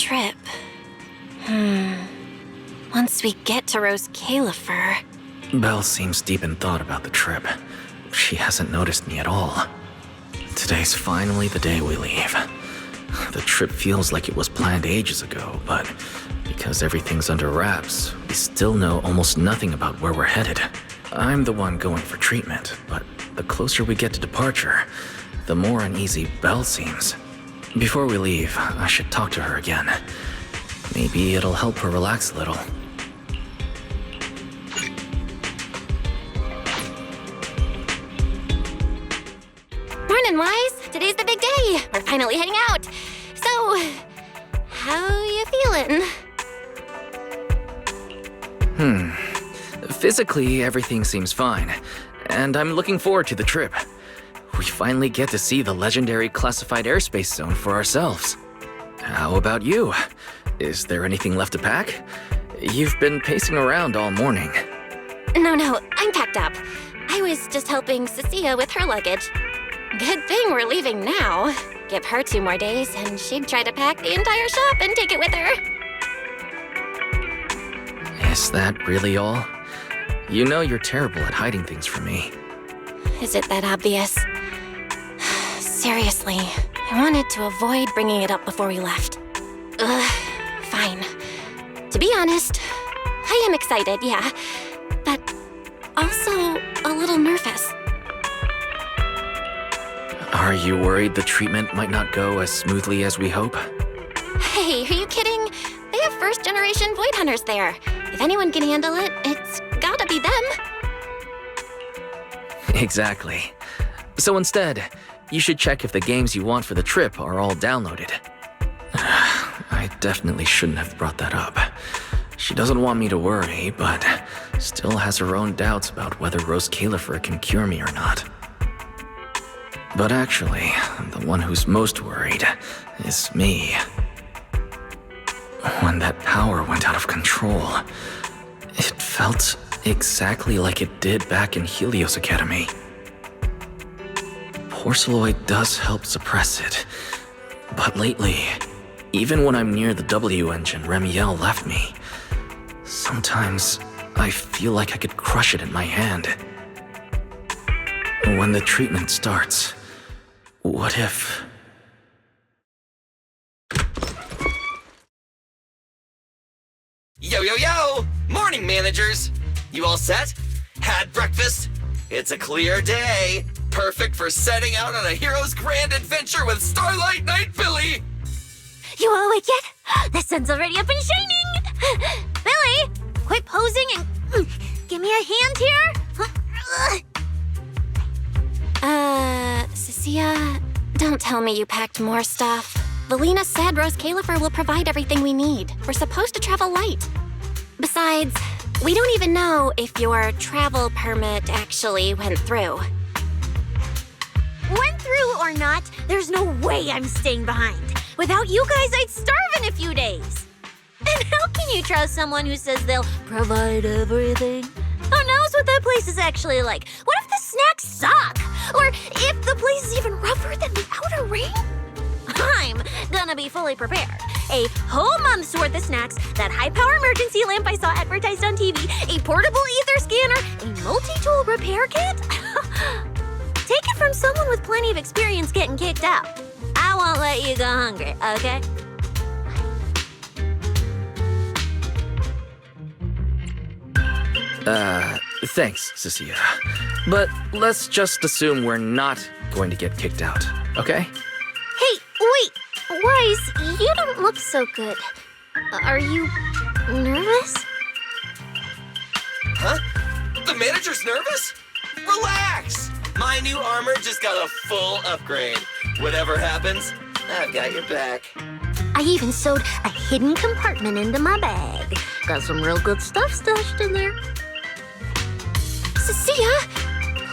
trip. Once we get to Rose Califer... Belle seems deep in thought about the trip. She hasn't noticed me at all. Today's finally the day we leave. The trip feels like it was planned ages ago, but because everything's under wraps, we still know almost nothing about where we're headed. I'm the one going for treatment, but the closer we get to departure, the more uneasy Belle seems. Before we leave, I should talk to her again. Maybe it'll help her relax a little. Morning, Wise. Today's the big day. We're finally heading out. So, how you feeling? Physically, everything seems fine, and I'm looking forward to the trip. We finally get to see the legendary classified airspace zone for ourselves. How about you? Is there anything left to pack? You've been pacing around all morning. No, I'm packed up. I was just helping Cecilia with her luggage. Good thing we're leaving now. Give her 2 more days, and she'd try to pack the entire shop and take it with her. Is that really all? You know you're terrible at hiding things from me. Is it that obvious? Seriously, I wanted to avoid bringing it up before we left. Fine. To be honest, I am excited, yeah, but also a little nervous. Are you worried the treatment might not go as smoothly as we hope? Hey, are you kidding? They have first-generation Void Hunters there. If anyone can handle it, it's gotta be them. Exactly. So instead, you should check if the games you want for the trip are all downloaded. I definitely shouldn't have brought that up. She doesn't want me to worry, but still has her own doubts about whether Rose Califer can cure me or not. But actually, the one who's most worried is me. When that power went out of control, it felt exactly like it did back in Helios Academy. Porceloid does help suppress it, but lately, even when I'm near the W engine Remiel left me, sometimes I feel like I could crush it in my hand. When the treatment starts, what if... Yo! Morning, managers! You all set? Had breakfast? It's a clear day. Perfect for setting out on a hero's grand adventure with Starlight Knight Billy! You all awake yet? The sun's already up and shining! Billy, quit posing and give me a hand here! Cecilia, don't tell me you packed more stuff. Valina said Rose Califer will provide everything we need. We're supposed to travel light. Besides, we don't even know if your travel permit actually went through. Went through or not, there's no way I'm staying behind. Without you guys, I'd starve in a few days. And how can you trust someone who says they'll provide everything? Who knows what that place is actually like? What if the snacks suck? Or if the place is even rougher than the outer ring? I'm gonna be fully prepared. A whole month's worth of snacks, that high-power emergency lamp I saw advertised on TV, a portable ether scanner, a multi-tool repair kit. Take it from someone with plenty of experience getting kicked out. I won't let you go hungry, okay? Thanks, Cecilia. But let's just assume we're not going to get kicked out, okay? Hey, wait! Wise, you don't look so good. Are you nervous? Huh? The manager's nervous? Relax! My new armor just got a full upgrade. Whatever happens, I've got your back. I even sewed a hidden compartment into my bag. Got some real good stuff stashed in there. Cecilia,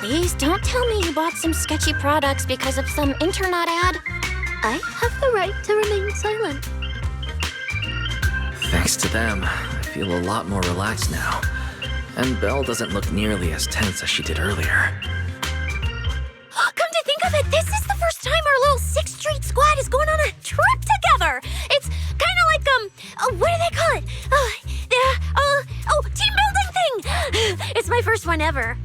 please don't tell me you bought some sketchy products because of some internet ad. I have the right to remain silent. Thanks to them, I feel a lot more relaxed now. And Belle doesn't look nearly as tense as she did earlier. Come to think of it, this is the first time our little 6th Street squad is going on a trip together. It's kind of like whenever.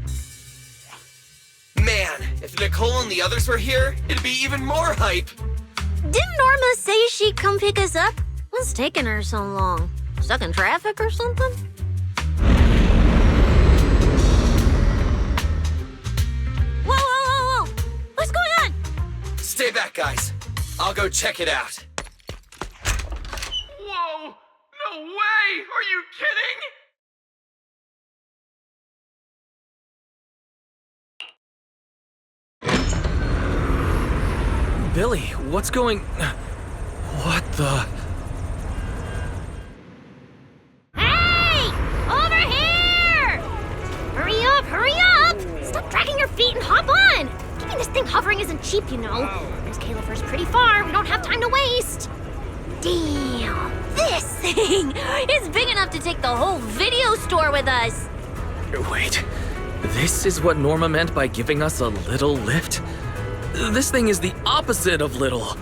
Man, if Nicole and the others were here, it'd be even more hype. Didn't Norma say she'd come pick us up? What's taking her so long? Stuck in traffic or something? Whoa, whoa, whoa, whoa! What's going on? Stay back, guys. I'll go check it out. Whoa! No way! Are you kidding? Billy, what's going... What the... Hey! Over here! Hurry up, hurry up! Stop dragging your feet and hop on! Keeping this thing hovering isn't cheap, you know. There's Califer's pretty far. We don't have time to waste. Damn! This thing is big enough to take the whole video store with us. Wait, this is what Norma meant by giving us a little lift? This thing is the opposite of little.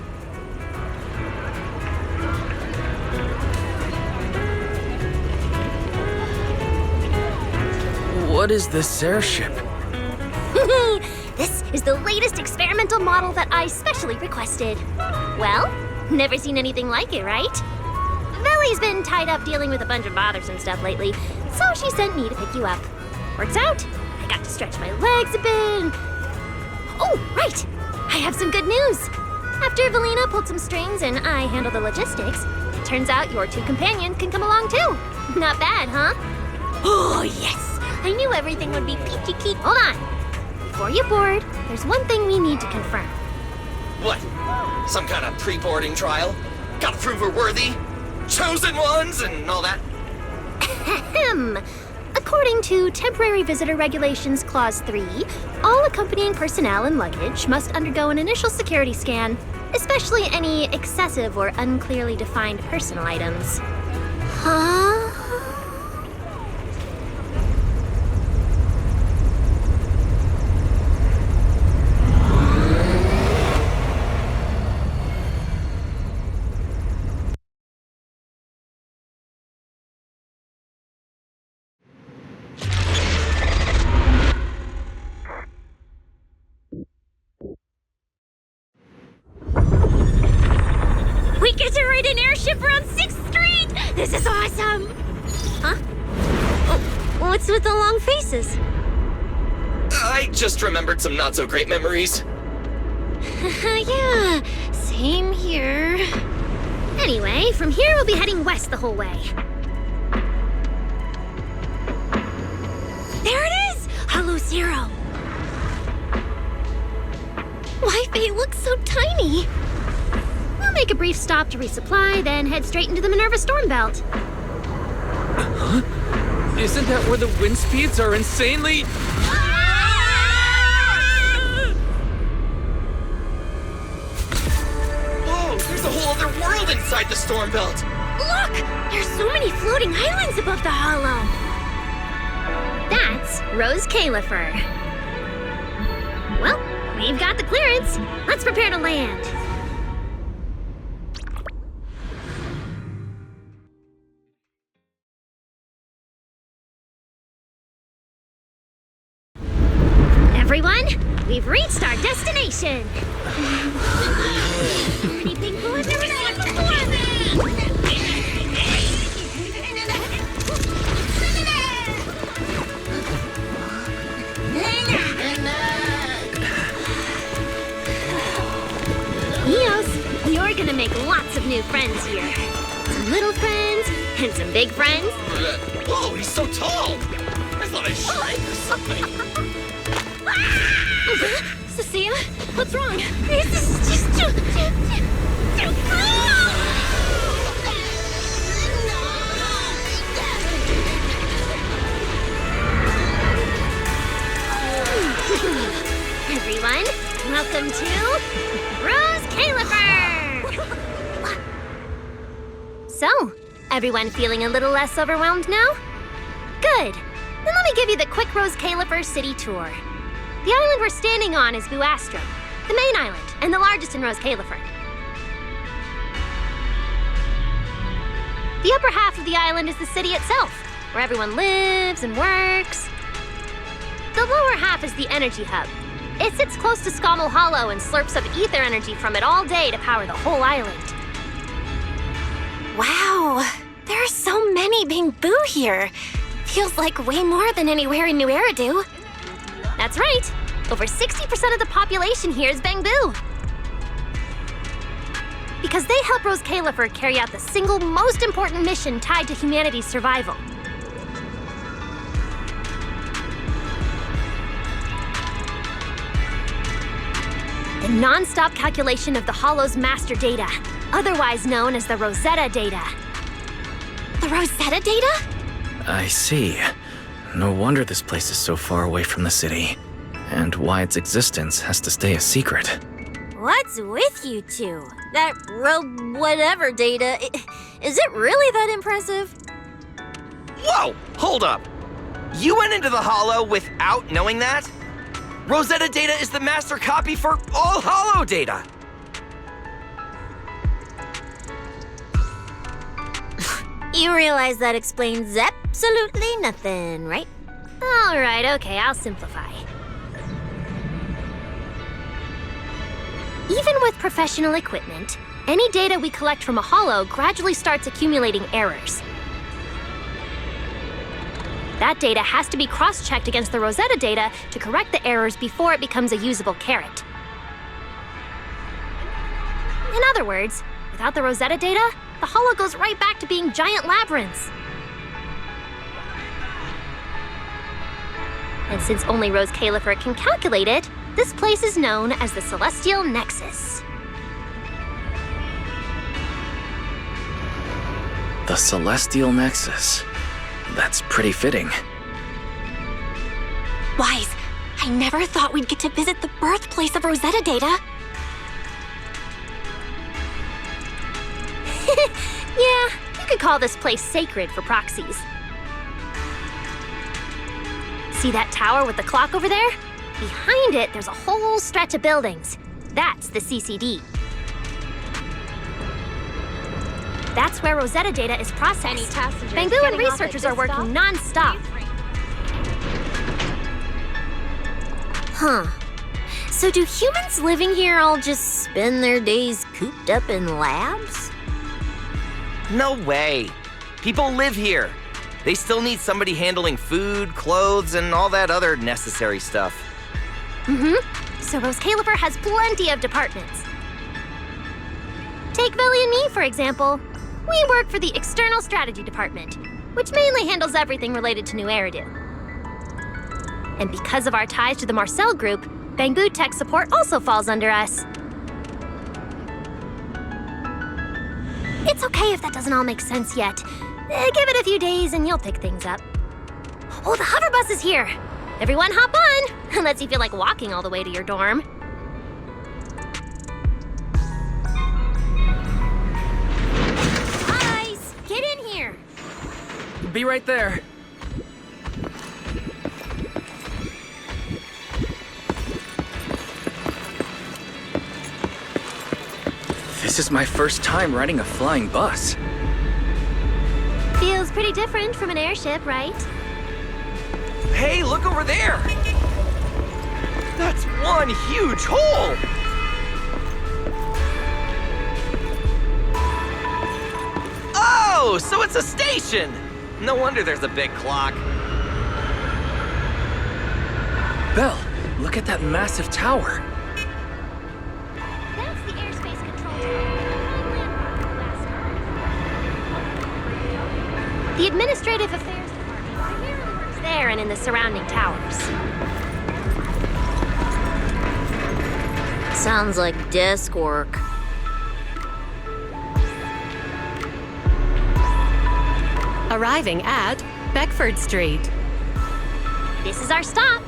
What is this airship? This is the latest experimental model that I specially requested. Well, never seen anything like it, right? Valley's been tied up dealing with a bunch of bothersome stuff lately, so she sent me to pick you up. Works out. I got to stretch my legs a bit. Oh, right! I have some good news. After Valina pulled some strings and I handled the logistics, it turns out your two companions can come along too. Not bad, huh? Oh, yes! I knew everything would be peachy keen. Hold on. Before you board, there's one thing we need to confirm. What? Some kind of pre-boarding trial? Gotta prove we're worthy? Chosen ones and all that? Ahem. According to Temporary Visitor Regulations Clause 3, all accompanying personnel and luggage must undergo an initial security scan, especially any excessive or unclearly defined personal items. Huh? We get to ride an airship around 6th Street! This is awesome! Huh? Oh, what's with the long faces? I just remembered some not-so-great memories. Yeah, same here. Anyway, from here we'll be heading west the whole way. There it is! Hello, Zero! Why, they look so tiny! We'll make a brief stop to resupply, then head straight into the Minerva storm belt. Huh? Isn't that where the wind speeds are insanely... Whoa, there's a whole other world inside the storm belt! Look! There's so many floating islands above the hollow! That's Rose Califer. Well, we've got the clearance. Let's prepare to land. Everyone, we've reached our destination. Anything cool I've never seen before? Eos, you're gonna make lots of new friends here. Some little friends and some big friends. Whoa, he's so tall! I thought I shrank or something. Cecilia, what's wrong? This is just too cool! Everyone, welcome to Rose Califer! So, everyone feeling a little less overwhelmed now? Good. Then let me give you the quick Rose Califer city tour. The island we're standing on is Buastro, the main island, and the largest in Rose Califer. The upper half of the island is the city itself, where everyone lives and works. The lower half is the energy hub. It sits close to Scommel Hollow and slurps up ether energy from it all day to power the whole island. Wow, there are so many Bangboo here. Feels like way more than anywhere in New Eridu. That's right. Over 60% of the population here is Bangboo. Because they help Rose Califer carry out the single most important mission tied to humanity's survival. The non-stop calculation of the Hollow's master data, otherwise known as the Rosetta data. The Rosetta data? I see. No wonder this place is so far away from the city, and why its existence has to stay a secret. What's with you two? That whatever data, is it really that impressive? Whoa! Hold up! You went into the Hollow without knowing that? Rosetta data is the master copy for all Hollow data! You realize that explains absolutely nothing, right? All right, okay, I'll simplify. Even with professional equipment, any data we collect from a Hollow gradually starts accumulating errors. That data has to be cross-checked against the Rosetta data to correct the errors before it becomes a usable carrot. In other words, without the Rosetta data, the Hollow goes right back to being giant labyrinths. And since only Rose Califer can calculate it, this place is known as the Celestial Nexus. The Celestial Nexus. That's pretty fitting. Wise, I never thought we'd get to visit the birthplace of Rosetta data. Yeah, you could call this place sacred for proxies. See that tower with the clock over there? Behind it, there's a whole stretch of buildings. That's the CCD. That's where Rosetta data is processed. Bangboo and researchers are working non-stop. Huh. So do humans living here all just spend their days cooped up in labs? No way. People live here. They still need somebody handling food, clothes, and all that other necessary stuff. So Rose Califer has plenty of departments. Take Billy and me, for example. We work for the External Strategy Department, which mainly handles everything related to New Eridu. And because of our ties to the Marcel Group, Bangboo Tech Support also falls under us. It's okay if that doesn't all make sense yet. Give it a few days and you'll pick things up. Oh, the hover bus is here! Everyone hop on, unless you feel like walking all the way to your dorm. Guys, get in here! Be right there. This is my first time riding a flying bus. Feels pretty different from an airship, right? Hey, look over there! That's one huge hole! Oh, so it's a station! No wonder there's a big clock. Belle, look at that massive tower. That's the airspace control tower. The Administrative Affairs Department primarily works there and in the surrounding towers. Sounds like desk work. Arriving at Beckford Street. This is our stop.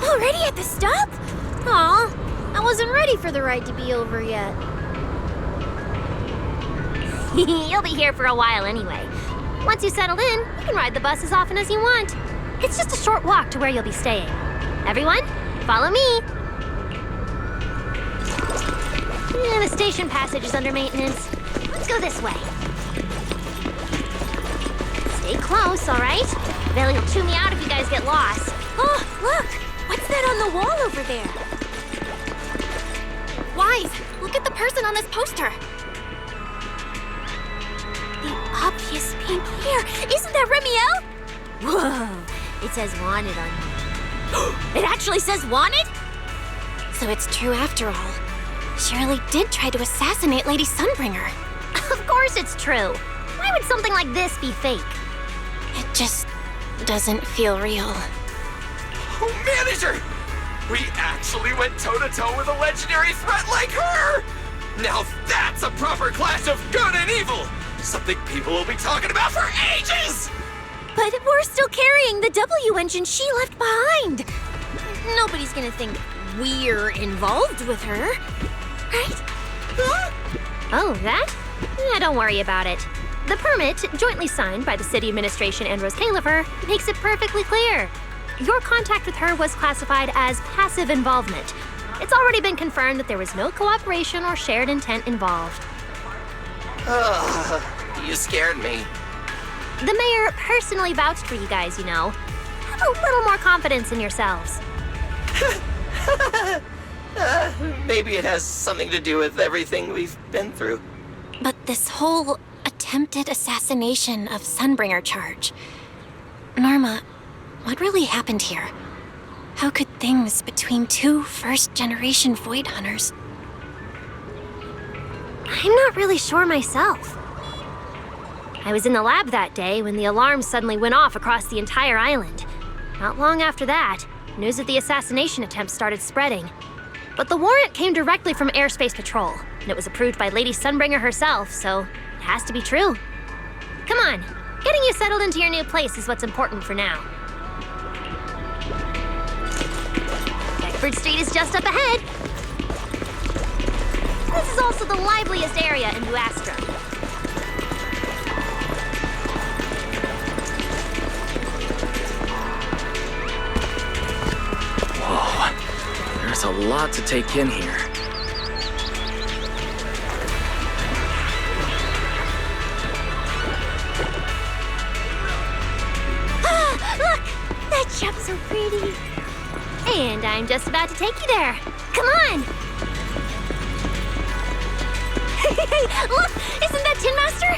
Already at the stop? Aw, I wasn't ready for the ride to be over yet. You'll be here for a while anyway. Once you settled in, you can ride the bus as often as you want. It's just a short walk to where you'll be staying. Everyone, follow me. The station passage is under maintenance. Let's go this way. Stay close, all right? Bailey will chew me out if you guys get lost. Oh, look! What's that on the wall over there? Wise, look at the person on this poster. The obvious pink hair. Isn't that Remiel? Whoa, it says wanted on you. It actually says wanted? So it's true after all. Shirley did try to assassinate Lady Sunbringer. Of course it's true. Why would something like this be fake? It just doesn't feel real. Oh, manager! We actually went toe-to-toe with a legendary threat like her! Now that's a proper clash of good and evil! Something people will be talking about for ages! But we're still carrying the W engine she left behind. Nobody's gonna think we're involved with her, right? Oh, that? Yeah, don't worry about it. The permit, jointly signed by the city administration and Rose Califer, makes it perfectly clear. Your contact with her was classified as passive involvement. It's already been confirmed that there was no cooperation or shared intent involved. You scared me. The mayor personally vouched for you guys, you know. Have a little more confidence in yourselves. Maybe it has something to do with everything we've been through. But this whole attempted assassination of Sunbringer charge. Norma, what really happened here? How could things between two first-generation Void Hunters? I'm not really sure myself. I was in the lab that day when the alarm suddenly went off across the entire island. Not long after that, news of the assassination attempt started spreading. But the warrant came directly from Airspace Patrol, and it was approved by Lady Sunbringer herself, so it has to be true. Come on, getting you settled into your new place is what's important for now. Beckford Street is just up ahead. This is also the liveliest area in New Astra. Whoa, there's a lot to take in here. Look! That shop's so pretty. And I'm just about to take you there. Come on! Hey, look! Isn't that Tin Master?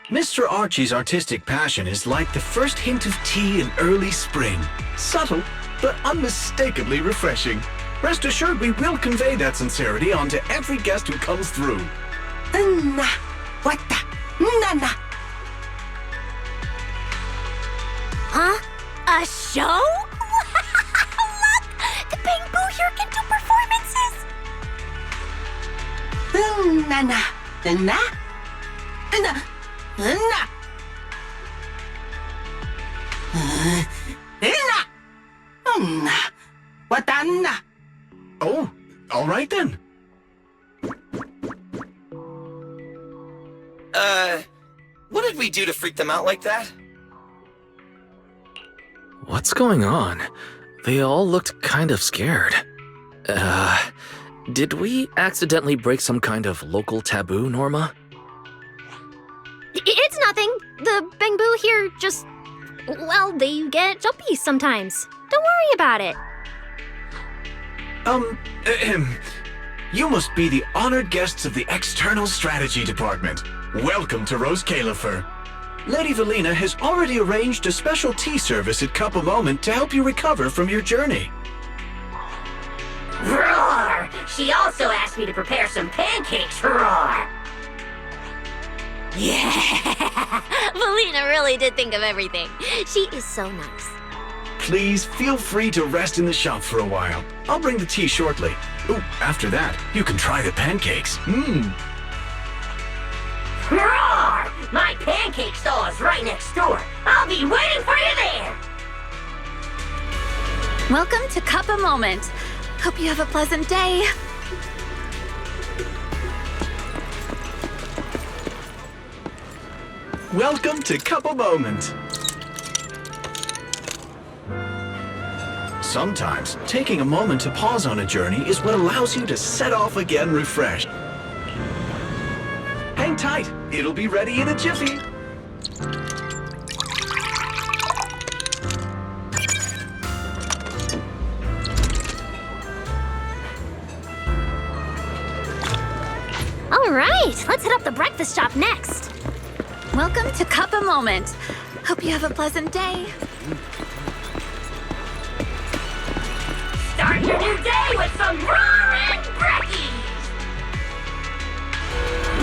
Mr. Archie's artistic passion is like the first hint of tea in early spring. Subtle, but unmistakably refreshing. Rest assured we will convey that sincerity onto every guest who comes through. Huh? A show? Look! The Bamboo here can do performances! Oh, all right then. What did we do to freak them out like that? What's going on? They all looked kind of scared. Did we accidentally break some kind of local taboo, Norma? It's nothing. The Bamboo here just... well, they get jumpy sometimes. Don't worry about it. You must be the honored guests of the External Strategy Department. Welcome to Rose Califer. Lady Valina has already arranged a special tea service at Cup a Moment to help you recover from your journey. Roar! She also asked me to prepare some pancakes, roar! Yeah! Valina really did think of everything. She is so nice. Please feel free to rest in the shop for a while. I'll bring the tea shortly. Ooh, after that, you can try the pancakes. Roar! My pancake stall is right next door. I'll be waiting for you there! Welcome to Cup a Moment. Hope you have a pleasant day. Welcome to Cup a Moment. Sometimes, taking a moment to pause on a journey is what allows you to set off again refreshed. Hang tight, it'll be ready in a jiffy. All right, let's hit up the breakfast shop next. Welcome to Cup a Moment. Hope you have a pleasant day. Start your new day with some roaring brekkies!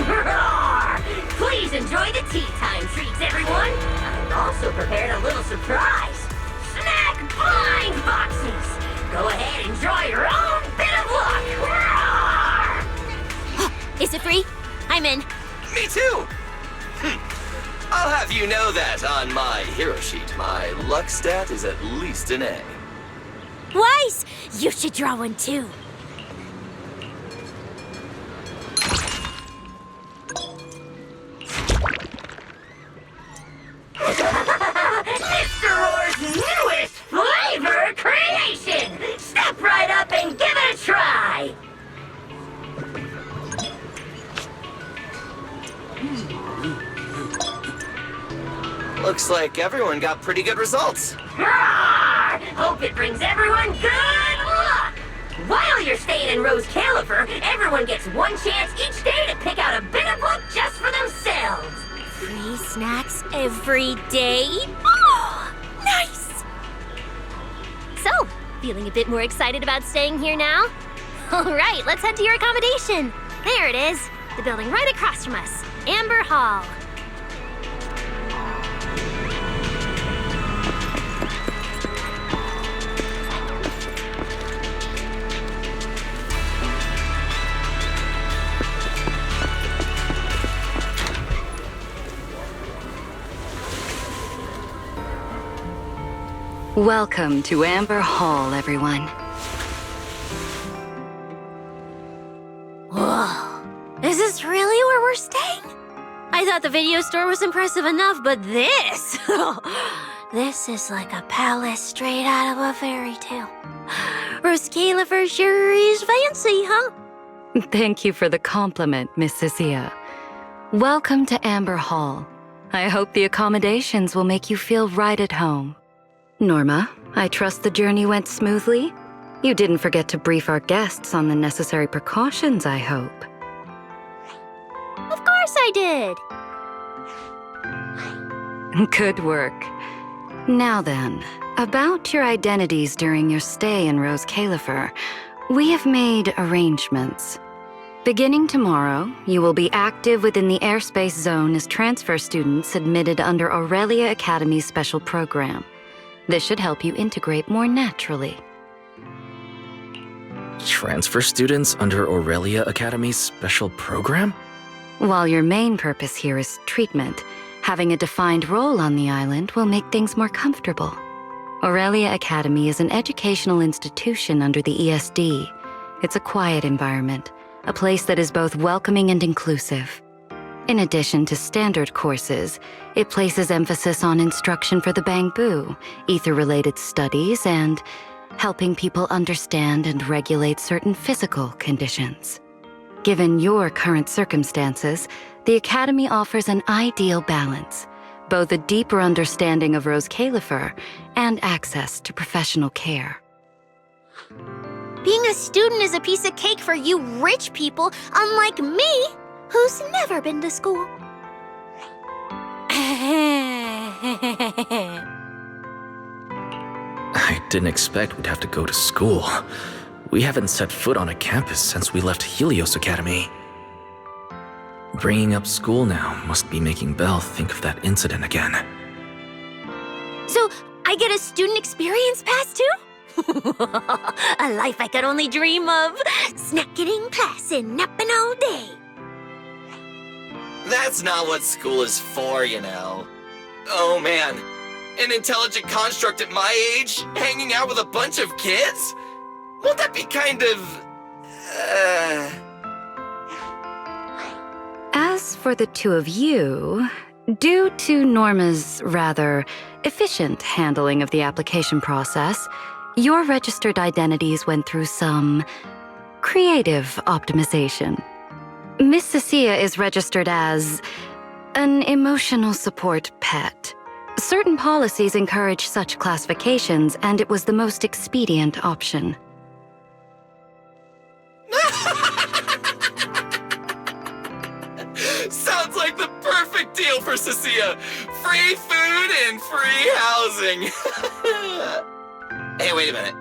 Roar! Please enjoy the tea time treats, everyone! I've also prepared a little surprise. Snack blind boxes! Go ahead, enjoy your own bit of luck! Roar! Is it free? I'm in. Me too! I'll have you know that on my hero sheet, my luck stat is at least an A. Weiss, you should draw one too. Mr. Roar's newest flavor creation! Step right up and give it a try! Looks like everyone got pretty good results. Roar! Hope it brings everyone good luck! While you're staying in Rose Califer, everyone gets one chance each day to pick out a bit of luck just for themselves. Free snacks every day? Oh, nice! So, feeling a bit more excited about staying here now? All right, let's head to your accommodation. There it is, the building right across from us, Amber Hall. Welcome to Amber Hall, everyone. Whoa, is this really where we're staying? I thought the video store was impressive enough, but this... this is like a palace straight out of a fairy tale. Rose Califer sure is fancy, huh? Thank you for the compliment, Miss Cecilia. Welcome to Amber Hall. I hope the accommodations will make you feel right at home. Norma, I trust the journey went smoothly? You didn't forget to brief our guests on the necessary precautions, I hope. Of course I did! Good work. Now then, about your identities during your stay in Rose Califer, we have made arrangements. Beginning tomorrow, you will be active within the airspace zone as transfer students admitted under Aurelia Academy's special program. This should help you integrate more naturally. Transfer students under Aurelia Academy's special program? While your main purpose here is treatment, having a defined role on the island will make things more comfortable. Aurelia Academy is an educational institution under the ESD. It's a quiet environment, a place that is both welcoming and inclusive. In addition to standard courses, it places emphasis on instruction for the Bangbu, ether-related studies, and helping people understand and regulate certain physical conditions. Given your current circumstances, the Academy offers an ideal balance, both a deeper understanding of Rose Califer and access to professional care. Being a student is a piece of cake for you rich people, unlike me, who's never been to school. I didn't expect we'd have to go to school. We haven't set foot on a campus since we left Helios Academy. Bringing up school now must be making Belle think of that incident again. So, I get a student experience pass too? A life I could only dream of. Snacking in class and napping all day. That's not what school is for, you know. Oh man, An intelligent construct at my age, hanging out with a bunch of kids? Won't that be kind of... As for the two of you, due to Norma's rather efficient handling of the application process, your registered identities went through some creative optimization. Miss Cecilia is registered as an emotional support pet. Certain policies encourage such classifications, and it was the most expedient option. Sounds like the perfect deal for Cecilia. Free food and free housing. Hey, wait a minute.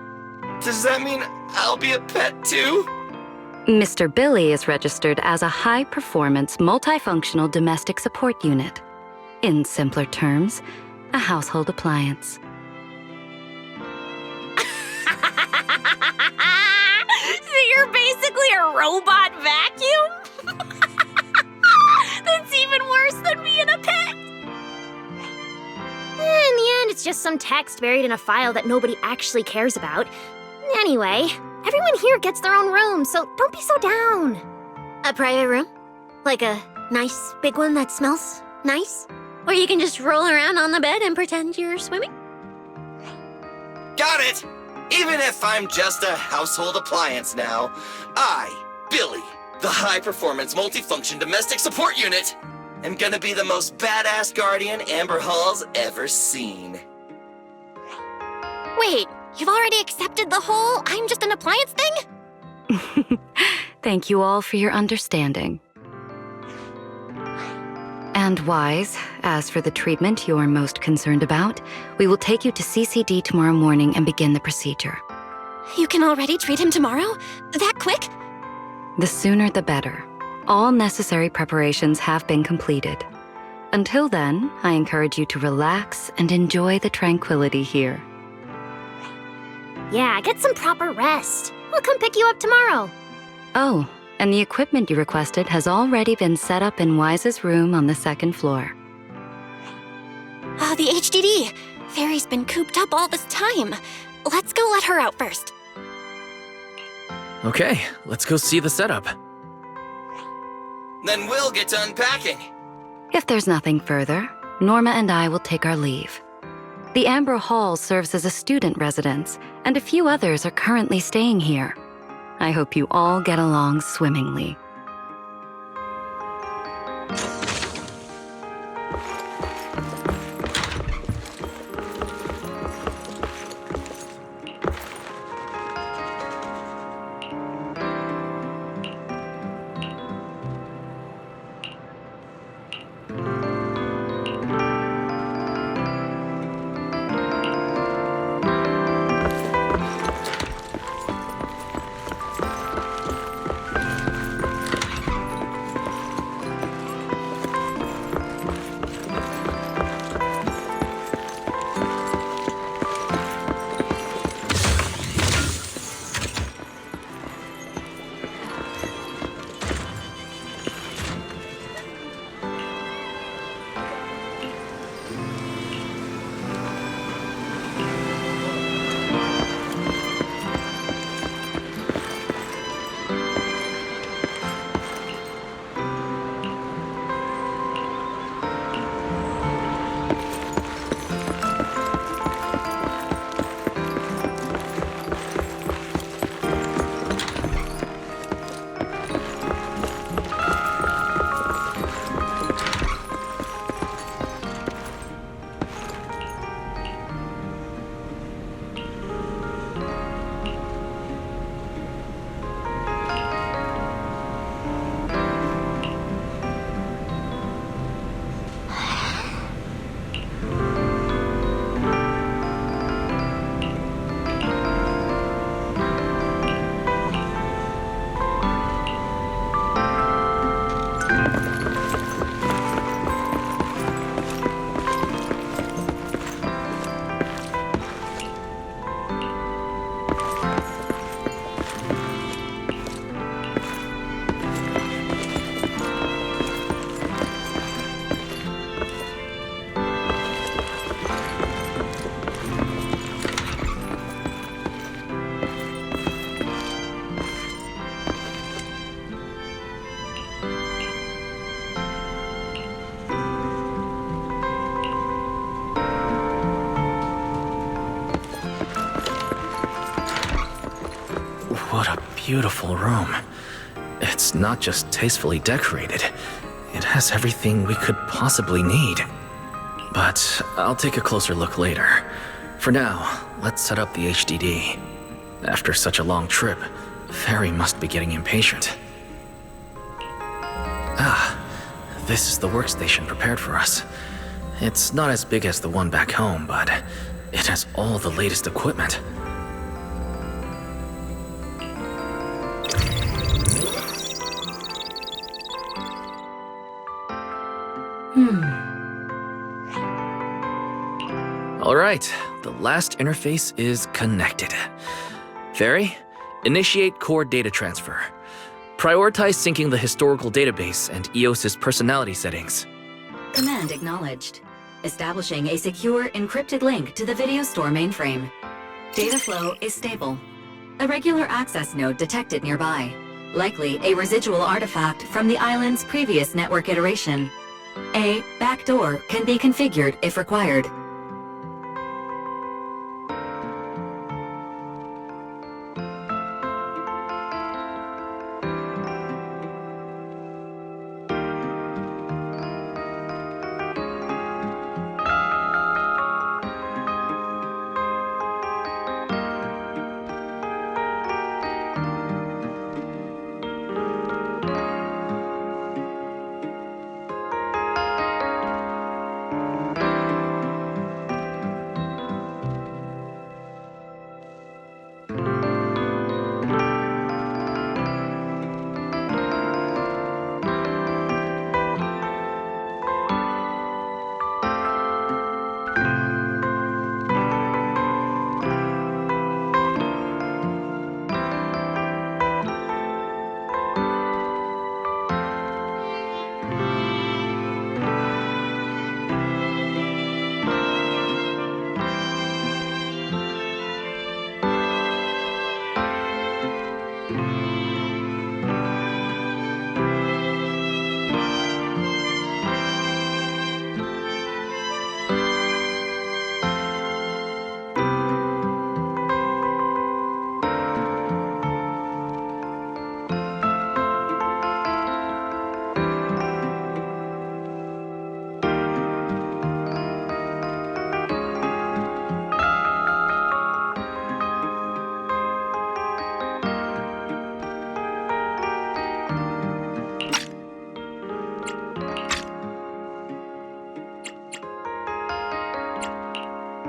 Does that mean I'll be a pet too? Mr. Billy is registered as a high-performance, multifunctional domestic support unit. In simpler terms, a household appliance. So you're basically a robot vacuum? That's even worse than being a pet. In the end, it's just some text buried in a file that nobody actually cares about. Anyway, everyone here gets their own room, so don't be so down. A private room? Like a nice big one that smells nice? Or you can just roll around on the bed and pretend you're swimming? Got it! Even if I'm just a household appliance now, I, Billy, the high-performance multifunction domestic support unit, am gonna be the most badass guardian Amber Hall's ever seen. Wait, you've already accepted the whole I'm just an appliance thing? Thank you all for your understanding. And Wise, as for the treatment you're most concerned about, we will take you to CCD tomorrow morning and begin the procedure. You can already treat him tomorrow? That quick? The sooner the better. All necessary preparations have been completed. Until then, I encourage you to relax and enjoy the tranquility here. Yeah, get some proper rest. I'll come pick you up tomorrow. Oh, and the equipment you requested has already been set up in Wise's room on the second floor. Oh, the HDD. Fairy's been cooped up all this time. Let's go let her out first. Okay, let's go see the setup. Then we'll get to unpacking. If there's nothing further, Norma and I will take our leave. The Amber Hall serves as a student residence, and a few others are currently staying here. I hope you all get along swimmingly. beautiful room. It's not just tastefully decorated, it has everything we could possibly need. But I'll take a closer look later. For now, let's set up the HDD. After such a long trip, Fairy must be getting impatient. Ah, this is the workstation prepared for us. It's not as big as the one back home, but it has all the latest equipment. All right, the last interface is connected. Fairy, initiate core data transfer. Prioritize syncing the historical database and EOS's personality settings. Command acknowledged. Establishing a secure, encrypted link to the video store mainframe. Data flow is stable. A regular access node detected nearby. Likely a residual artifact from the island's previous network iteration. A backdoor can be configured if required.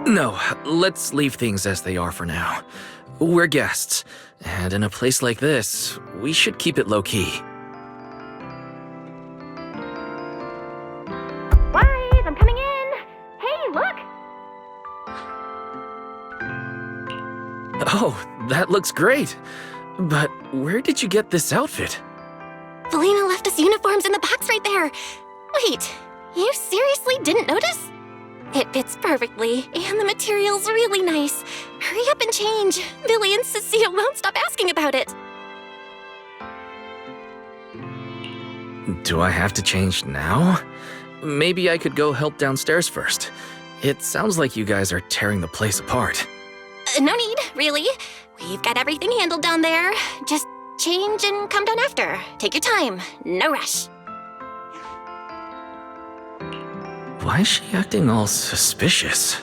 No, let's leave things as they are for now. We're guests, and in a place like this, we should keep it low-key. Guys, I'm coming in! Hey, look! Oh, that looks great. But where did you get this outfit? Valina left us uniforms in the box right there. Wait, you seriously didn't notice? It fits perfectly, and the material's really nice. Hurry up and change. Billy and Cecile won't stop asking about it. Do I have to change now? Maybe I could go help downstairs first. It sounds like you guys are tearing the place apart. No need, really. We've got everything handled down there. Just change and come down after. Take your time. No rush. Why is she acting all suspicious?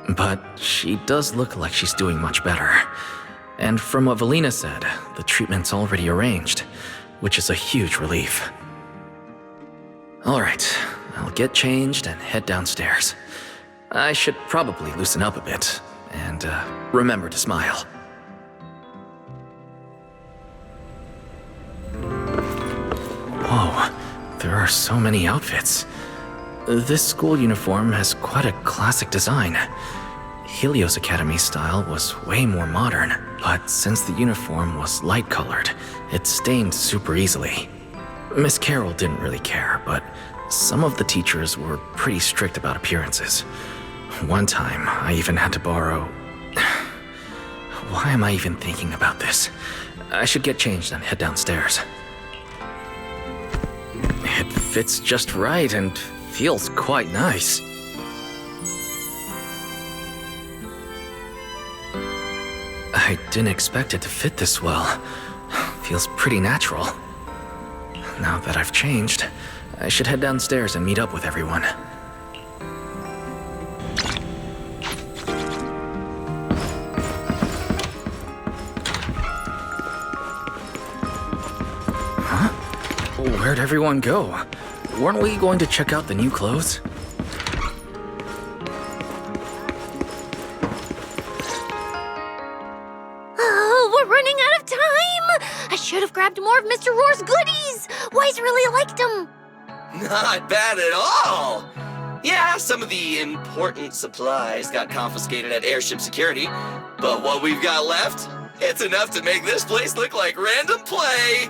But she does look like she's doing much better. And from what Valina said, the treatment's already arranged, which is a huge relief. Alright, I'll get changed and head downstairs. I should probably loosen up a bit, and remember to smile. Whoa, there are so many outfits. This school uniform has quite a classic design. Helios Academy's style was way more modern, but since the uniform was light-colored, it stained super easily. Miss Carroll didn't really care, but some of the teachers were pretty strict about appearances. One time, I even had to borrow... Why am I even thinking about this? I should get changed and head downstairs. It fits just right and feels quite nice. I I didn't expect it to fit this well. Feels pretty natural. Now that I've changed, I should head downstairs and meet up with everyone. Huh? Where'd everyone go? Weren't we going to check out the new clothes? Oh, we're running out of time! I should have grabbed more of Mr. Roar's goodies! Wise really liked them. Not bad at all! Yeah, some of the important supplies got confiscated at airship security, but what we've got left, it's enough to make this place look like random play!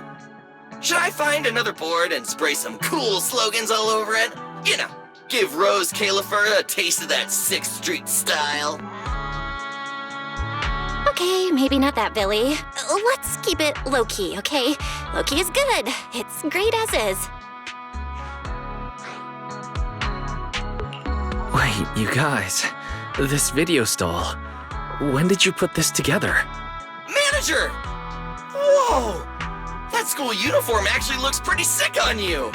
Should I find another board and spray some cool slogans all over it? You know, give Rose Califer a taste of that 6th Street style. Okay, maybe not that, Billy. Let's keep it low-key, okay? Low-key is good. It's great as is. Wait, you guys. This video stall. When did you put this together? Manager! Whoa! That school uniform actually looks pretty sick on you!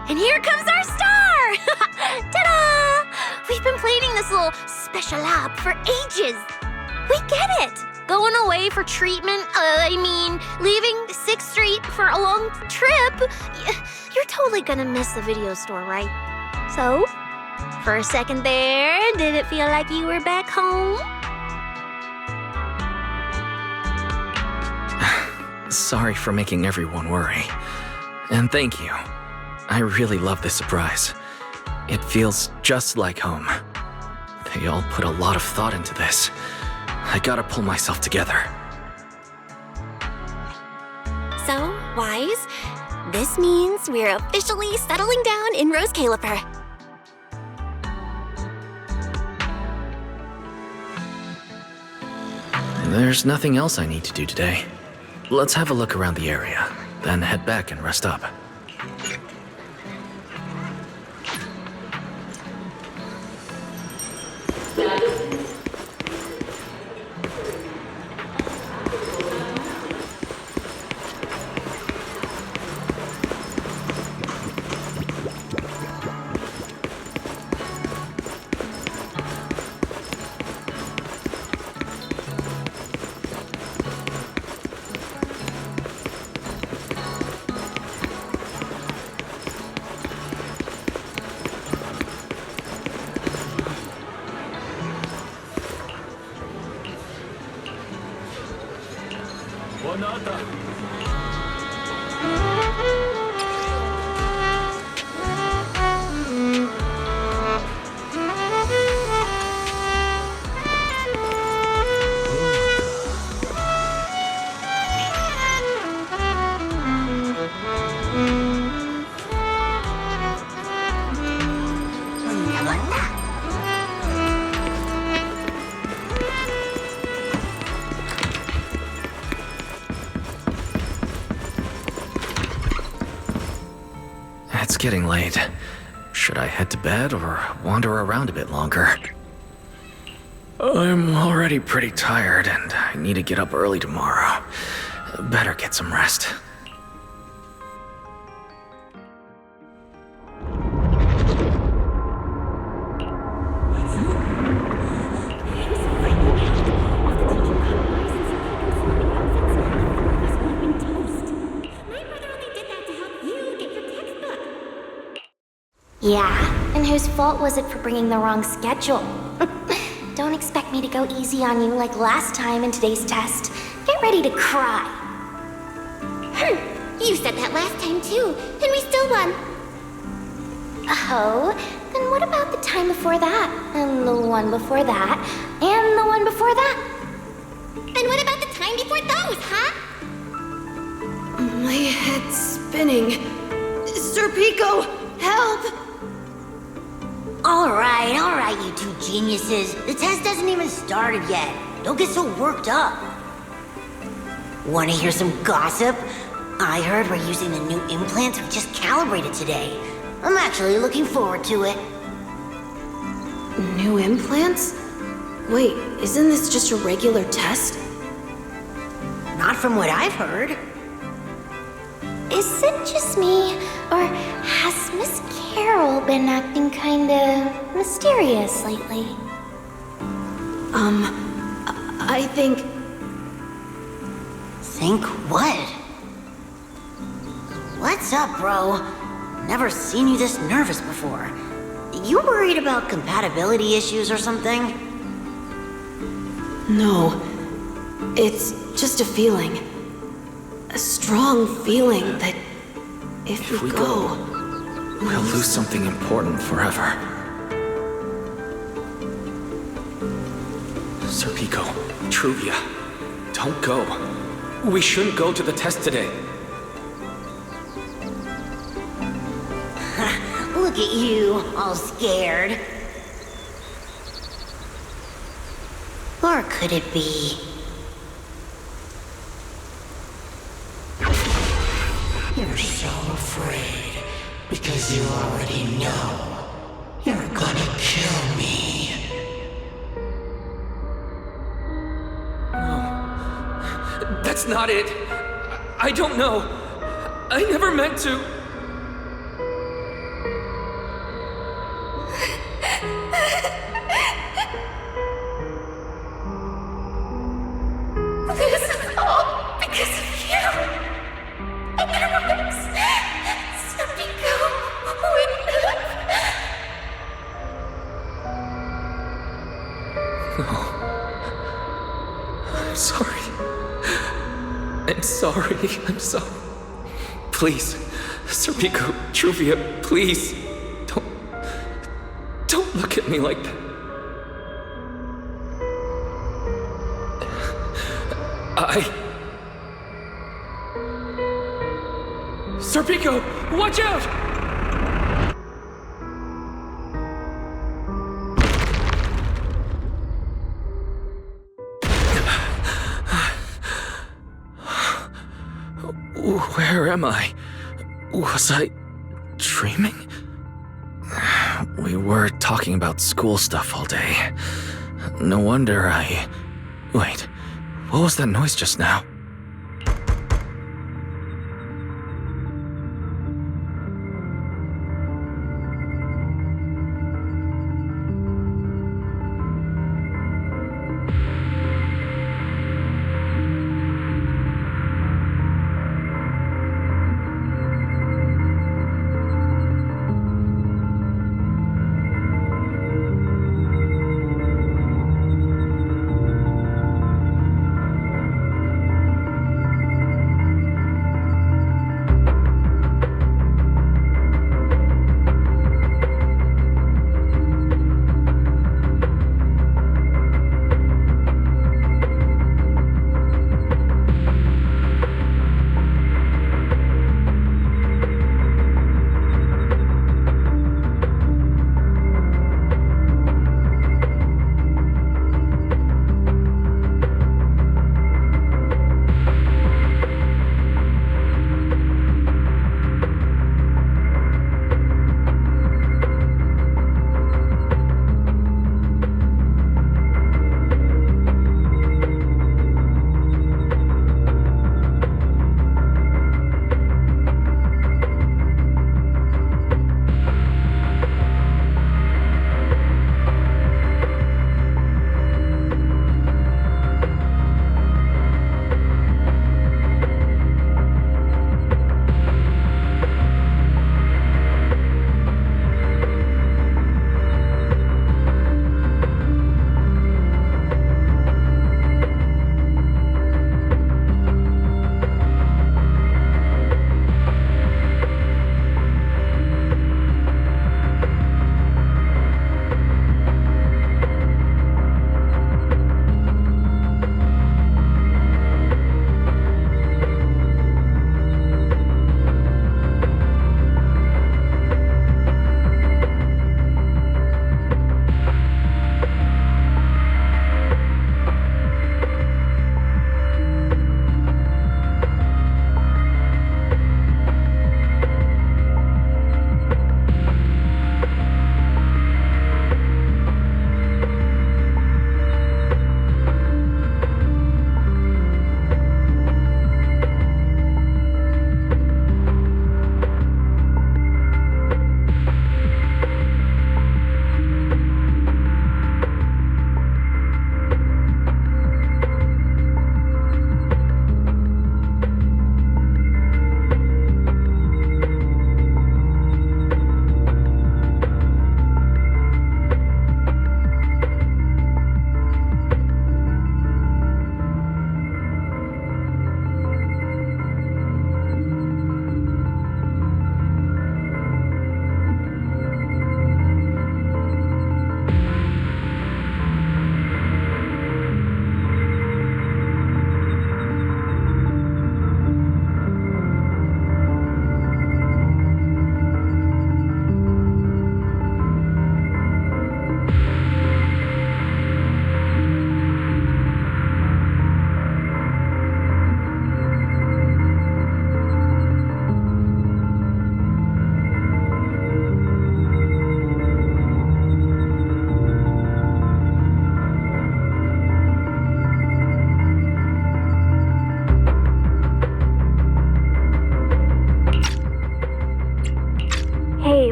And here comes our star! Ta-da! We've been planning this little special lab for ages. We get it! Going away for treatment, leaving 6th Street for a long trip. You're totally gonna miss the video store, right? So, for a second there, did it feel like you were back home? Sorry for making everyone worry. And thank you. I really love this surprise. It feels just like home. They all put a lot of thought into this. I gotta pull myself together. So, Wise, this means we're officially settling down in Rose Califer. There's nothing else I need to do today. Let's have a look around the area, then head back and rest up. It's getting late. Should I head to bed or wander around a bit longer? I'm already pretty tired and I need to get up early tomorrow. Better get some rest. Yeah, and whose fault was it for bringing the wrong schedule? Don't expect me to go easy on you like last time in today's test. Get ready to cry. You said that last time too, and we still won. Oh, then what about the time before that? And the one before that? And the one before that? And what about the time before those, huh? My head's spinning. Sir Pico, help! All right, you two geniuses. The test hasn't even started yet. Don't get so worked up. Want to hear some gossip? I heard we're using the new implants we just calibrated today. I'm actually looking forward to it. New implants? Wait, isn't this just a regular test? from what I've heard. Is it just me, or has Miss Carol been acting kinda mysterious lately? I think... Think what? What's up, bro? Never seen you this nervous before. You worried about compatibility issues or something? No. It's just a feeling. A strong feeling that if we go... We'll lose something important forever. Serpico, Truvia, don't go. We shouldn't go to the test today. Look at you, all scared. Or could it be? You're so afraid because you already know you're gonna kill me. No. That's not it. I don't know. I never meant to. This is all because of you. Otherwise, Serpico wouldn't have... I'm sorry. I'm sorry. I'm sorry. Please, Serpico, Truvia, please. Don't look at me like that. Serpico, watch out! Where am I? Was I dreaming? We were talking about school stuff all day. No wonder Wait, what was that noise just now?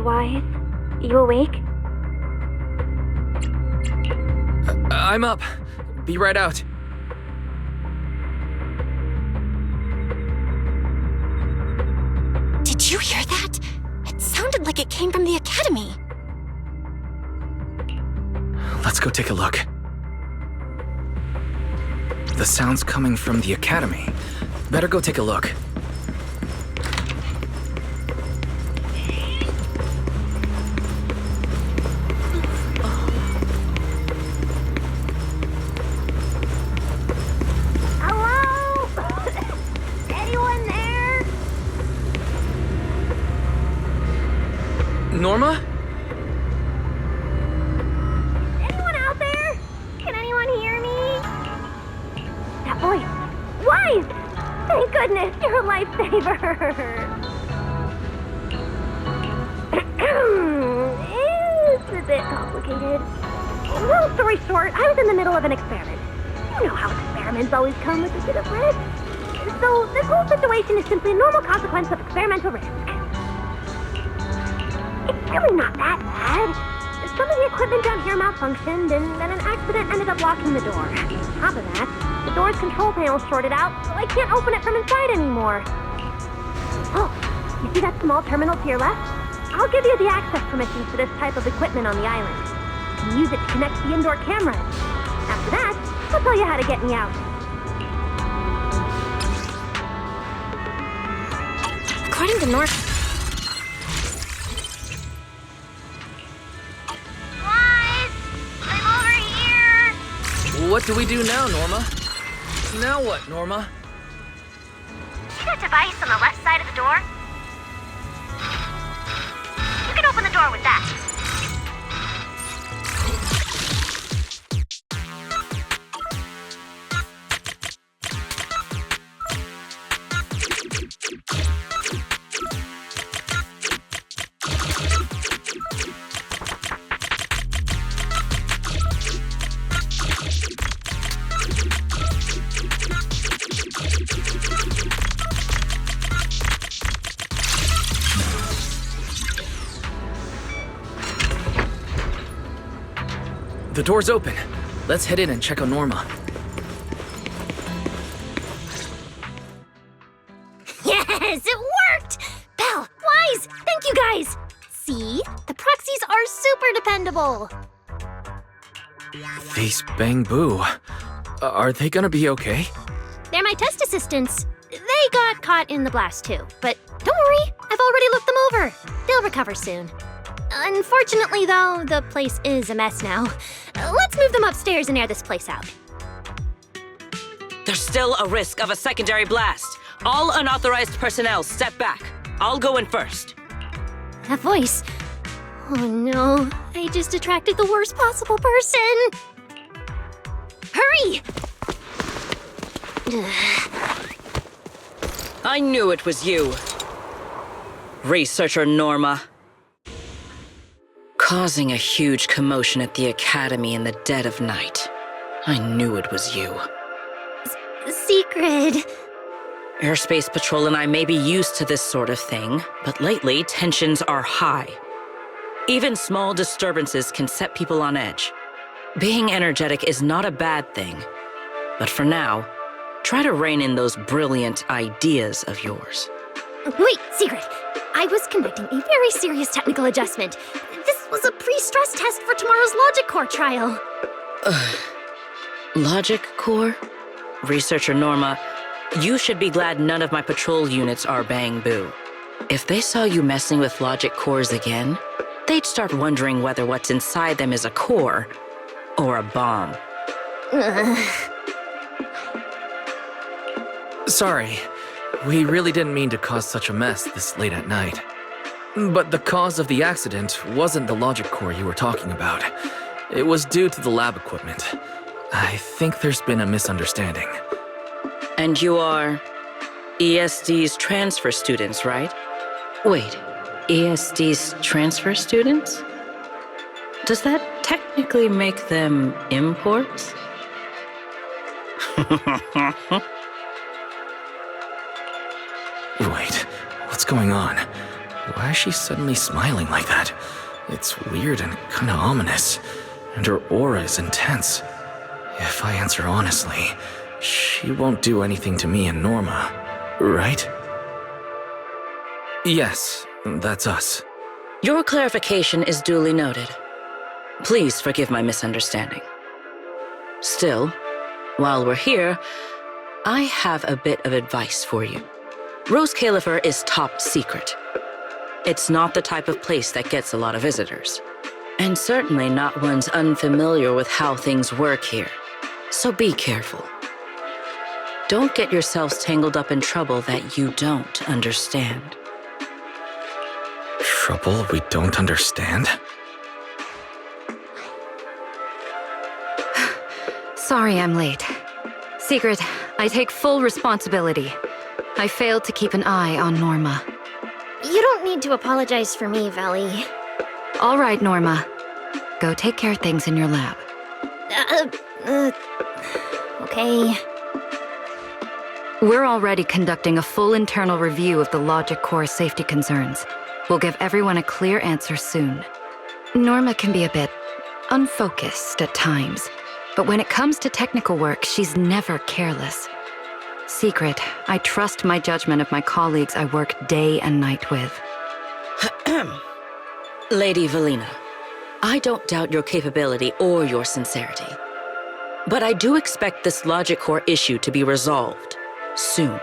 Hey, Wise. You awake? I'm up. Be right out. Did you hear that? It sounded like it came from the academy. Let's go take a look. The sound's coming from the academy. Better go take a look. Hello? Anyone there? Norma? Anyone out there? Can anyone hear me? That voice. Wise! Thank goodness, you're a lifesaver. It's a bit complicated. Long story short, I was in the middle of an experiment. You know how experiments always come with a bit of risk. So this whole situation is simply a normal consequence of experimental risk. It's really not that bad. Some of the equipment down here malfunctioned, and then an accident ended up locking the door. On top of that, the door's control panel shorted out, so I can't open it from inside anymore. Oh, you see that small terminal to your left? I'll give you the access permissions for this type of equipment on the island. You can use it to connect to the indoor cameras. After that, I'll tell you how to get me out. According to North... Wise! I'm over here! What do we do now, Norma? Now what, Norma? See that device on the left side of the door? You can open the door with that. The door's open. Let's head in and check on Norma. Yes, it worked! Belle, Wise, thank you guys! See? The proxies are super dependable. These Bang Boo. Are they gonna be okay? They're my test assistants. They got caught in the blast too, but don't worry, I've already looked them over. They'll recover soon. Unfortunately, though, the place is a mess now. Let's move them upstairs and air this place out. There's still a risk of a secondary blast. All unauthorized personnel, step back. I'll go in first. That voice. Oh no, I just attracted the worst possible person. Hurry! I knew it was you. Researcher Norma. Causing a huge commotion at the academy in the dead of night. I knew it was you. Secret. Airspace Patrol and I may be used to this sort of thing, but lately tensions are high. Even small disturbances can set people on edge. Being energetic is not a bad thing, but for now, try to rein in those brilliant ideas of yours. Wait, Secret. I was conducting a very serious technical adjustment. This was a pre-stress test for tomorrow's Logic Core trial. Logic Core? Researcher Norma, you should be glad none of my patrol units are Bang Boo. If they saw you messing with Logic Cores again, they'd start wondering whether what's inside them is a core or a bomb. Sorry. We really didn't mean to cause such a mess this late at night. But the cause of the accident wasn't the logic core you were talking about. It was due to the lab equipment. I think there's been a misunderstanding. And you are ESD's transfer students, right? Wait, ESD's transfer students? Does that technically make them imports? Wait, what's going on? Why is she suddenly smiling like that? It's weird and kinda ominous, and her aura is intense. If I answer honestly, she won't do anything to me and Norma, right? Yes, that's us. Your clarification is duly noted. Please forgive my misunderstanding. Still, while we're here, I have a bit of advice for you. Rose Califer is top secret. It's not the type of place that gets a lot of visitors, and certainly not ones unfamiliar with how things work here. So be careful. Don't get yourselves tangled up in trouble that you don't understand. Trouble we don't understand? Sorry I'm late. Secret, I take full responsibility. I failed to keep an eye on Norma. You don't need to apologize for me, Valley. All right, Norma. Go take care of things in your lab. Okay. We're already conducting a full internal review of the logic core safety concerns. We'll give everyone a clear answer soon. Norma can be a bit unfocused at times, but when it comes to technical work, she's never careless. Secret, I trust my judgment of my colleagues I work day and night with. Lady Valina, I don't doubt your capability or your sincerity. But I do expect this logic core issue to be resolved soon.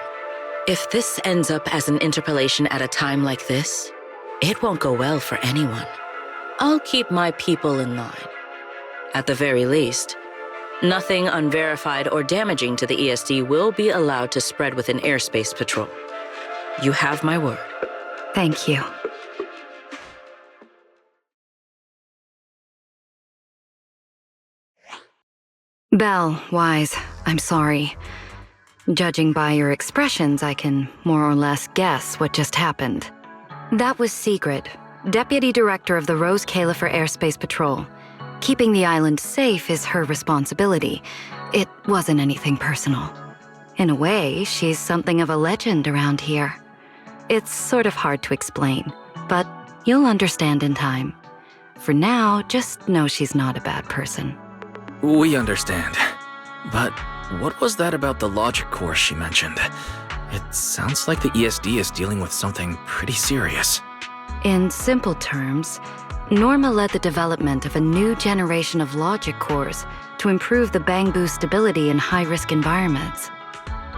If this ends up as an interpolation at a time like this, it won't go well for anyone. I'll keep my people in line. At the very least, nothing unverified or damaging to the ESD will be allowed to spread within airspace patrol. You have my word. Thank you. Belle, Wise, I'm sorry. Judging by your expressions, I can more or less guess what just happened. That was Secret, Deputy Director of the Rose Califer Airspace Patrol. Keeping the island safe is her responsibility. It wasn't anything personal. In a way, she's something of a legend around here. It's sort of hard to explain, but you'll understand in time. For now, just know she's not a bad person. We understand. But what was that about the logic core she mentioned? It sounds like the ESD is dealing with something pretty serious. In simple terms, Norma led the development of a new generation of logic cores to improve the Bangbu stability in high-risk environments.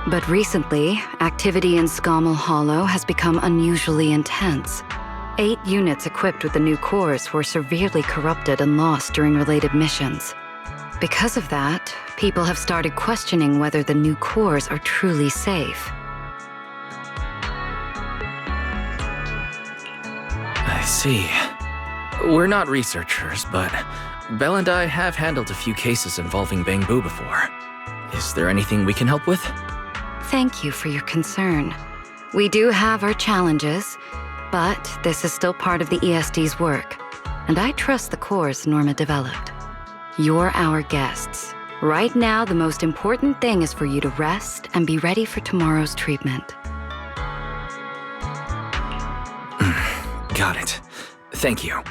But recently, activity in Scommel Hollow has become unusually intense. 8 units equipped with the new cores were severely corrupted and lost during related missions. Because of that, people have started questioning whether the new cores are truly safe. I see. We're not researchers, but Belle and I have handled a few cases involving Bangbu before. Is there anything we can help with? Thank you for your concern. We do have our challenges, but this is still part of the ESD's work, and I trust the cores Norma developed. You're our guests. Right now, the most important thing is for you to rest and be ready for tomorrow's treatment. Got it. Thank you.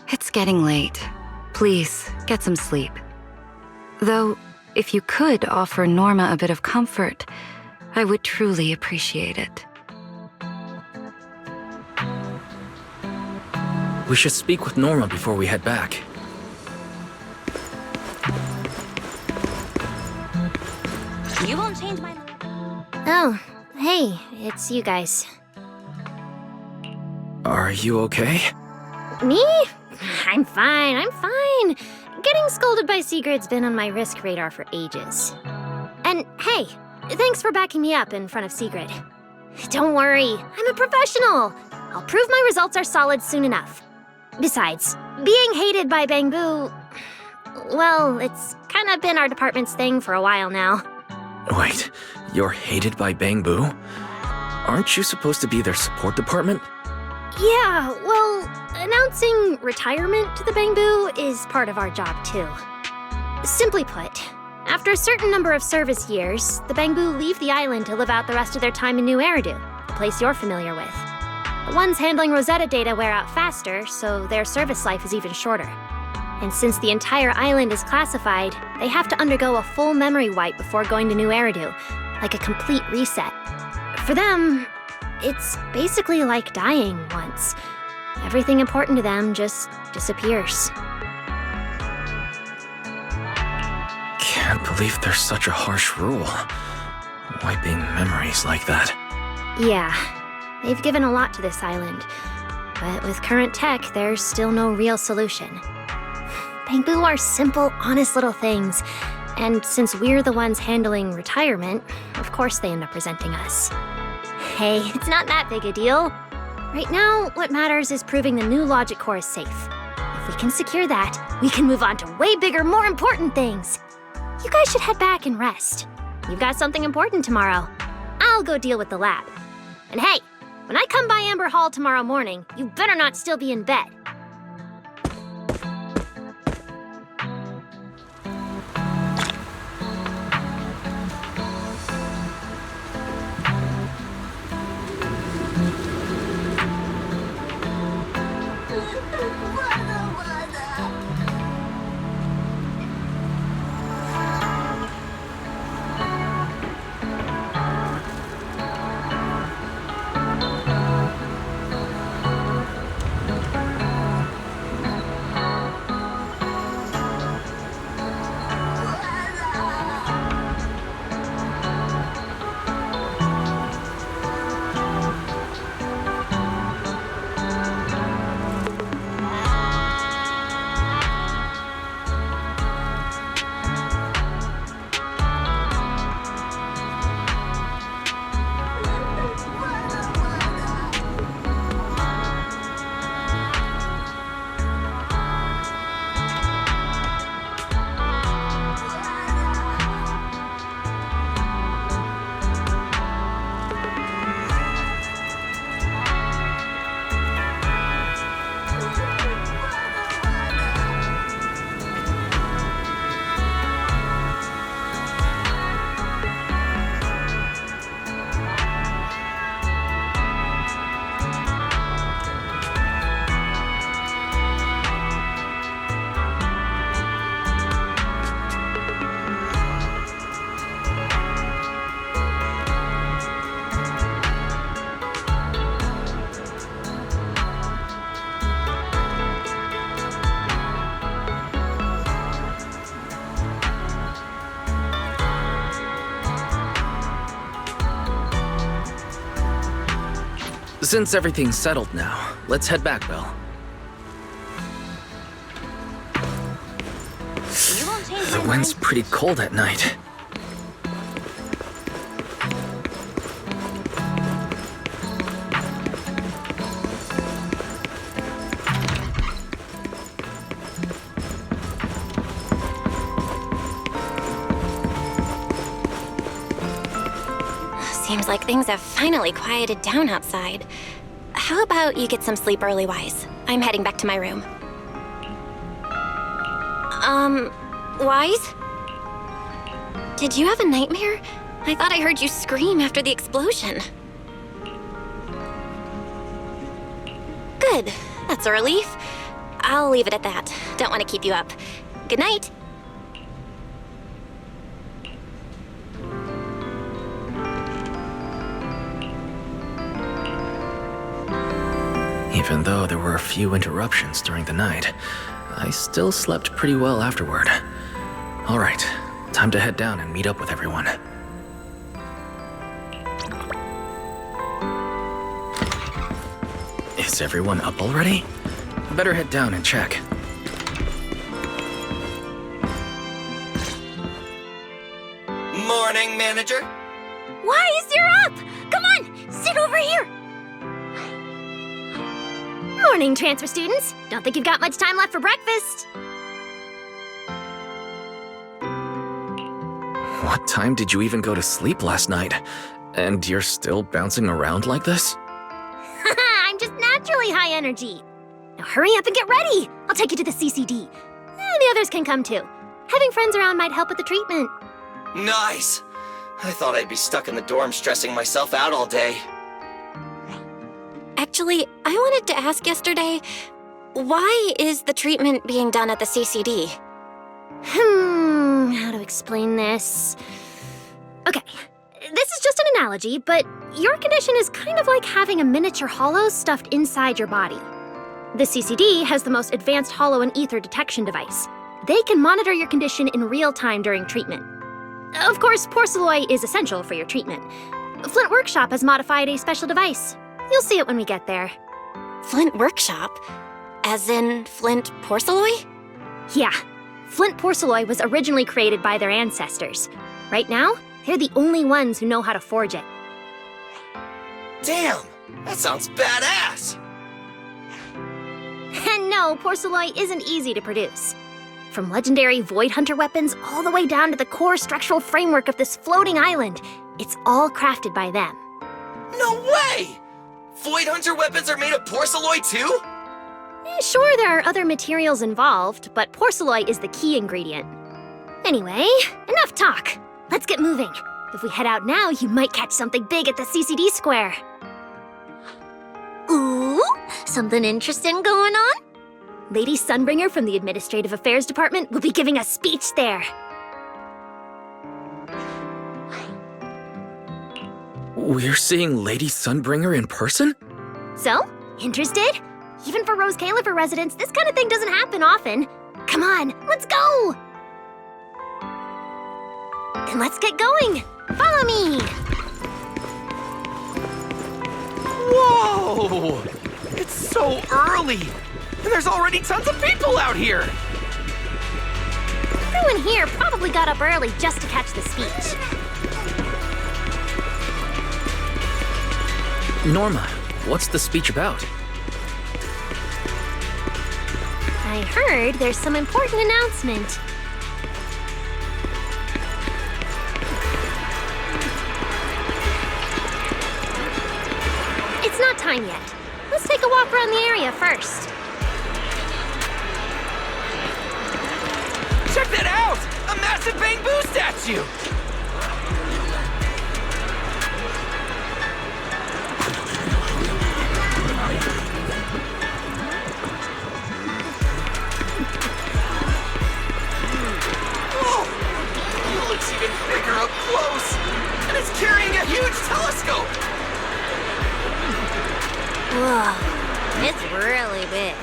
It's getting late. Please, get some sleep. Though, if you could offer Norma a bit of comfort, I would truly appreciate it. We should speak with Norma before we head back. You won't change my mind. Oh, hey, it's you guys. Are you okay? Me? I'm fine. Getting scolded by Secret's been on my risk radar for ages. And hey, thanks for backing me up in front of Secret. Don't worry, I'm a professional. I'll prove my results are solid soon enough. Besides, being hated by Bangbu, well, it's kind of been our department's thing for a while now. Wait, you're hated by Bangbu? Aren't you supposed to be their support department? Yeah, well, announcing retirement to the Bangbu is part of our job too. Simply put, after a certain number of service years, the Bangbu leave the island to live out the rest of their time in New Eridu, a place you're familiar with. The ones handling Rosetta data wear out faster, so their service life is even shorter. And since the entire island is classified, they have to undergo a full memory wipe before going to New Eridu, like a complete reset. For them, it's basically like dying once. Everything important to them just disappears. Can't believe there's such a harsh rule. Wiping memories like that. Yeah, they've given a lot to this island. But with current tech, there's still no real solution. Bamboo are simple, honest little things. And since we're the ones handling retirement, of course they end up presenting us. Hey, it's not that big a deal. Right now, what matters is proving the new logic core is safe. If we can secure that, we can move on to way bigger, more important things. You guys should head back and rest. You've got something important tomorrow. I'll go deal with the lab. And hey, when I come by Amber Hall tomorrow morning, you better not still be in bed. Since everything's settled now, let's head back, Belle. The wind's pretty cold at night. Seems like things have finally quieted down outside. How about you get some sleep early, Wise? I'm heading back to my room. Wise? Did you have a nightmare? I thought I heard you scream after the explosion. Good. That's a relief. I'll leave it at that. Don't want to keep you up. Good night. Even though there were a few interruptions during the night, I still slept pretty well afterward. All right, time to head down and meet up with everyone. Is everyone up already? Better head down and check. Morning, manager. Wise, you're up! Come on, sit over here. Morning, transfer students. Don't think you've got much time left for breakfast. What time did you even go to sleep last night? And you're still bouncing around like this? I'm just naturally high energy. Now hurry up and get ready. I'll take you to the CCD. The others can come too. Having friends around might help with the treatment. Nice. I thought I'd be stuck in the dorm stressing myself out all day. Actually, I wanted to ask yesterday, why is the treatment being done at the CCD? How to explain this? Okay, this is just an analogy, but your condition is kind of like having a miniature hollow stuffed inside your body. The CCD has the most advanced hollow and ether detection device. They can monitor your condition in real time during treatment. Of course, porcelloi is essential for your treatment. Flint Workshop has modified a special device. You'll see it when we get there. Flint Workshop? As in Flint porcelloi? Yeah. Flint porcelloi was originally created by their ancestors. Right now, they're the only ones who know how to forge it. Damn! That sounds badass! And no, porcelloi isn't easy to produce. From legendary Void Hunter weapons all the way down to the core structural framework of this floating island, it's all crafted by them. No way! Void Hunter weapons are made of porcelloi too? Sure, there are other materials involved, but porcelloi is the key ingredient. Anyway, enough talk. Let's get moving. If we head out now, you might catch something big at the CCD square. Ooh, something interesting going on? Lady Sunbringer from the Administrative Affairs Department will be giving a speech there. We're seeing Lady Sunbringer in person? So, interested? Even for Rose Califer residents, this kind of thing doesn't happen often. Come on, let's go! Then let's get going. Follow me! Whoa! It's so early! And there's already tons of people out here! Everyone here probably got up early just to catch the speech. Norma, what's the speech about? I heard there's some important announcement. It's not time yet. Let's take a walk around the area first. Check that out! A massive bamboo statue! Looks even bigger up close! And it's carrying a huge telescope! Whoa, it's really big.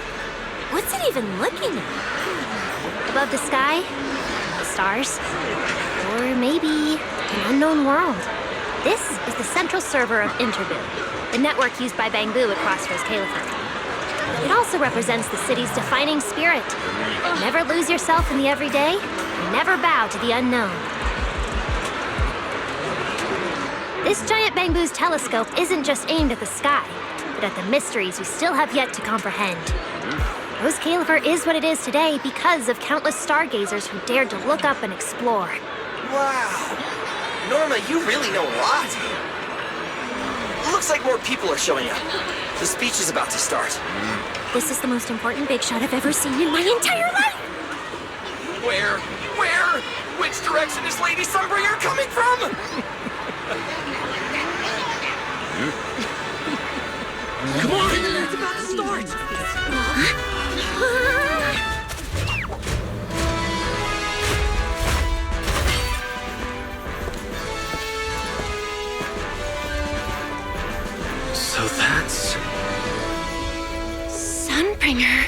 What's it even looking at? Above the sky, the stars, or maybe an unknown world. This is the central server of Interbu, the network used by Bangbu across Rose Califer. It also represents the city's defining spirit. Never lose yourself in the everyday, and never bow to the unknown. This giant Bangbu's telescope isn't just aimed at the sky, but at the mysteries we still have yet to comprehend. Rose Califer is what it is today because of countless stargazers who dared to look up and explore. Wow! Norma, you really know a lot! Looks like more people are showing up. The speech is about to start. This is the most important big shot I've ever seen in my entire life! Where? Which direction is Lady Sunbringer coming from? Come on! It's about to start! So that's... Sunbringer.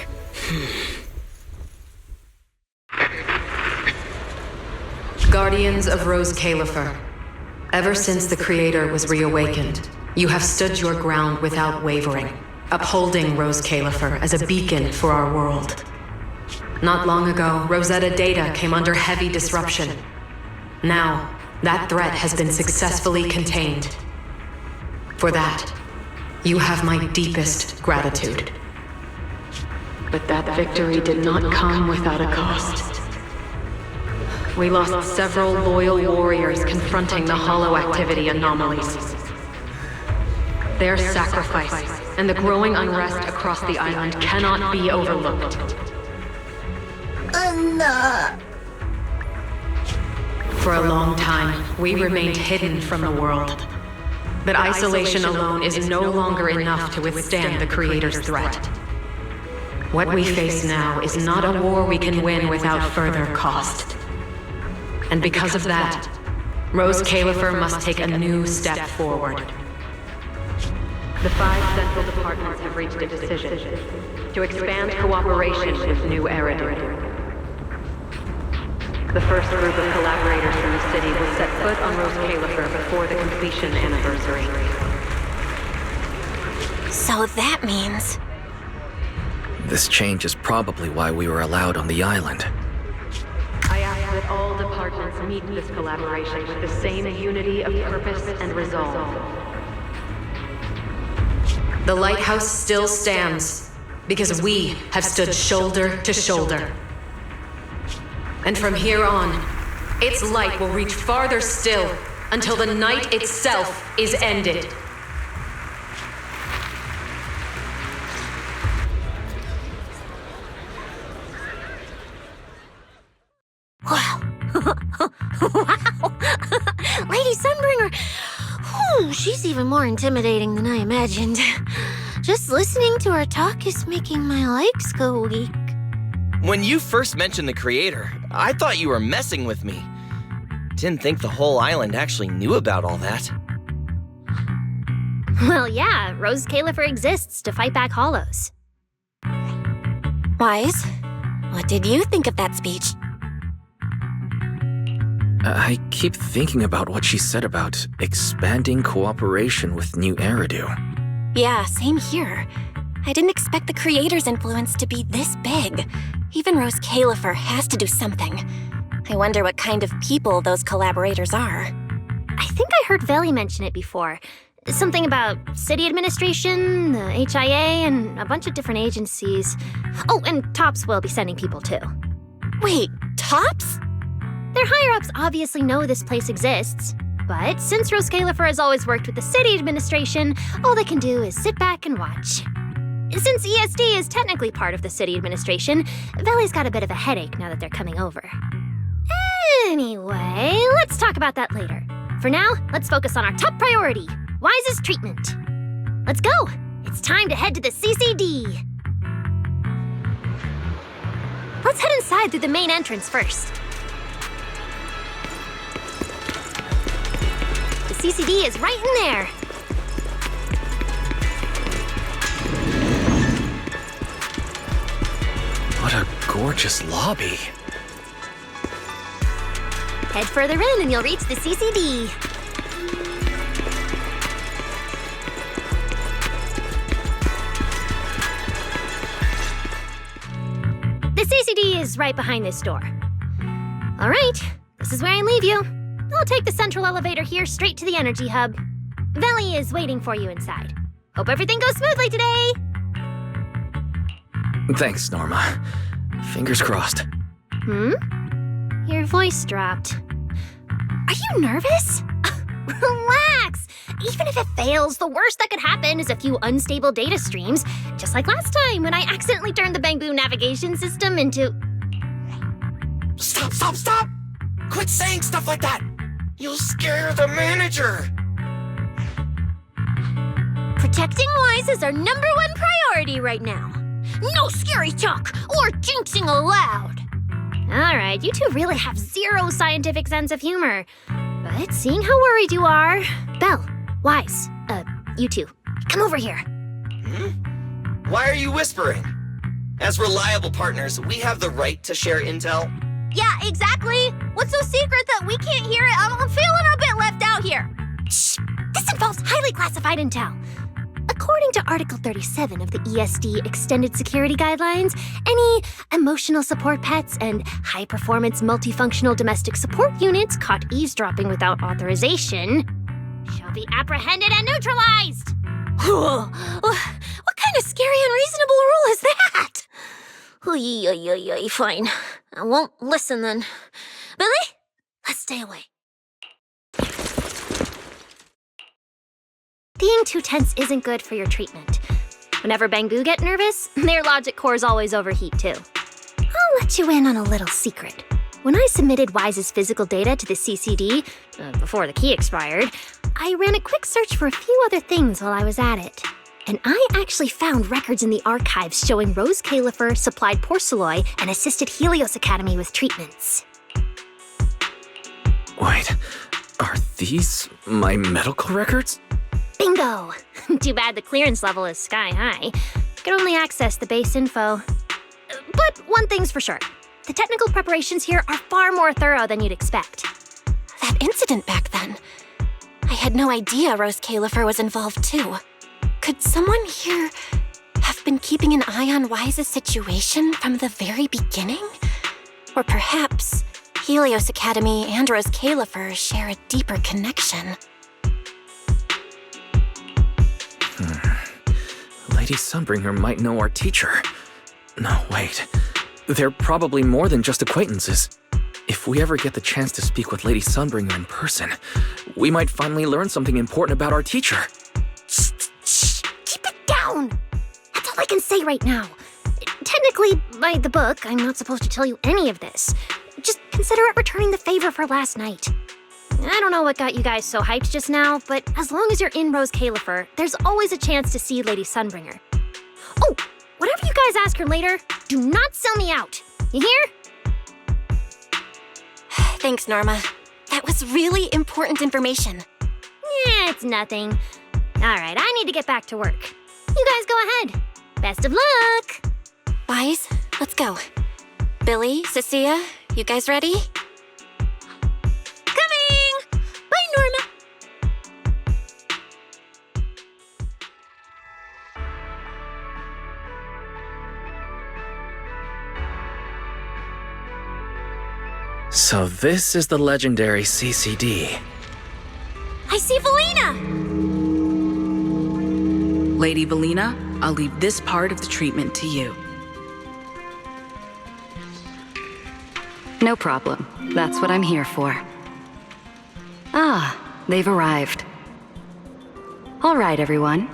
Guardians of Rose Califer. Ever since the Creator was reawakened, you have stood your ground without wavering, upholding Rose Califer as a beacon for our world. Not long ago, Rosetta data came under heavy disruption. Now, that threat has been successfully contained. For that, you have my deepest gratitude. But that victory did not come without a cost. We lost several loyal warriors confronting the hollow activity anomalies. Their sacrifice and the growing unrest across the island cannot be overlooked. For a long time, we remained hidden from the world. But isolation alone is no longer enough to withstand the Creator's threat. What we face now is not a war we can win without further cost. And because of that, Rose Califer must take a new step forward. The 5 central departments have reached a decision to expand cooperation with New Eridu. The first group of collaborators from the city will set foot on Rose Califer before the completion anniversary. So that means... This change is probably why we were allowed on the island. I ask that all departments meet this collaboration with the same unity of purpose and resolve. The lighthouse still stands because we have stood shoulder to shoulder. And from here on, its light will reach farther still until the night itself is ended. Wow. Wow. Lady Sunbringer. Whew, she's even more intimidating than I imagined. Just listening to her talk is making my legs go weak. When you first mentioned the Creator, I thought you were messing with me. Didn't think the whole island actually knew about all that. Well, yeah, Rose Califer exists to fight back hollows. Wise, what did you think of that speech? I keep thinking about what she said about expanding cooperation with New Eridu. Yeah, same here. I didn't expect the Creator's influence to be this big. Even Rose Califer has to do something. I wonder what kind of people those collaborators are. I think I heard Veli mention it before. Something about city administration, the HIA, and a bunch of different agencies. Oh, and TOPS will be sending people too. Wait, TOPS? Their higher-ups obviously know this place exists. But since Rose Califer has always worked with the city administration, all they can do is sit back and watch. Since ESD is technically part of the city administration, Veli's got a bit of a headache now that they're coming over. Anyway, let's talk about that later. For now, let's focus on our top priority, Wise's treatment. Let's go! It's time to head to the CCD. Let's head inside through the main entrance first. The CCD is right in there. What a gorgeous lobby. Head further in and you'll reach the CCD. The CCD is right behind this door. All right, this is where I leave you. I'll take the central elevator here straight to the energy hub. Veli is waiting for you inside. Hope everything goes smoothly today. Thanks, Norma. Fingers crossed. Your voice dropped. Are you nervous? Relax! Even if it fails, the worst that could happen is a few unstable data streams, just like last time when I accidentally turned the Bangbu navigation system into... Stop! Quit saying stuff like that! You'll scare the manager! Protecting Wise is our #1 priority right now. No scary talk or jinxing allowed. All right, you two really have zero scientific sense of humor. But seeing how worried you are... Belle, Wise, you two, come over here. Why are you whispering? As reliable partners, we have the right to share intel. Yeah, exactly. What's so secret that we can't hear it? I'm feeling a bit left out here. Shh! This involves highly classified intel. According to Article 37 of the ESD Extended Security Guidelines, any emotional support pets and high-performance multifunctional domestic support units caught eavesdropping without authorization shall be apprehended and neutralized. What kind of scary, unreasonable rule is that? Fine. I won't listen then. Billy, let's stay away. Being too tense isn't good for your treatment. Whenever Bangbu get nervous, their logic cores always overheat too. I'll let you in on a little secret. When I submitted Wise's physical data to the CCD, before the key expired, I ran a quick search for a few other things while I was at it. And I actually found records in the archives showing Rose Califer supplied Porceloy and assisted Helios Academy with treatments. Wait, are these my medical records? Bingo! Too bad the clearance level is sky high. Could only access the base info. But one thing's for sure. The technical preparations here are far more thorough than you'd expect. That incident back then. I had no idea Rose Califer was involved too. Could someone here have been keeping an eye on Wise's situation from the very beginning? Or perhaps Helios Academy and Rose Califer share a deeper connection. Lady Sunbringer might know our teacher. No, wait. They're probably more than just acquaintances. If we ever get the chance to speak with Lady Sunbringer in person, we might finally learn something important about our teacher. Shh! Keep it down! That's all I can say right now. Technically, by the book, I'm not supposed to tell you any of this. Just consider it returning the favor for last night. I don't know what got you guys so hyped just now, but as long as you're in Rose Califer, there's always a chance to see Lady Sunbringer. Oh, whatever you guys ask her later, do not sell me out. You hear? Thanks, Norma. That was really important information. Yeah, it's nothing. Alright, I need to get back to work. You guys go ahead. Best of luck! Wise, let's go. Billy, Cecilia, you guys ready? Coming! Bye, Norma! So this is the legendary CCD. I see Valina! Lady Valina, I'll leave this part of the treatment to you. No problem. That's what I'm here for. Ah, they've arrived. All right, everyone.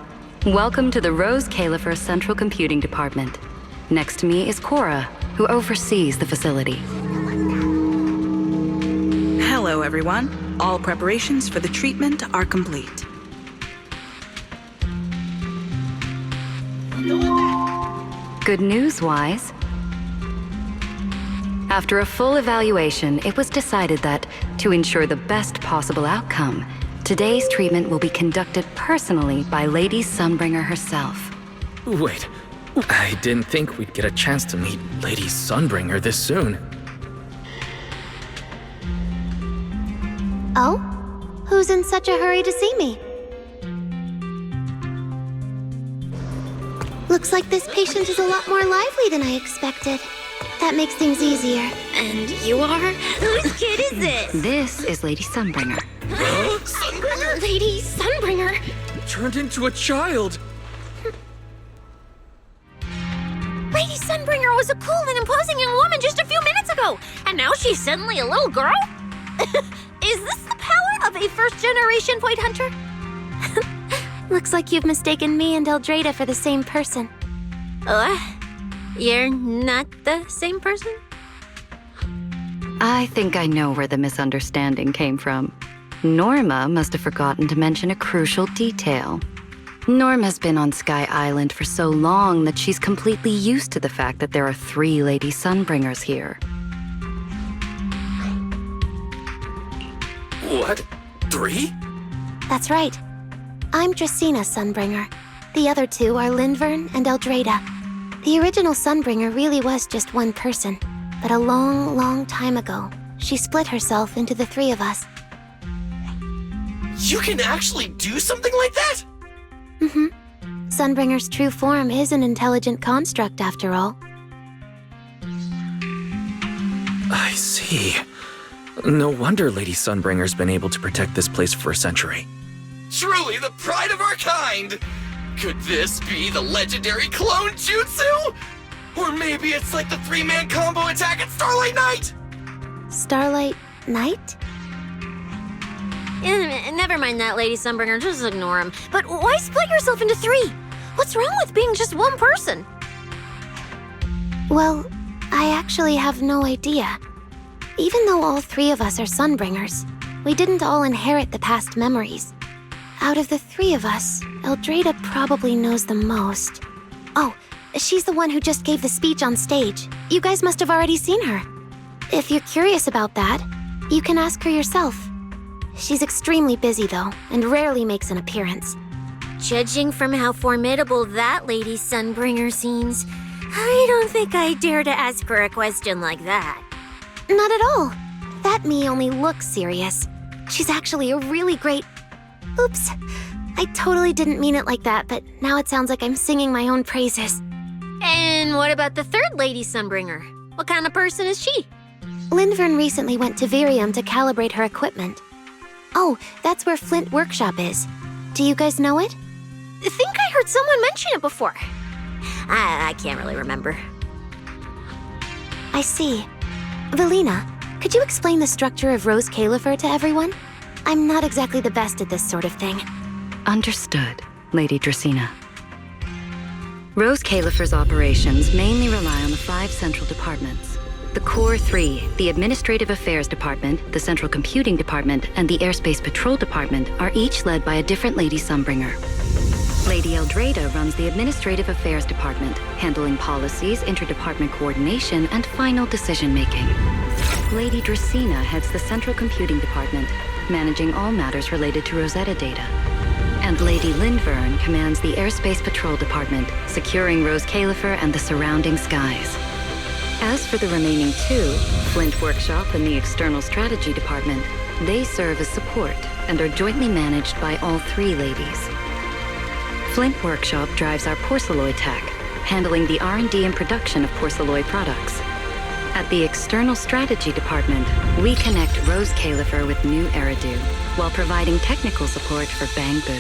Welcome to the Rose Califer Central Computing Department. Next to me is Cora, who oversees the facility. Hello, everyone. All preparations for the treatment are complete. Good news, Wise. After a full evaluation, it was decided that, to ensure the best possible outcome, today's treatment will be conducted personally by Lady Sunbringer herself. Wait, I didn't think we'd get a chance to meet Lady Sunbringer this soon. Oh? Who's in such a hurry to see me? Looks like this patient is a lot more lively than I expected. That makes things easier. And you are? Whose kid is this? This is Lady Sunbringer. Sunbringer? Lady Sunbringer! Turned into a child! Lady Sunbringer was a cool and imposing young woman just a few minutes ago, and now she's suddenly a little girl? Is this the power of a first-generation point hunter? Looks like you've mistaken me and Eldrada for the same person. You're not the same person? I think I know where the misunderstanding came from. Norma must have forgotten to mention a crucial detail. Norma's been on Sky Island for so long that she's completely used to the fact that there are 3 Lady Sunbringers here. What? 3? That's right. I'm Dracena Sunbringer. The other 2 are Lindvern and Eldrada. The original Sunbringer really was just one person, but a long, long time ago, she split herself into the 3 of us. You can actually do something like that? Mm-hmm. Sunbringer's true form is an intelligent construct, after all. I see. No wonder Lady Sunbringer's been able to protect this place for a century. Truly the pride of our kind! Could this be the legendary clone jutsu? Or maybe it's like the 3-man combo attack at Starlight Night? Starlight Night? Never mind that, Lady Sunbringer. Just ignore him. But why split yourself into 3? What's wrong with being just one person? Well, I actually have no idea. Even though all 3 of us are Sunbringers, we didn't all inherit the past memories. Out of the three of us, Eldrada probably knows the most. Oh, she's the one who just gave the speech on stage. You guys must have already seen her. If you're curious about that, you can ask her yourself. She's extremely busy though, and rarely makes an appearance. Judging from how formidable that Lady Sunbringer seems, I don't think I dare to ask her a question like that. Not at all. That me only looks serious. She's actually a really great... Oops. I totally didn't mean it like that, but now it sounds like I'm singing my own praises. And what about the third Lady Sunbringer? What kind of person is she? Lindvern recently went to Virium to calibrate her equipment. Oh, that's where Flint Workshop is. Do you guys know it? I think I heard someone mention it before. I can't really remember. I see. Valina, could you explain the structure of Rose Califer to everyone? I'm not exactly the best at this sort of thing. Understood, Lady Dracena. Rose Califer's operations mainly rely on the 5 central departments. The Core 3, the Administrative Affairs Department, the Central Computing Department, and the Airspace Patrol Department are each led by a different Lady Sunbringer. Lady Eldrada runs the Administrative Affairs Department, handling policies, interdepartment coordination, and final decision-making. Lady Dracena heads the Central Computing Department, managing all matters related to Rosetta data. And Lady Lindvern commands the Airspace Patrol Department, securing Rose Califer and the surrounding skies. As for the remaining 2, Flint Workshop and the External Strategy Department, they serve as support and are jointly managed by all 3 ladies. Flint Workshop drives our porcelloid tech, handling the R&D and production of porcelloid products. At the External Strategy Department, we connect Rose Califer with new Eridu, while providing technical support for Bangbu.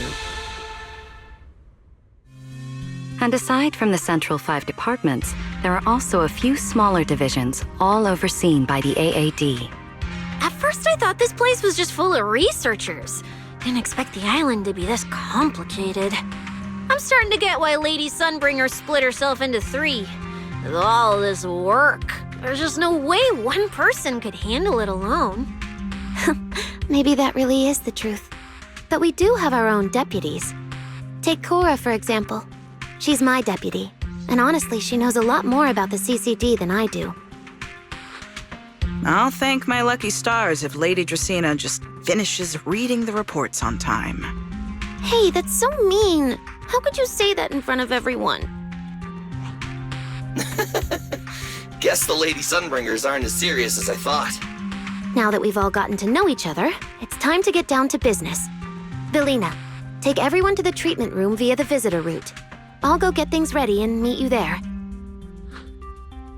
And aside from the central 5 departments, there are also a few smaller divisions, all overseen by the AAD. At first I thought this place was just full of researchers. Didn't expect the island to be this complicated. I'm starting to get why Lady Sunbringer split herself into 3. With all this work, there's just no way one person could handle it alone. Maybe that really is the truth. But we do have our own deputies. Take Cora, for example. She's my deputy, and honestly, she knows a lot more about the CCD than I do. I'll thank my lucky stars if Lady Dracena just finishes reading the reports on time. Hey, that's so mean. How could you say that in front of everyone? Guess the Lady Sunbringers aren't as serious as I thought. Now that we've all gotten to know each other, it's time to get down to business. Valina, take everyone to the treatment room via the visitor route. I'll go get things ready and meet you there.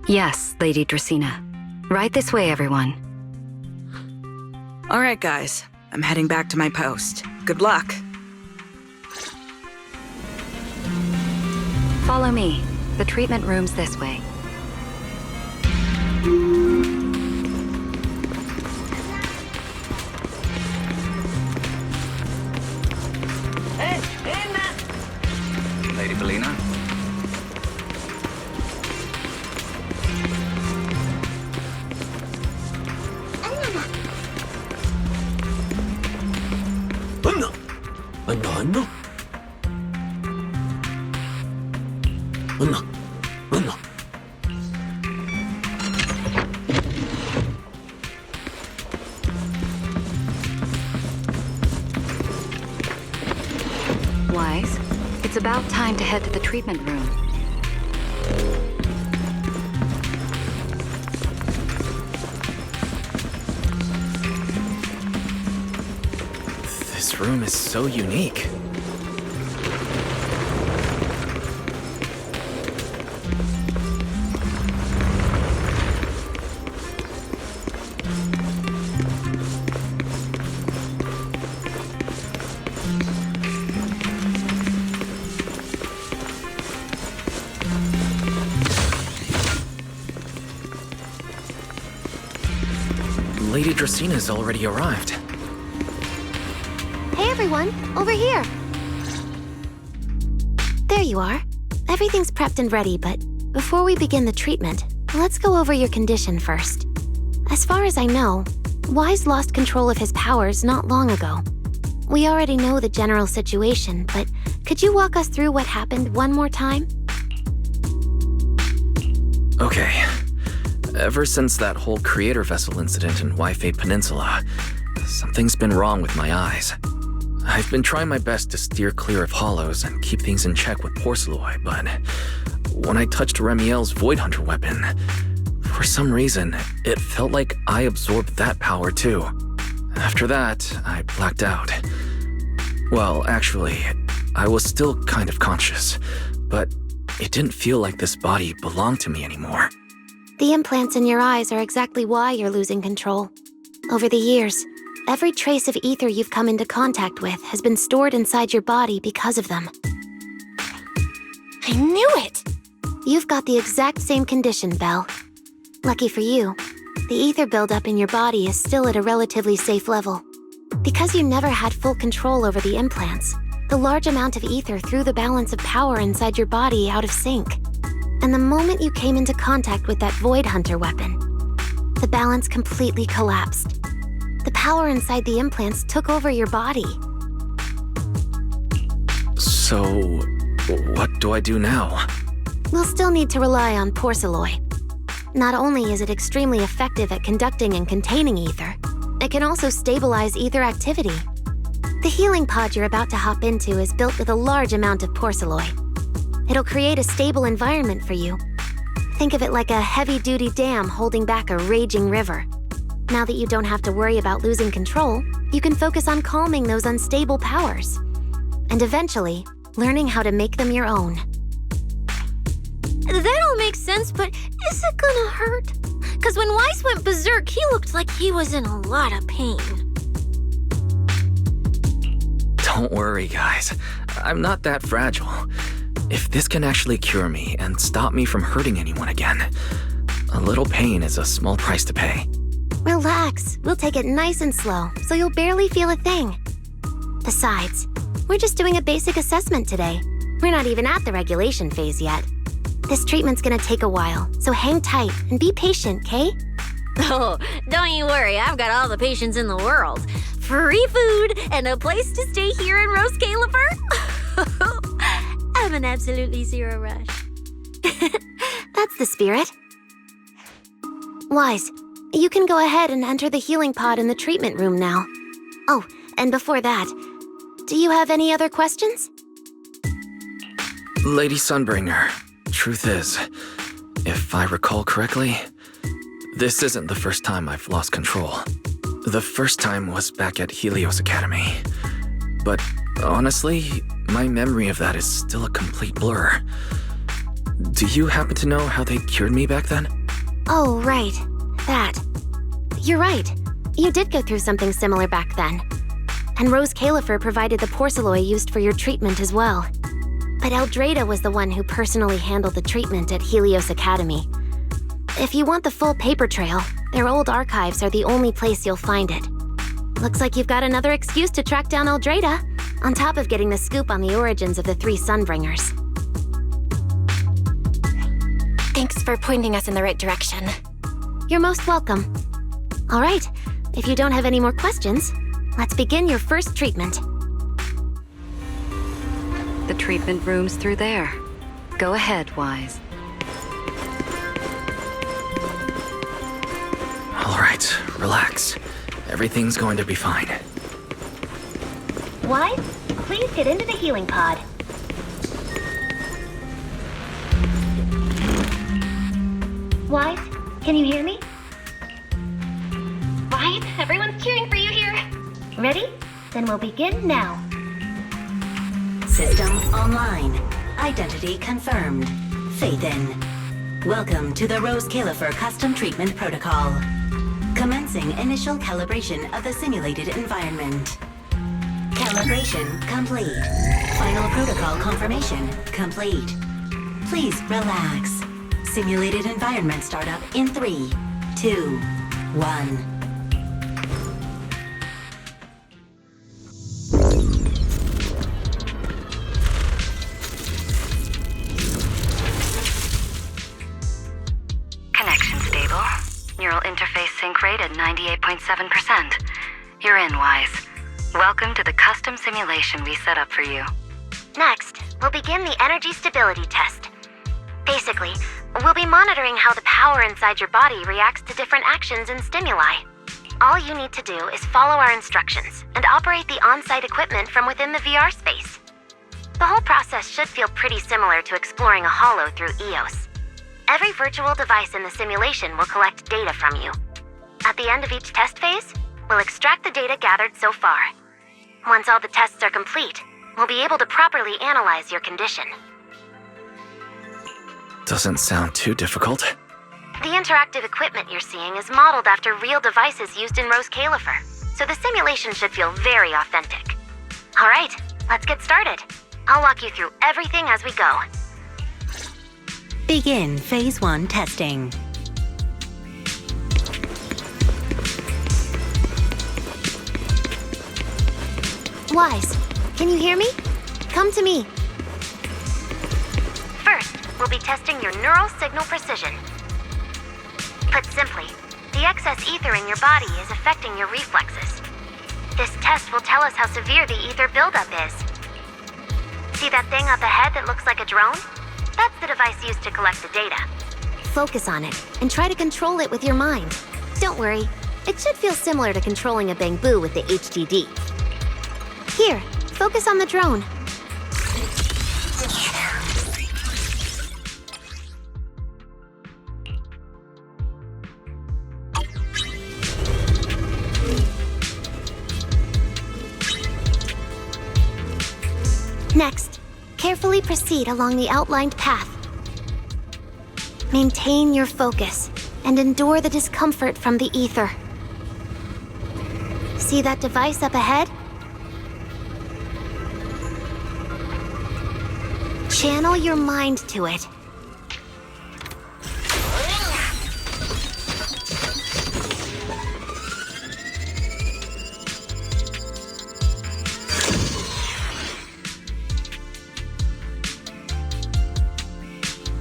Yes, Lady Dracena. Right this way, everyone. All right, guys. I'm heading back to my post. Good luck. Follow me. The treatment room's this way. Lady Valina? Wise, it's about time to head to the treatment room. This room is so unique. Lady Dracena's already arrived. Hey everyone, over here. There you are. Everything's prepped and ready, but before we begin the treatment, let's go over your condition first. As far as I know, Wise lost control of his powers not long ago. We already know the general situation, but could you walk us through what happened one more time? Okay. Ever since that whole creator vessel incident in Hué Peninsula, something's been wrong with my eyes. I've been trying my best to steer clear of hollows and keep things in check with Porceloy, but when I touched Remiel's Void Hunter weapon, for some reason, it felt like I absorbed that power too. After that, I blacked out. Well, actually, I was still kind of conscious, but it didn't feel like this body belonged to me anymore. The implants in your eyes are exactly why you're losing control. Over the years, every trace of ether you've come into contact with has been stored inside your body because of them. I knew it! You've got the exact same condition, Belle. Lucky for you, the ether buildup in your body is still at a relatively safe level. Because you never had full control over the implants, the large amount of ether threw the balance of power inside your body out of sync. And the moment you came into contact with that Void Hunter weapon, the balance completely collapsed. The power inside the implants took over your body. So, what do I do now? We'll still need to rely on Porceloy. Not only is it extremely effective at conducting and containing ether, it can also stabilize ether activity. The healing pod you're about to hop into is built with a large amount of Porceloy. It'll create a stable environment for you. Think of it like a heavy-duty dam holding back a raging river. Now that you don't have to worry about losing control, you can focus on calming those unstable powers. And eventually, learning how to make them your own. That all makes sense, but is it gonna hurt? Because when Weiss went berserk, he looked like he was in a lot of pain. Don't worry, guys. I'm not that fragile. If this can actually cure me and stop me from hurting anyone again, a little pain is a small price to pay. Relax. We'll take it nice and slow, so you'll barely feel a thing. Besides, we're just doing a basic assessment today. We're not even at the regulation phase yet. This treatment's gonna take a while, so hang tight and be patient, Kay? Oh, don't you worry, I've got all the patience in the world. Free food and a place to stay here in Rose Califer. I'm an absolutely zero rush. That's the spirit. Wise, you can go ahead and enter the healing pod in the treatment room now. Oh, and before that, do you have any other questions? Lady Sunbringer, truth is, if I recall correctly, this isn't the first time I've lost control. The first time was back at Helios Academy. But honestly, my memory of that is still a complete blur. Do you happen to know how they cured me back then? Oh, right. That. You're right. You did go through something similar back then. And Rose Califer provided the Porceloy used for your treatment as well. But Eldrada was the one who personally handled the treatment at Helios Academy. If you want the full paper trail, their old archives are the only place you'll find it. Looks like you've got another excuse to track down Eldrada, on top of getting the scoop on the origins of the 3 Sunbringers. Thanks for pointing us in the right direction. You're most welcome. All right, if you don't have any more questions, let's begin your first treatment. The treatment room's through there. Go ahead, Wise. All right, relax. Everything's going to be fine. Wise, please get into the healing pod. Wise, can you hear me? Wise, everyone's cheering for you here. Ready? Then we'll begin now. System online. Identity confirmed. Faith in. Welcome to the Rose Califer Custom Treatment Protocol. Commencing initial calibration of the simulated environment. Calibration complete. Final protocol confirmation complete. Please relax. Simulated environment startup in 3, 2, 1. Connection stable. Neural interface sync rate at 98.7%. You're in, Wise. Welcome to the custom simulation we set up for you. Next, we'll begin the energy stability test. Basically, we'll be monitoring how the power inside your body reacts to different actions and stimuli. All you need to do is follow our instructions and operate the on-site equipment from within the VR space. The whole process should feel pretty similar to exploring a holo through EOS. Every virtual device in the simulation will collect data from you. At the end of each test phase, we'll extract the data gathered so far. Once all the tests are complete, we'll be able to properly analyze your condition. Doesn't sound too difficult. The interactive equipment you're seeing is modeled after real devices used in Jué Qū Líng, so the simulation should feel very authentic. All right, let's get started. I'll walk you through everything as we go. Begin Phase 1 testing. Wise, can you hear me? Come to me. First, we'll be testing your neural signal precision. Put simply, the excess ether in your body is affecting your reflexes. This test will tell us how severe the ether buildup is. See that thing up ahead that looks like a drone? That's the device used to collect the data. Focus on it and try to control it with your mind. Don't worry, it should feel similar to controlling a bamboo with the HDD. Here, focus on the drone. Next, carefully proceed along the outlined path. Maintain your focus and endure the discomfort from the ether. See that device up ahead? Channel your mind to it.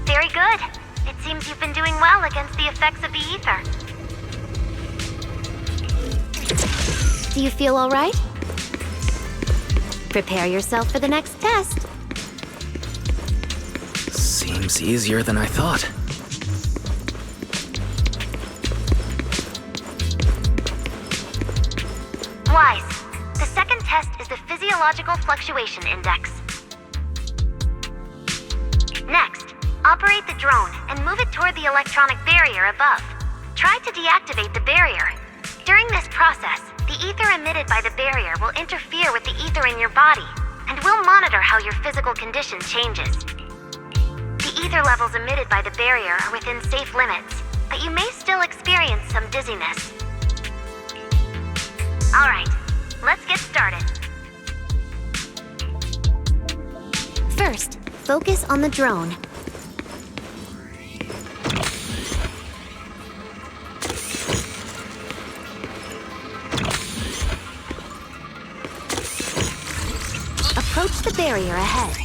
Very good. It seems you've been doing well against the effects of the ether. Do you feel all right? Prepare yourself for the next test. Seems easier than I thought. Wise, the second test is the physiological fluctuation index. Next, operate the drone and move it toward the electronic barrier above. Try to deactivate the barrier. During this process, the ether emitted by the barrier will interfere with the ether in your body, and we'll monitor how your physical condition changes. The ether levels emitted by the barrier are within safe limits, but you may still experience some dizziness. All right, let's get started. First, focus on the drone. Approach the barrier ahead.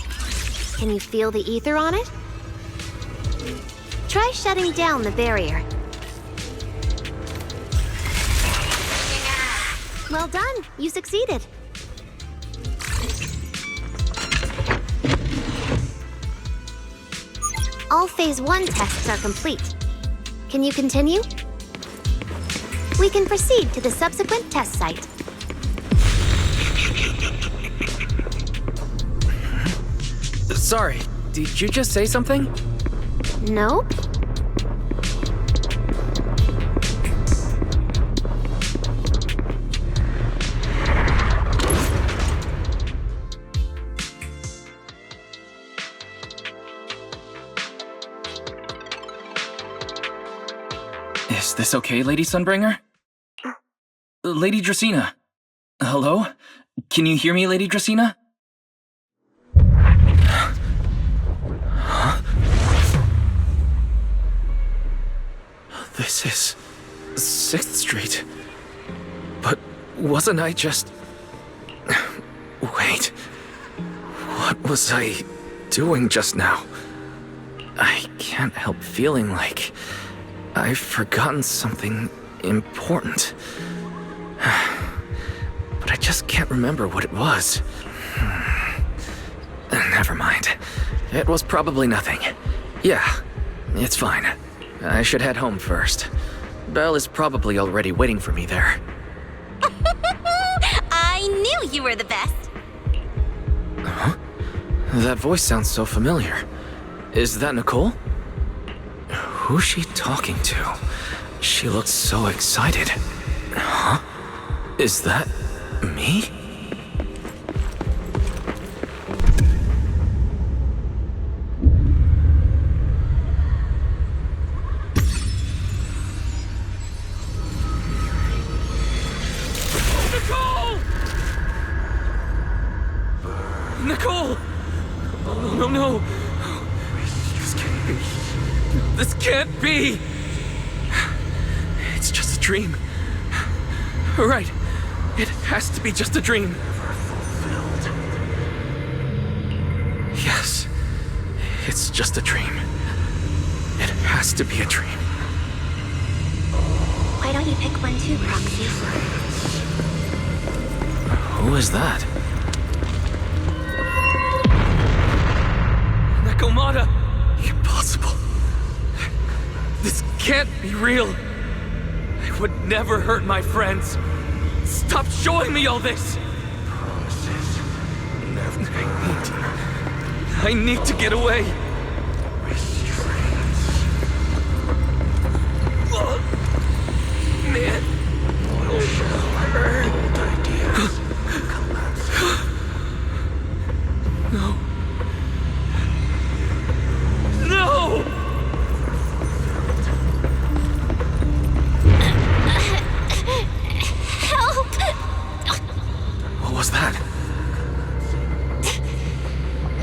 Can you feel the ether on it? Try shutting down the barrier. Well done, you succeeded. All Phase 1 tests are complete. Can you continue? We can proceed to the subsequent test site. Sorry, did you just say something? Nope. Is this okay, Lady Sunbringer? Lady Dracaena? Hello? Can you hear me, Lady Dracaena? This is 6th Street. But wasn't I just... Wait. What was I doing just now? I can't help feeling like I've forgotten something important. But but I just can't remember what it was. Never mind. It was probably nothing. Yeah, it's fine. I should head home first. Belle is probably already waiting for me there. I knew you were the best. Huh? That voice sounds so familiar. Is that Nicole? Who's she talking to? She looks so excited. Huh? Is that me? Nicole! Oh, no. This can't be! It's just a dream. Right. It has to be just a dream. Yes. It's just a dream. It has to be a dream. Why don't you pick one too, Proxy? Who is that? Nakomata! Impossible. This can't be real. I would never hurt my friends. Stop showing me all this! Promises never I need to get away. Man. Oil shell. Old ideas. No. No! Help! What was that?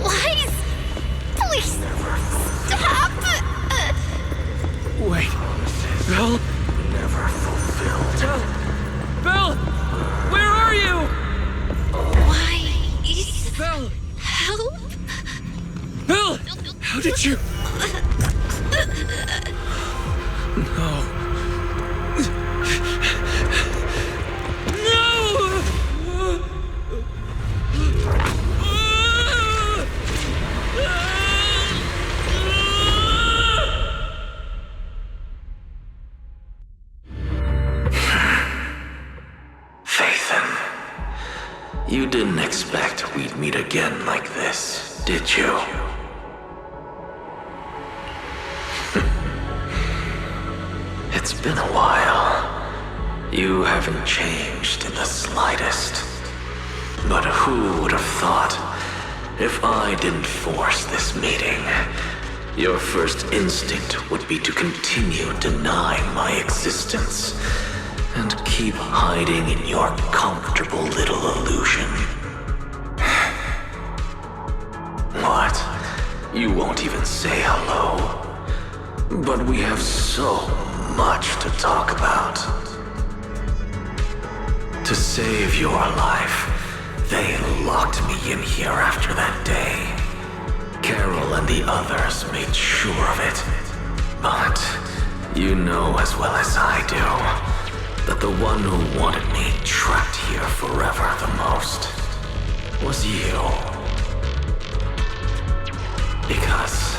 Lies! Please stop! Wait. Belle? Never fulfilled. Belle! Where are you? Why? Belle! Help! Belle! How did you... No. Faithen, you didn't expect we'd meet again like this, did you? It's been a while. You haven't changed in the slightest. But who would have thought, if I didn't force this meeting, your first instinct would be to continue denying my existence and keep hiding in your comfortable little illusion. What? You won't even say hello? But we have so much to talk about. To save your life, they locked me in here after that day. Carol and the others made sure of it. But you know as well as I do that the one who wanted me trapped here forever the most was you. Because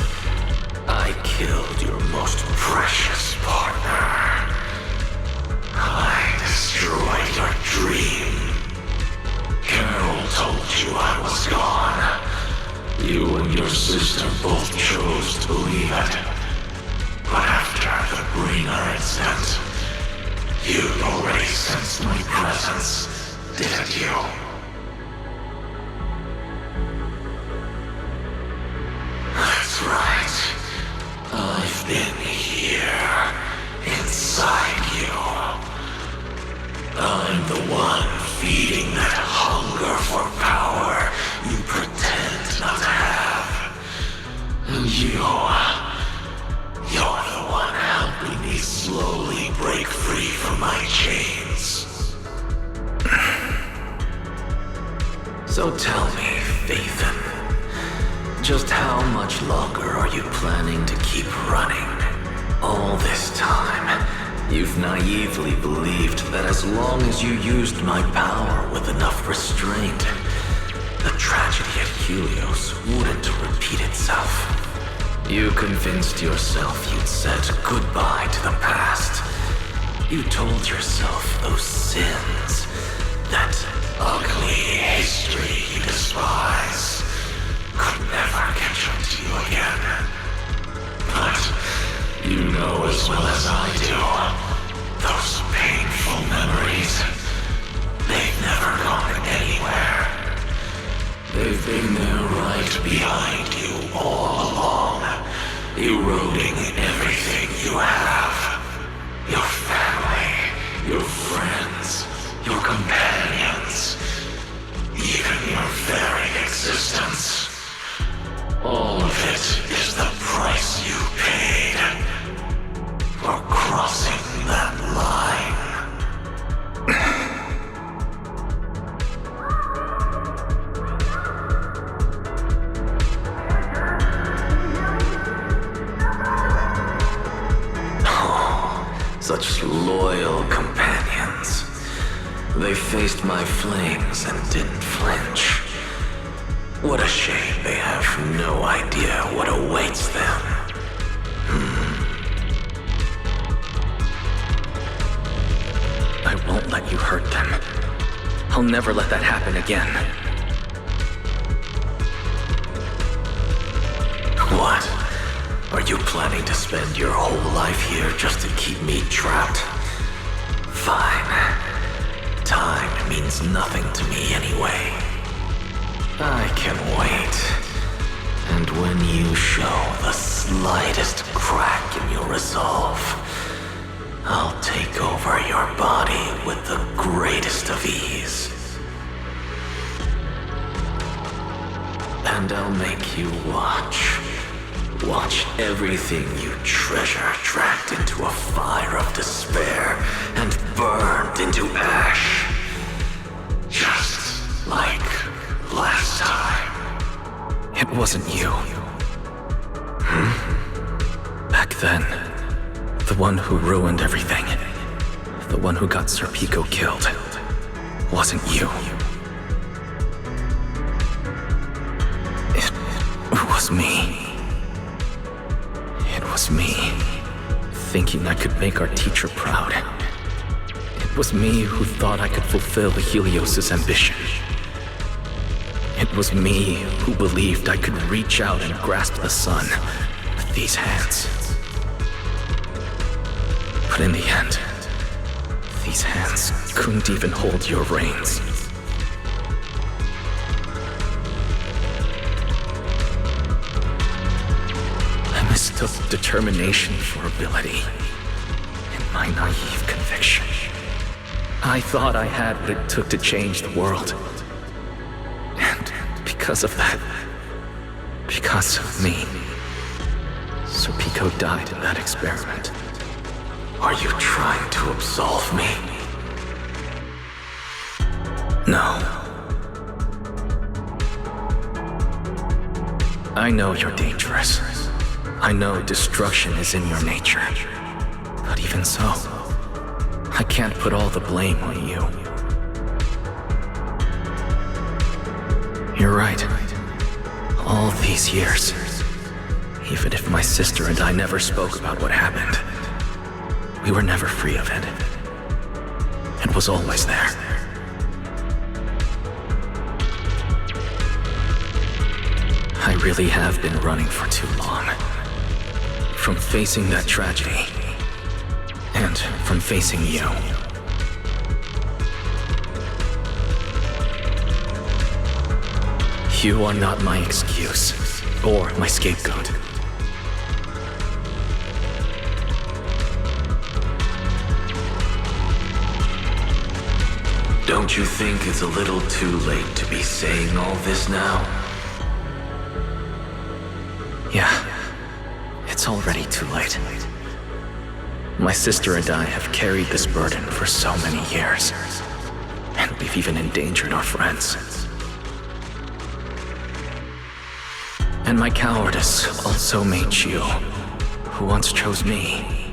I killed your most precious partner. I destroyed your dream. Carol told you I was gone. You and your sister both chose to believe it. But after the Bringer incident, you already sensed my presence, didn't you? That's right. I've been here, inside you. I'm the one feeding that hunger for power you pretend not to have. And you're the one helping me slowly break free from my chains. So tell me, Faithen, just how much longer are you planning to keep running? All this time, You've naively believed that as long as you used my power with enough restraint, the tragedy at Helios wouldn't repeat itself. You convinced yourself you'd said goodbye to the past. You told yourself those sins, that ugly history you despise, could never catch up to you again. But you know as well as I do, those painful memories, they've never gone anywhere. They've been there right behind you all along, eroding everything you have. Your family, your friends, your companions, even your very existence. All of it is the price you paid for crossing that line. Such loyal companions. They faced my flames and didn't flinch. What a shame they have no idea what awaits them. I won't let you hurt them. I'll never let that happen again. What? Are you planning to spend your whole life here just to keep me trapped? Fine. Time means nothing to me anyway. I can wait. And when you show the slightest crack in your resolve, I'll take over your body with the greatest of ease. And I'll make you watch. Watch everything you treasure dragged into a fire of despair and burned into ash. Just like last time. It wasn't you. Back then, the one who ruined everything, the one who got Sir Pico killed, wasn't you. It was me. It was me, thinking I could make our teacher proud. It was me who thought I could fulfill Helios' ambition. It was me who believed I could reach out and grasp the sun with these hands. But in the end, these hands couldn't even hold your reins. I mistook determination for ability, and my naive conviction. I thought I had what it took to change the world. And because of that, because of me, Sir Pico died in that experiment. Are you trying to absolve me? No. I know you're dangerous. I know destruction is in your nature. But even so, I can't put all the blame on you. You're right. All these years, even if my sister and I never spoke about what happened, we were never free of it. It was always there. I really have been running for too long. From facing that tragedy, and from facing you. You are not my excuse, or my scapegoat. Don't you think it's a little too late to be saying all this now? Yeah, it's already too late. My sister and I have carried this burden for so many years, and we've even endangered our friends. And my cowardice also made you, who once chose me,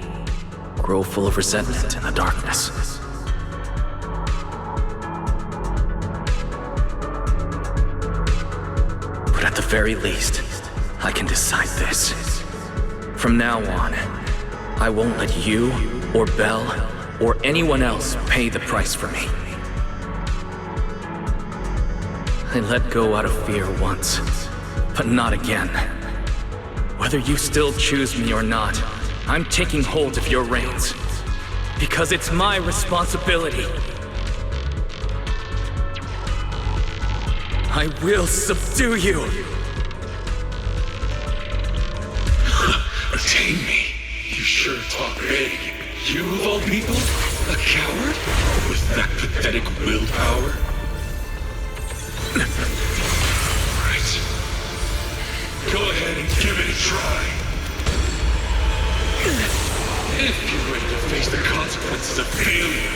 grow full of resentment in the darkness. But at the very least, I can decide this. From now on, I won't let you, or Belle, or anyone else pay the price for me. I let go out of fear once, but not again. Whether you still choose me or not, I'm taking hold of your reins. Because it's my responsibility. I will subdue you! Attain me? You sure talk big. You of all people? A coward? With that pathetic willpower? Right. Go ahead and give it a try. If you're ready to face the consequences of failure.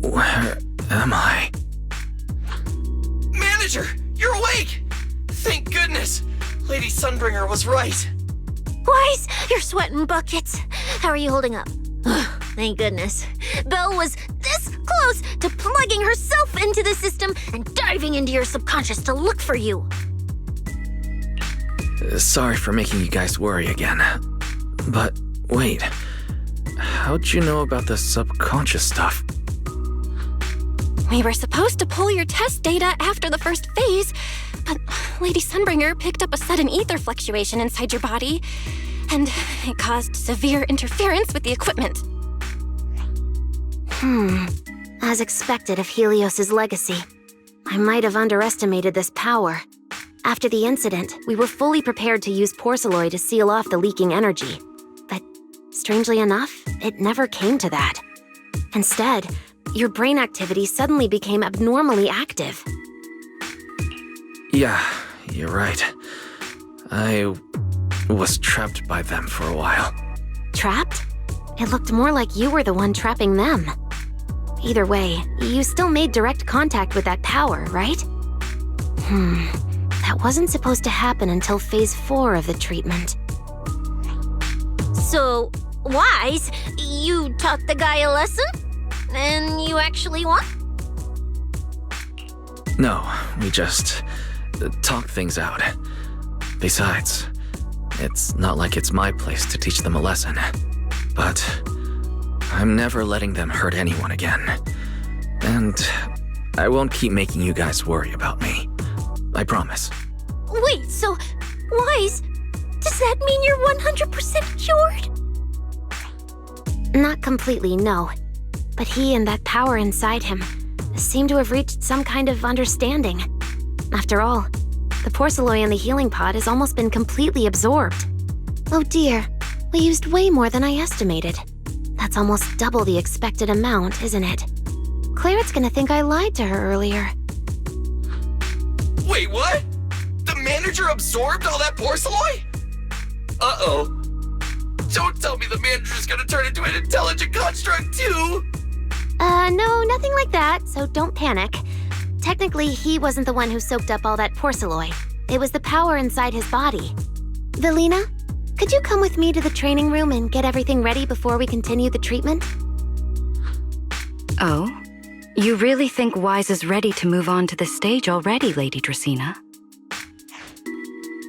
Where am I? Manager, you're awake! Thank goodness! Lady Sunbringer was right. Wise, you're sweating buckets. How are you holding up? Thank goodness. Belle was this close to plugging herself into the system and diving into your subconscious to look for you. Sorry for making you guys worry again. But wait, how'd you know about the subconscious stuff? We were supposed to pull your test data after the first phase, but Lady Sunbringer picked up a sudden ether fluctuation inside your body, and it caused severe interference with the equipment. As expected of Helios's legacy, I might have underestimated this power. After the incident, we were fully prepared to use porcelain to seal off the leaking energy. But strangely enough, it never came to that. Instead, your brain activity suddenly became abnormally active. Yeah, you're right. I was trapped by them for a while. Trapped? It looked more like you were the one trapping them. Either way, you still made direct contact with that power, right? That wasn't supposed to happen until phase 4 of the treatment. So, Wise, you taught the guy a lesson? And you actually won? No, we just talked things out. Besides, it's not like it's my place to teach them a lesson. But I'm never letting them hurt anyone again. And I won't keep making you guys worry about me. I promise. Wait, so, Wise, does that mean you're 100% cured? Not completely, no. But he and that power inside him seem to have reached some kind of understanding. After all, the porcelain in the healing pod has almost been completely absorbed. Oh dear, we used way more than I estimated. That's almost double the expected amount, isn't it? Clarette's gonna think I lied to her earlier. Wait, what? The manager absorbed all that porcelain? Uh-oh. Don't tell me the manager's gonna turn into an intelligent construct too! No, nothing like that, so don't panic. Technically, he wasn't the one who soaked up all that porcelain. It was the power inside his body. Velina, could you come with me to the training room and get everything ready before we continue the treatment? Oh? You really think Wise is ready to move on to the stage already, Lady Dracaena?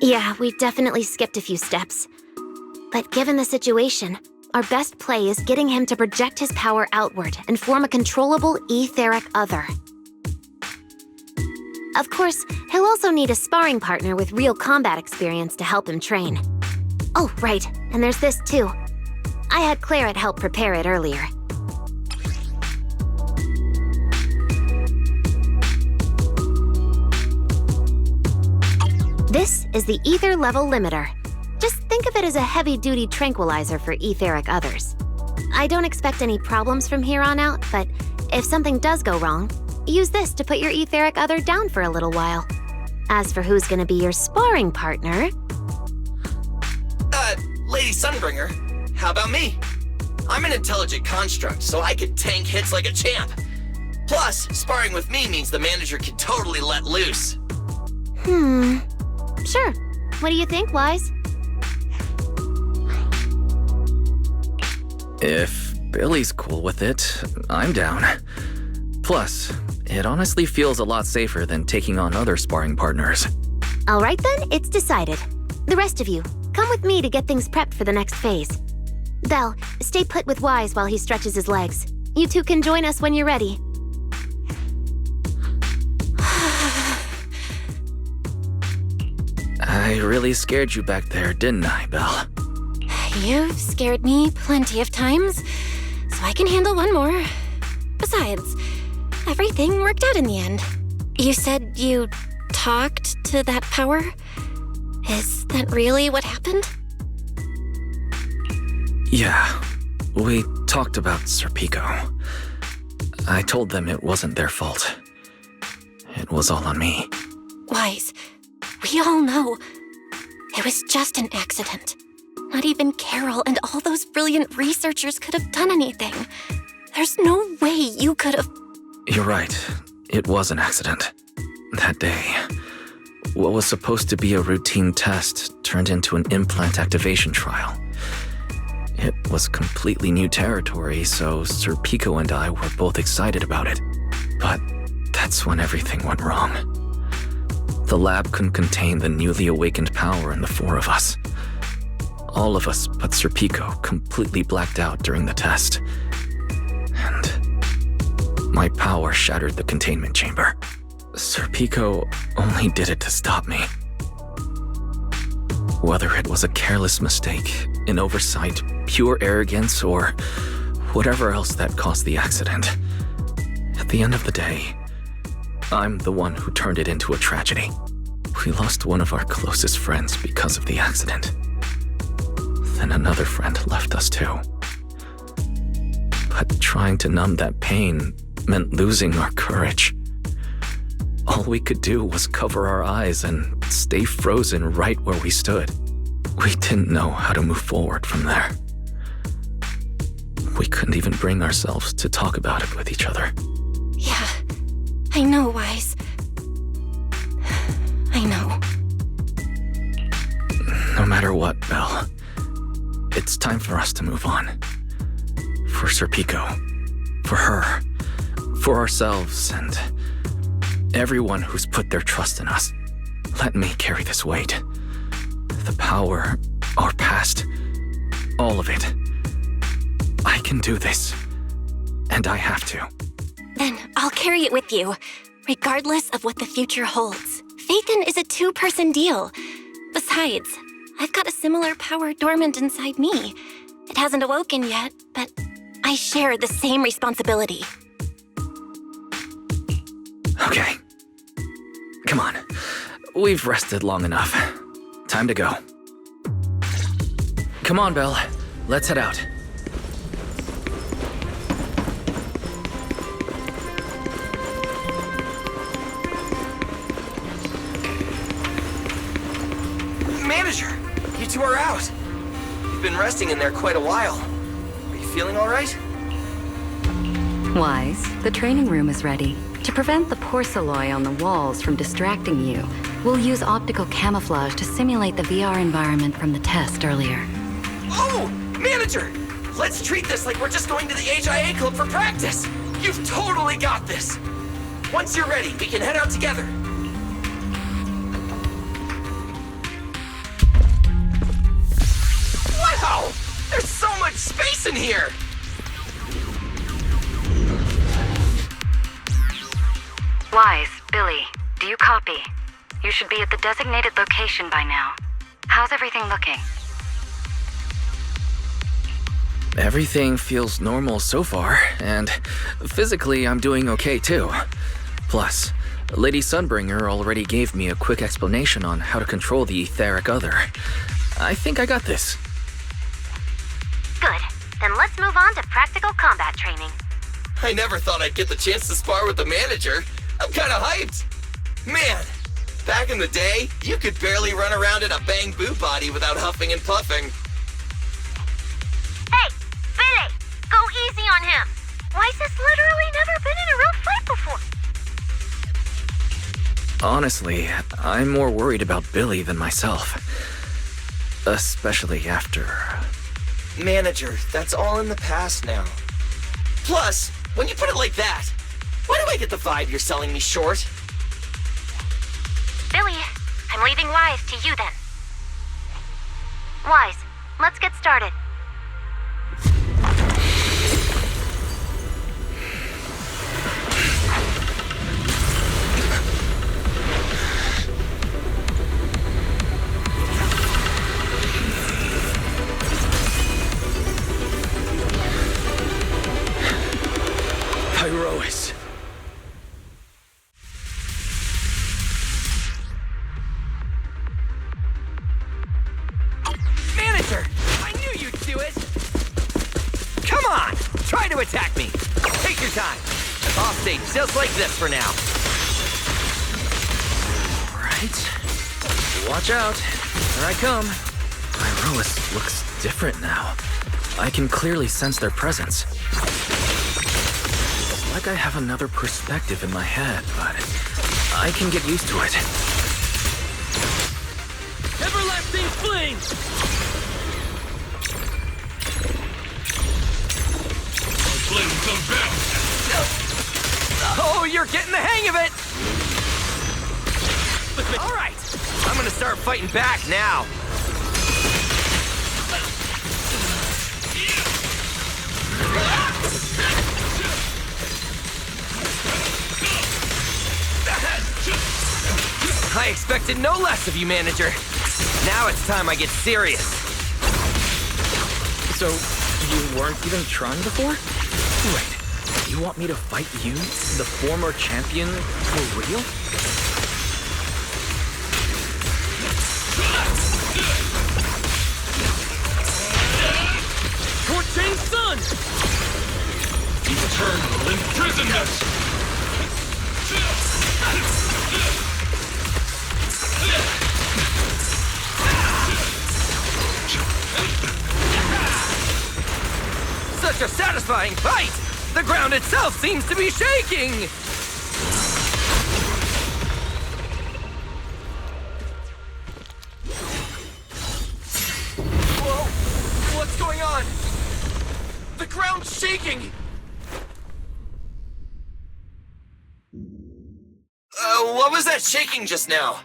Yeah, we definitely skipped a few steps. But given the situation, our best play is getting him to project his power outward and form a controllable etheric other. Of course, he'll also need a sparring partner with real combat experience to help him train. Oh, right, and there's this too. I had Claret help prepare it earlier. This is the ether level limiter. Just think of it as a heavy-duty tranquilizer for etheric others. I don't expect any problems from here on out, but if something does go wrong, use this to put your etheric other down for a little while. As for who's gonna be your sparring partner... Lady Sunbringer, how about me? I'm an intelligent construct, so I can tank hits like a champ. Plus, sparring with me means the manager can totally let loose. Sure. What do you think, Wise? If Billy's cool with it, I'm down. Plus, it honestly feels a lot safer than taking on other sparring partners. All right then, it's decided. The rest of you, come with me to get things prepped for the next phase. Belle, stay put with Wise while he stretches his legs. You two can join us when you're ready. I really scared you back there, didn't I, Belle? You've scared me plenty of times, so I can handle one more. Besides, everything worked out in the end. You said you talked to that power? Is that really what happened? Yeah, we talked about Serpico. I told them it wasn't their fault. It was all on me. Wise, we all know it was just an accident. Not even Carol and all those brilliant researchers could have done anything. There's no way you could have... You're right. It was an accident. That day, what was supposed to be a routine test turned into an implant activation trial. It was completely new territory, so Serpico and I were both excited about it. But that's when everything went wrong. The lab couldn't contain the newly awakened power in the four of us. All of us but Serpico completely blacked out during the test. And my power shattered the containment chamber. Serpico only did it to stop me. Whether it was a careless mistake, an oversight, pure arrogance, or whatever else that caused the accident, at the end of the day, I'm the one who turned it into a tragedy. We lost one of our closest friends because of the accident. Then another friend left us too. But trying to numb that pain meant losing our courage. All we could do was cover our eyes and stay frozen right where we stood. We didn't know how to move forward from there. We couldn't even bring ourselves to talk about it with each other. Yeah, I know, Wise. I know. No matter what, Belle, it's time for us to move on. For Serpico, for her, for ourselves, and everyone who's put their trust in us. Let me carry this weight. The power, our past, all of it. I can do this, and I have to. Then I'll carry it with you, regardless of what the future holds. Phaethon is a two-person deal. Besides, I've got a similar power dormant inside me. It hasn't awoken yet, but I share the same responsibility. Okay. Come on. We've rested long enough. Time to go. Come on, Belle. Let's head out. Manager, you two are out. You've been resting in there quite a while. Are you feeling all right? Wise, the training room is ready. To prevent the porcelain on the walls from distracting you, we'll use optical camouflage to simulate the VR environment from the test earlier. Oh, Manager! Let's treat this like we're just going to the HIA club for practice. You've totally got this. Once you're ready, we can head out together. space in here! Wise, Billy, do you copy? You should be at the designated location by now. How's everything looking? Everything feels normal so far, and physically I'm doing okay too. Plus, Lady Sunbringer already gave me a quick explanation on how to control the etheric other. I think I got this. Good. Then let's move on to practical combat training. I never thought I'd get the chance to spar with the manager. I'm kinda hyped. Man, back in the day, you could barely run around in a bang-boo body without huffing and puffing. Hey, Billy! Go easy on him! Weiss has literally never been in a real fight before. Honestly, I'm more worried about Billy than myself. Especially after... Manager, that's all in the past now. Plus, when you put it like that, why do I get the vibe you're selling me short? Billy, I'm leaving Wise to you then. Wise, let's get started. Pyrois. Manager! I knew you'd do it! Come on! Try to attack me! Take your time! I'll stay just like this for now. Right. Watch out. Here I come. Pyrois looks different now. I can clearly sense their presence. It's like I have another perspective in my head, but I can get used to it. Everlasting flame! Flames unbound! Oh, you're getting the hang of it! Alright, I'm gonna start fighting back now. I expected no less of you, Manager. Now it's time I get serious. So, you weren't even trying before? Wait, you want me to fight you, the former champion, for real? Torching Sun! Eternal imprisonment! Such a satisfying fight! The ground itself seems to be shaking! Whoa! What's going on? The ground's shaking! What was that shaking just now?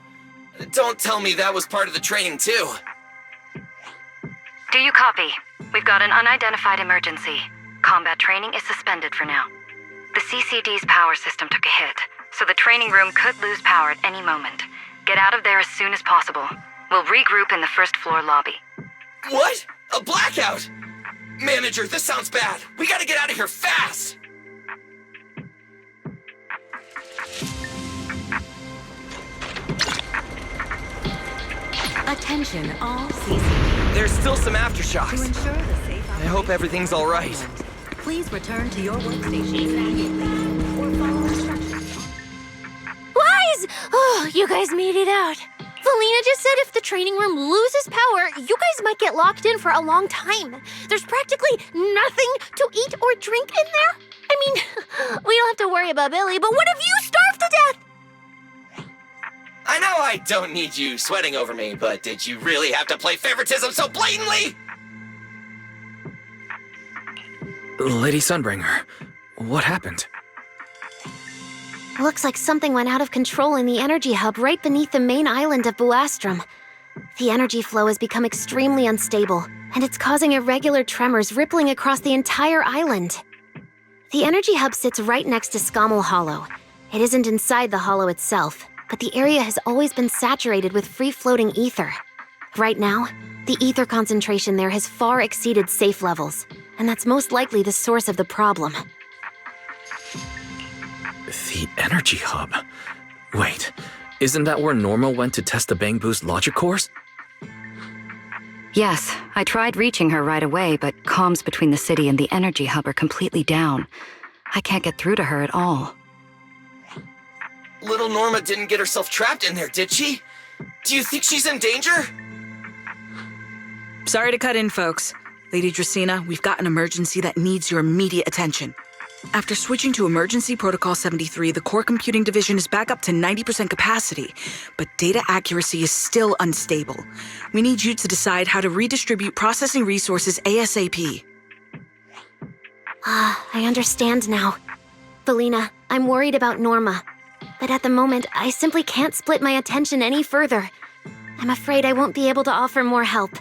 Don't tell me that was part of the training too. Do you copy? We've got an unidentified emergency. Combat training is suspended for now. The CCD's power system took a hit, so the training room could lose power at any moment. Get out of there as soon as possible. We'll regroup in the first floor lobby. What? A blackout? Manager, this sounds bad. We gotta get out of here fast! Attention, all CCD. There's still some aftershocks. To ensure the safe I hope everything's all right. Please return to your workstations immediately or follow instructions. Wise! Oh, you guys made it out. Valina just said if the training room loses power, you guys might get locked in for a long time. There's practically nothing to eat or drink in there. I mean, we don't have to worry about Billy, but what if you starve to death? I know I don't need you sweating over me, but did you really have to play favoritism so blatantly? Lady Sunbringer, what happened? Looks like something went out of control in the energy hub right beneath the main island of Buastrum. The energy flow has become extremely unstable. and it's causing irregular tremors rippling across the entire island. The energy hub sits right next to Scommel Hollow. It isn't inside the hollow itself, but the area has always been saturated with free-floating ether. Right now, the ether concentration there has far exceeded safe levels, and that's most likely the source of the problem. The energy hub? Wait, isn't that where Norma went to test the Bang Boo's logic cores? Yes, I tried reaching her right away, but comms between the city and the energy hub are completely down. I can't get through to her at all. Little Norma didn't get herself trapped in there, did she? Do you think she's in danger? Sorry to cut in, folks. Lady Dracaena, we've got an emergency that needs your immediate attention. After switching to Emergency Protocol 73, the Core Computing Division is back up to 90% capacity, but data accuracy is still unstable. We need you to decide how to redistribute processing resources ASAP. I understand now. Valina, I'm worried about Norma. But at the moment, I simply can't split my attention any further. I'm afraid I won't be able to offer more help.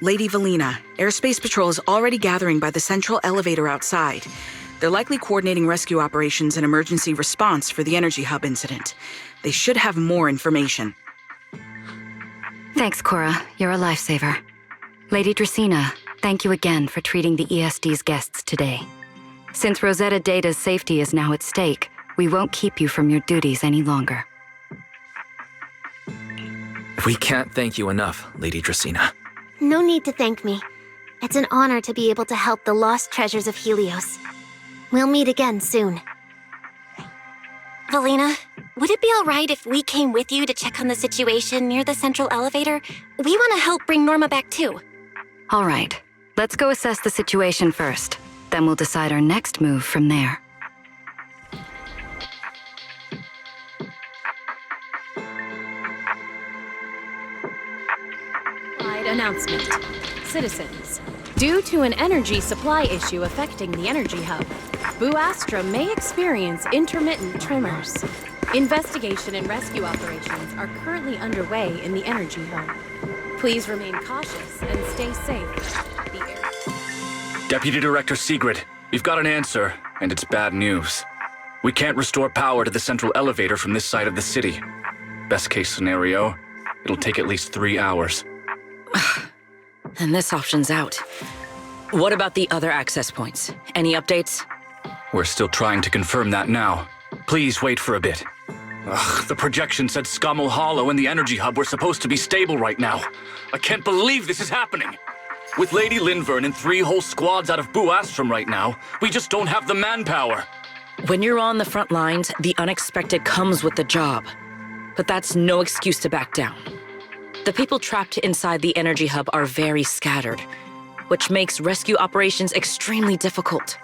Lady Valina, Airspace Patrol is already gathering by the central elevator outside. They're likely coordinating rescue operations and emergency response for the energy hub incident. They should have more information. Thanks, Cora. You're a lifesaver. Lady Dracaena, thank you again for treating the ESD's guests today. Since Rosetta Data's safety is now at stake, we won't keep you from your duties any longer. We can't thank you enough, Lady Dracaena. No need to thank me. It's an honor to be able to help the lost treasures of Helios. We'll meet again soon. Valina, would it be all right if we came with you to check on the situation near the central elevator? We want to help bring Norma back too. All right. Let's go assess the situation first. Then we'll decide our next move from there. Announcement. Citizens, due to an energy supply issue affecting the energy hub, Bu Astra may experience intermittent tremors. Investigation and rescue operations are currently underway in the energy hub. Please remain cautious and stay safe. Deputy Director Sigrid, we've got an answer, and it's bad news. We can't restore power to the central elevator from this side of the city. Best case scenario, it'll take at least 3 hours. And this option's out. What about the other access points? Any updates? We're still trying to confirm that now. Please wait for a bit. Ugh, the projection said Scommel Hollow and the energy hub were supposed to be stable right now. I can't believe this is happening. With Lady Linvern and 3 whole squads out of Bu Astrum right now, we just don't have the manpower. When you're on the front lines, the unexpected comes with the job. But that's no excuse to back down. The people trapped inside the energy hub are very scattered, which makes rescue operations extremely difficult.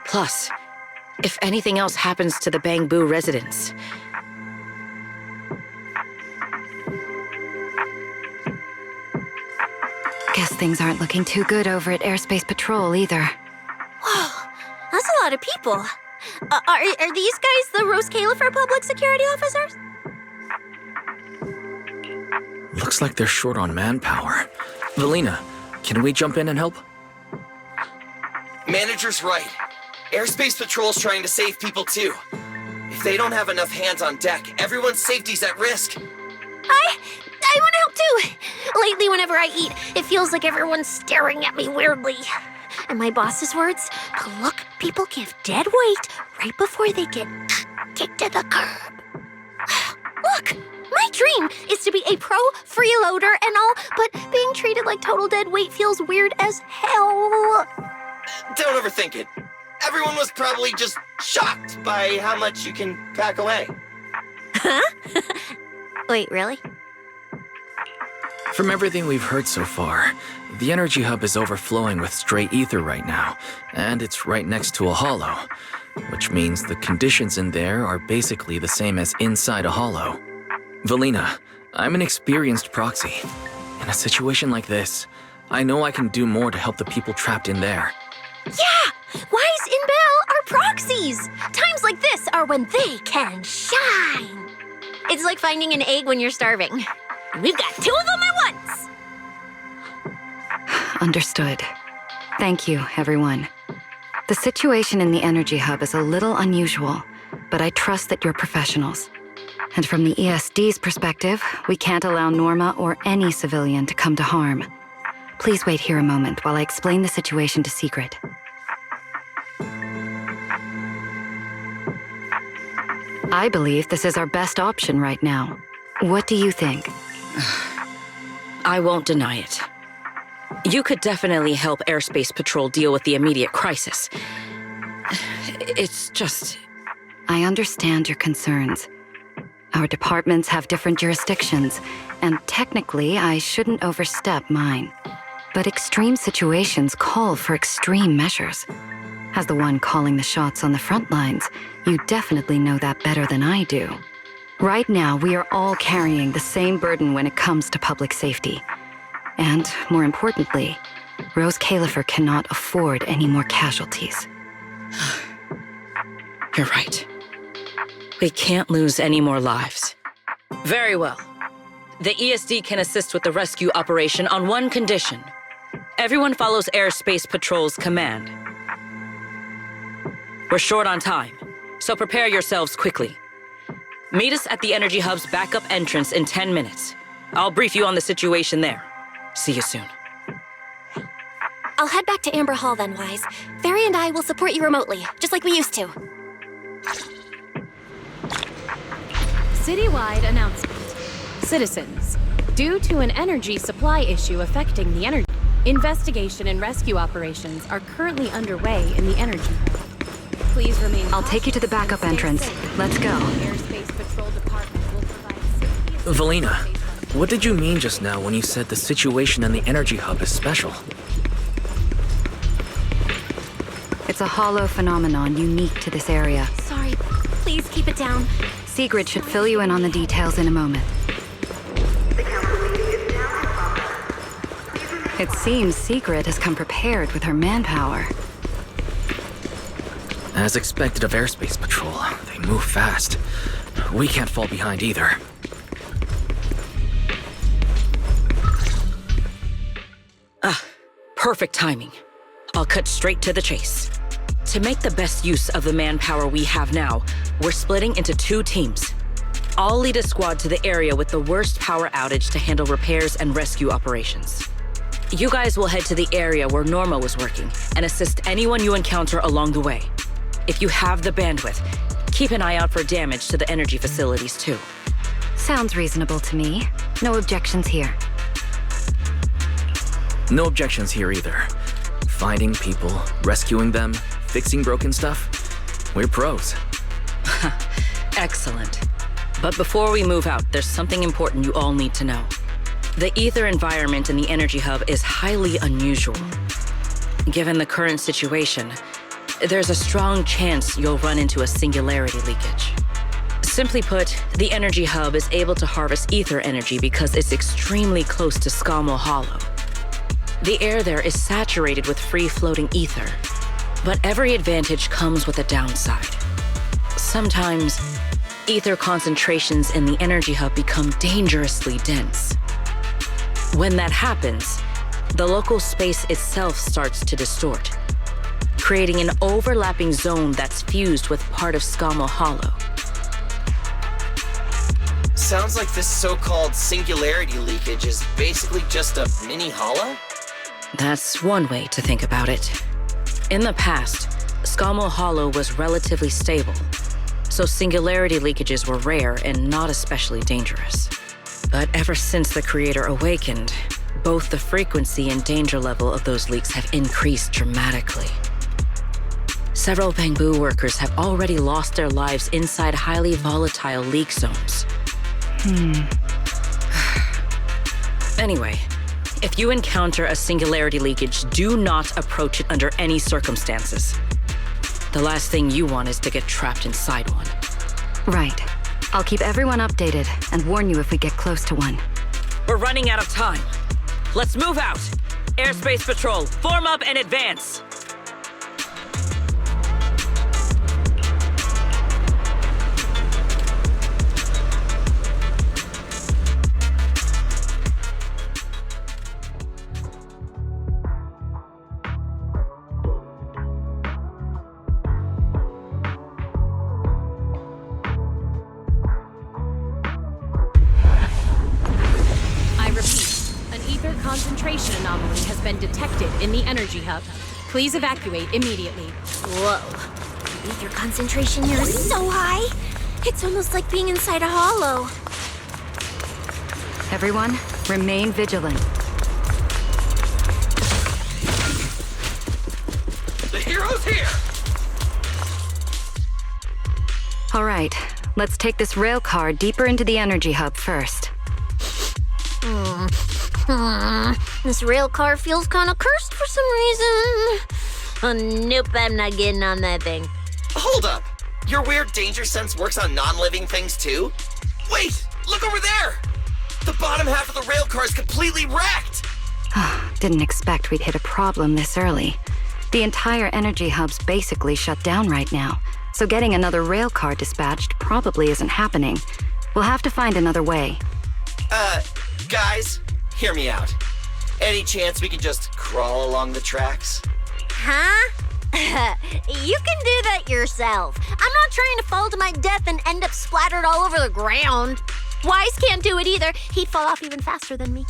Plus, if anything else happens to the Bang Boo residents... Guess things aren't looking too good over at Airspace Patrol either. Whoa, that's a lot of people. Are these guys the Rose Califer public security officers? Looks like they're short on manpower. Valina, can we jump in and help? Manager's right. Airspace Patrol's trying to save people too. If they don't have enough hands on deck, everyone's safety's at risk. I want to help too. Lately, whenever I eat, it feels like everyone's staring at me weirdly. And my boss's words, look, people give dead weight right before they get kicked to the curb. Look, my dream is to be a pro freeloader and all, but being treated like total dead weight feels weird as hell. Don't overthink it. Everyone was probably just shocked by how much you can pack away. Huh? Wait, really? From everything we've heard so far, the energy hub is overflowing with stray ether right now, and it's right next to a hollow, which means the conditions in there are basically the same as inside a hollow. Valina, I'm an experienced proxy. In a situation like this, I know I can do more to help the people trapped in there. Yeah! Wise and Bell are proxies! Times like this are when they can shine! It's like finding an egg when you're starving. We've got 2 of them at once! Understood. Thank you, everyone. The situation in the energy hub is a little unusual, but I trust that you're professionals. And from the ESD's perspective, we can't allow Norma or any civilian to come to harm. Please wait here a moment while I explain the situation to Secret. I believe this is our best option right now. What do you think? I won't deny it. You could definitely help Airspace Patrol deal with the immediate crisis. It's just... I understand your concerns. Our departments have different jurisdictions, and technically I shouldn't overstep mine. But extreme situations call for extreme measures. As the one calling the shots on the front lines, you definitely know that better than I do. Right now, we are all carrying the same burden when it comes to public safety. And, more importantly, Rose Califer cannot afford any more casualties. You're right. We can't lose any more lives. Very well. The ESD can assist with the rescue operation on one condition. Everyone follows Airspace Patrol's command. We're short on time, so prepare yourselves quickly. Meet us at the Energy Hub's backup entrance in 10 minutes. I'll brief you on the situation there. See you soon. I'll head back to Amber Hall then, Wise. Ferry and I will support you remotely, just like we used to. Citywide announcement. Citizens, due to an energy supply issue affecting the energy, investigation and rescue operations are currently underway in the energy hub. Please remain. I'll take you to the backup entrance. Let's go. Airspace Patrol Department will provide Valina, what did you mean just now when you said the situation in the energy hub is special? It's a hollow phenomenon unique to this area. Sorry, please keep it down. Sigrid should fill you in on the details in a moment. It seems Sigrid has come prepared with her manpower. As expected of Airspace Patrol, they move fast. We can't fall behind either. Perfect timing. I'll cut straight to the chase. To make the best use of the manpower we have now, we're splitting into 2 teams. I'll lead a squad to the area with the worst power outage to handle repairs and rescue operations. You guys will head to the area where Norma was working and assist anyone you encounter along the way. If you have the bandwidth, keep an eye out for damage to the energy facilities too. Sounds reasonable to me. No objections here. No objections here either. Finding people, rescuing them, fixing broken stuff. We're pros. Excellent. But before we move out, there's something important you all need to know. The ether environment in the energy hub is highly unusual. Given the current situation, there's a strong chance you'll run into a singularity leakage. Simply put, the energy hub is able to harvest ether energy because it's extremely close to Scommel Hollow. The air there is saturated with free-floating ether, but every advantage comes with a downside. Sometimes, ether concentrations in the energy hub become dangerously dense. When that happens, the local space itself starts to distort, creating an overlapping zone that's fused with part of Scommel Hollow. Sounds like this so-called singularity leakage is basically just a mini hollow? That's one way to think about it. In the past, Scommel Hollow was relatively stable, so singularity leakages were rare and not especially dangerous. But ever since the Creator awakened, both the frequency and danger level of those leaks have increased dramatically. Several Bangbu workers have already lost their lives inside highly volatile leak zones. Anyway, if you encounter a singularity leakage, do not approach it under any circumstances. The last thing you want is to get trapped inside one. Right. I'll keep everyone updated and warn you if we get close to one. We're running out of time. Let's move out. Airspace Patrol, form up and advance. ether concentration anomaly has been detected in the energy hub. Please evacuate immediately. Whoa. The ether concentration here is so high. It's almost like being inside a hollow. Everyone, remain vigilant. The hero's here! All right, let's take this rail car deeper into the energy hub first. This rail car feels kind of cursed for some reason. Oh, nope, I'm not getting on that thing. Hold up! Your weird danger sense works on non-living things too? Wait! Look over there! The bottom half of the rail car is completely wrecked! Didn't expect we'd hit a problem this early. The entire energy hub's basically shut down right now, so getting another rail car dispatched probably isn't happening. We'll have to find another way. Guys, hear me out. Any chance we could just crawl along the tracks? Huh? You can do that yourself. I'm not trying to fall to my death and end up splattered all over the ground. Wise can't do it either. He'd fall off even faster than me.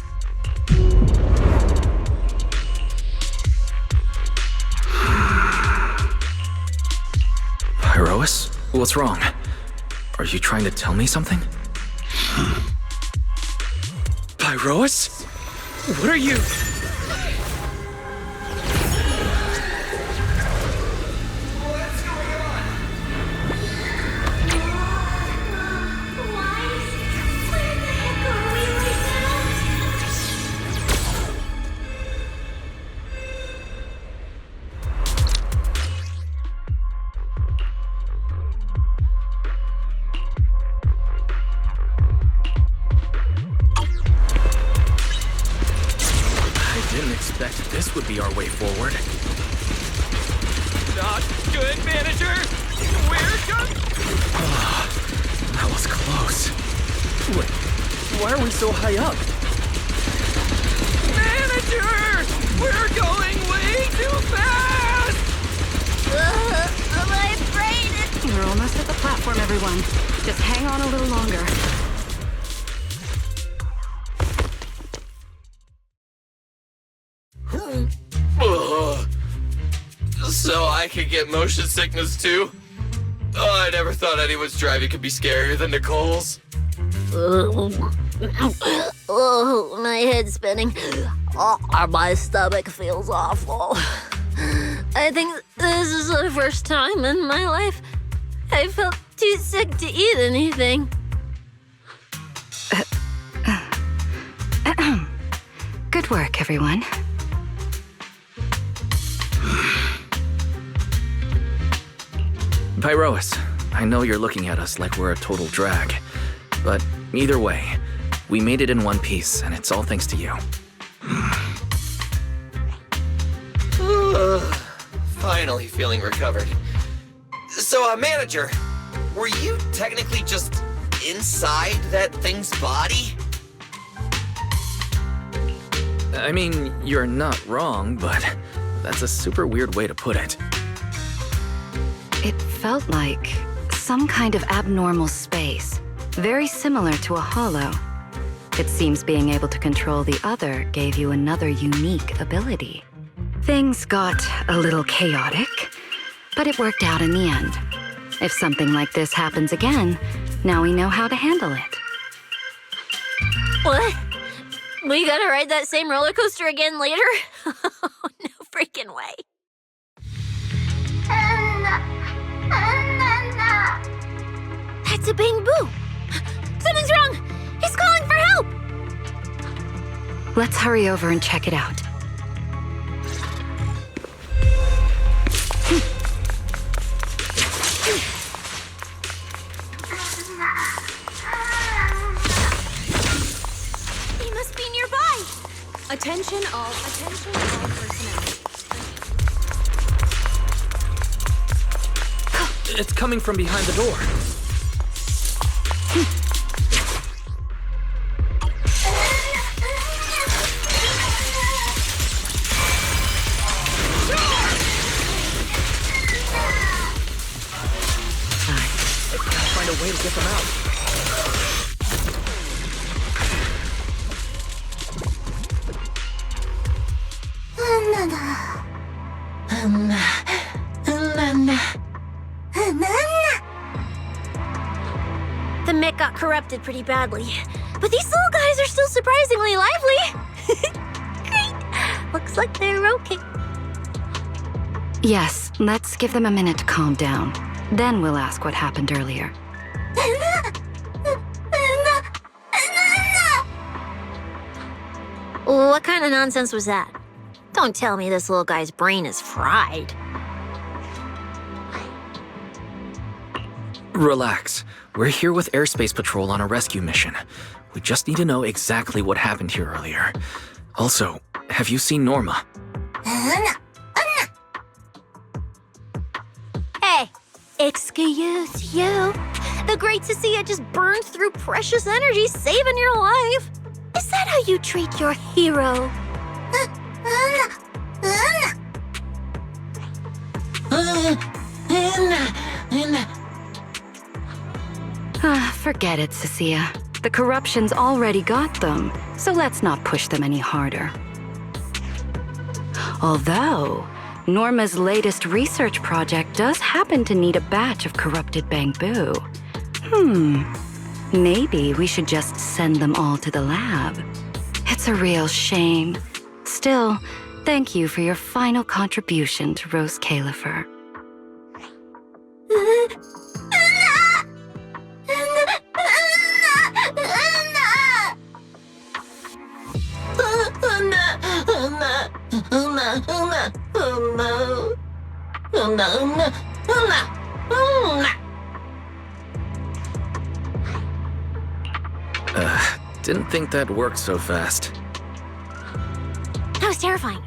Pyrois? What's wrong? Are you trying to tell me something? Pyrois? What are you? This would be our way forward. Not good, manager! We're done! That was close. Wait, why are we so high up? Manager! We're going way too fast! My brain is... We're almost at the platform, everyone. Just hang on a little longer. So I could get motion sickness too? Oh, I never thought anyone's driving could be scarier than Nicole's. Oh, my head's spinning. Oh, my stomach feels awful. I think this is the first time in my life I felt too sick to eat anything. Good work, everyone. Pyrois, I know you're looking at us like we're a total drag, but either way, we made it in one piece, and it's all thanks to you. Finally feeling recovered. So, manager, were you technically just inside that thing's body? I mean, you're not wrong, but that's a super weird way to put it. It felt like some kind of abnormal space, very similar to a hollow. It seems being able to control the other gave you another unique ability. Things got a little chaotic, but it worked out in the end. If something like this happens again, now we know how to handle it. What? We gotta ride that same roller coaster again later? No freaking way. That's a Bang Boo! Something's wrong! He's calling for help! Let's hurry over and check it out. He must be nearby! Attention all personnel. It's coming from behind the door. Find a way to get them out. affected pretty badly. But these little guys are still surprisingly lively. Great. Looks like they're okay. Yes, let's give them a minute to calm down. Then we'll ask what happened earlier. What kind of nonsense was that? Don't tell me this little guy's brain is fried. Relax. We're here with Airspace Patrol on a rescue mission. We just need to know exactly what happened here earlier. Also, have you seen Norma? Hey, excuse you. The great Cecilia just burned through precious energy saving your life. Is that how you treat your hero? Forget it, Cecilia. The corruption's already got them, so let's not push them any harder. Although, Norma's latest research project does happen to need a batch of corrupted bamboo. Maybe we should just send them all to the lab. It's a real shame. Still, thank you for your final contribution to Rose Califer. Didn't think that worked so fast. That was terrifying.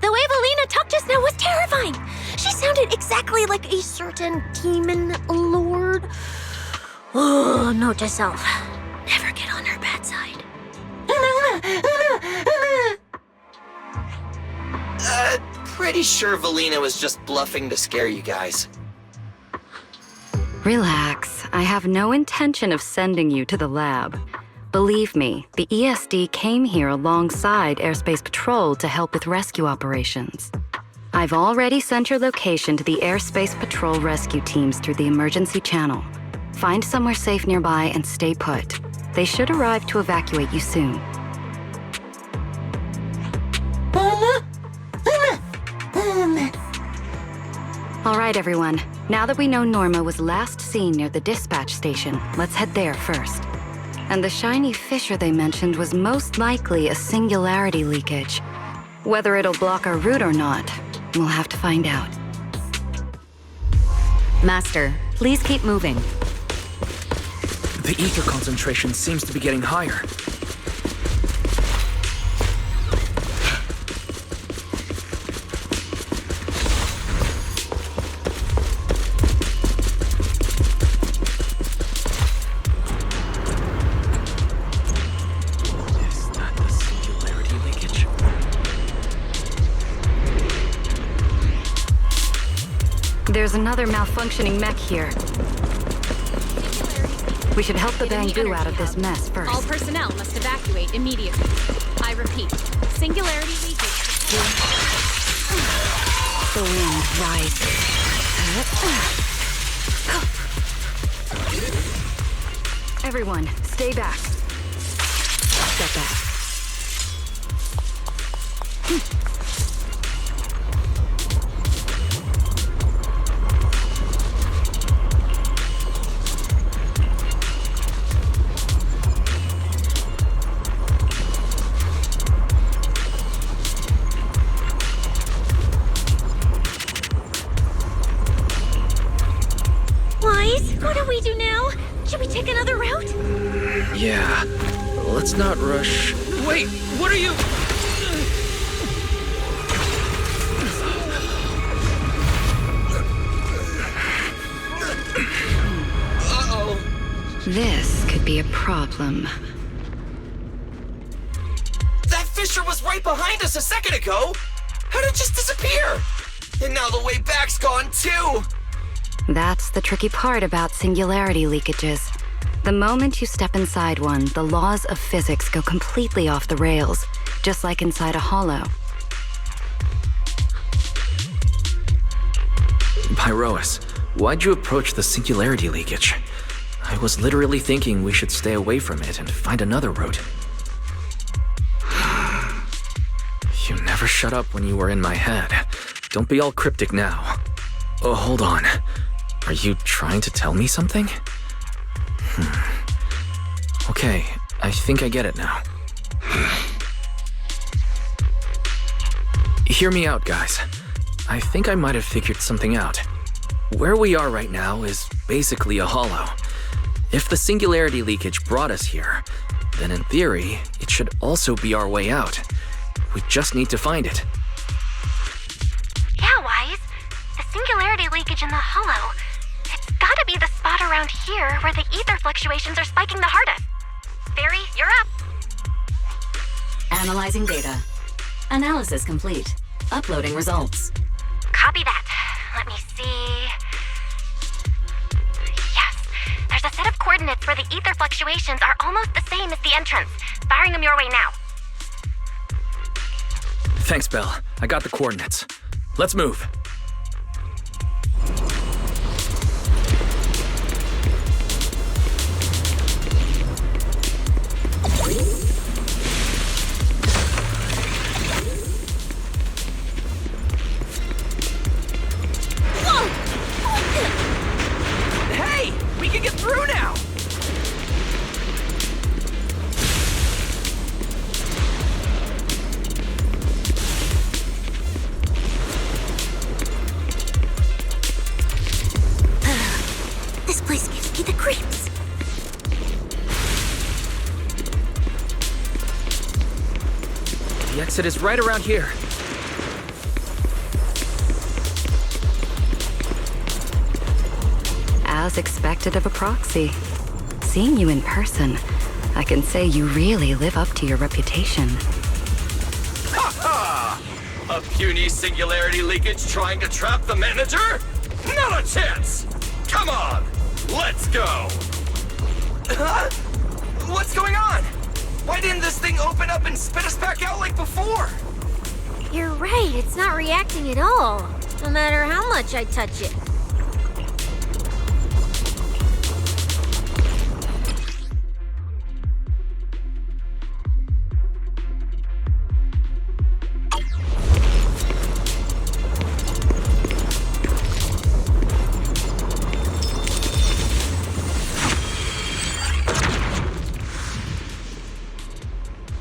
The way Valina talked just now was terrifying. She sounded exactly like a certain demon lord. Oh, note to self. Never get on her bad side. Pretty sure Valina was just bluffing to scare you guys. Relax. I have no intention of sending you to the lab. Believe me, the ESD came here alongside Airspace Patrol to help with rescue operations. I've already sent your location to the Airspace Patrol rescue teams through the emergency channel. Find somewhere safe nearby and stay put. They should arrive to evacuate you soon. All right, everyone. Now that we know Norma was last seen near the dispatch station, let's head there first. And the shiny fissure they mentioned was most likely a singularity leakage. Whether it'll block our route or not, we'll have to find out. Master, please keep moving. The ether concentration seems to be getting higher. There's another malfunctioning mech here. We should help the bamboo out of this mess first. All personnel must evacuate immediately. I repeat, singularity leakage. The wind rises. Everyone, stay back. Step back. What do we do now? Should we take another route? Yeah, let's not rush. Wait, what are you? Uh-oh. This could be a problem. That fissure was right behind us a second ago. How did it just disappear? And now the way back's gone too. That's the tricky part about singularity leakages. The moment you step inside one, the laws of physics go completely off the rails, just like inside a hollow. Pyrois, why'd you approach the singularity leakage? I was literally thinking we should stay away from it and find another route. You never shut up when you were in my head. Don't be all cryptic now. Oh, hold on. Are you trying to tell me something? Okay, I think I get it now. Hear me out, guys. I think I might have figured something out. Where we are right now is basically a hollow. If the singularity leakage brought us here, then in theory, it should also be our way out. We just need to find it. Yeah, Wise. The singularity leakage in the hollow. It's gotta be the spot around here where the ether fluctuations are spiking the hardest. Fairy, you're up. Analyzing data. Analysis complete. Uploading results. Copy that. Let me see. Yes, there's a set of coordinates where the ether fluctuations are almost the same as the entrance. Firing them your way now. Thanks, Belle. I got the coordinates. Let's move. Hey! We can get through now! This place gives me the creeps. The exit is right around here. As expected of a proxy. Seeing you in person, I can say you really live up to your reputation. Ha ha! A puny singularity leakage trying to trap the manager? Not a chance! Come on! Let's go! Huh? What's going on? Why didn't this thing open up and spit us back out like before? You're right, it's not reacting at all. No matter how much I touch it.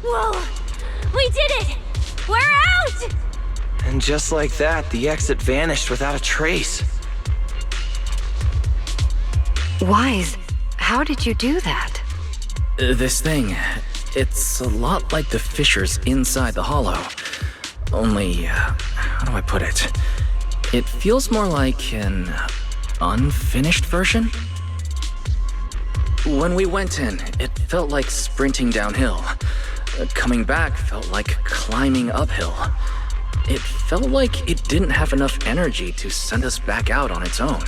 Whoa! We did it! We're out! And just like that, the exit vanished without a trace. Wise, how did you do that? This thing, it's a lot like the fissures inside the hollow. Only, how do I put it? It feels more like an unfinished version? When we went in, it felt like sprinting downhill. Coming back felt like climbing uphill. It felt like it didn't have enough energy to send us back out on its own.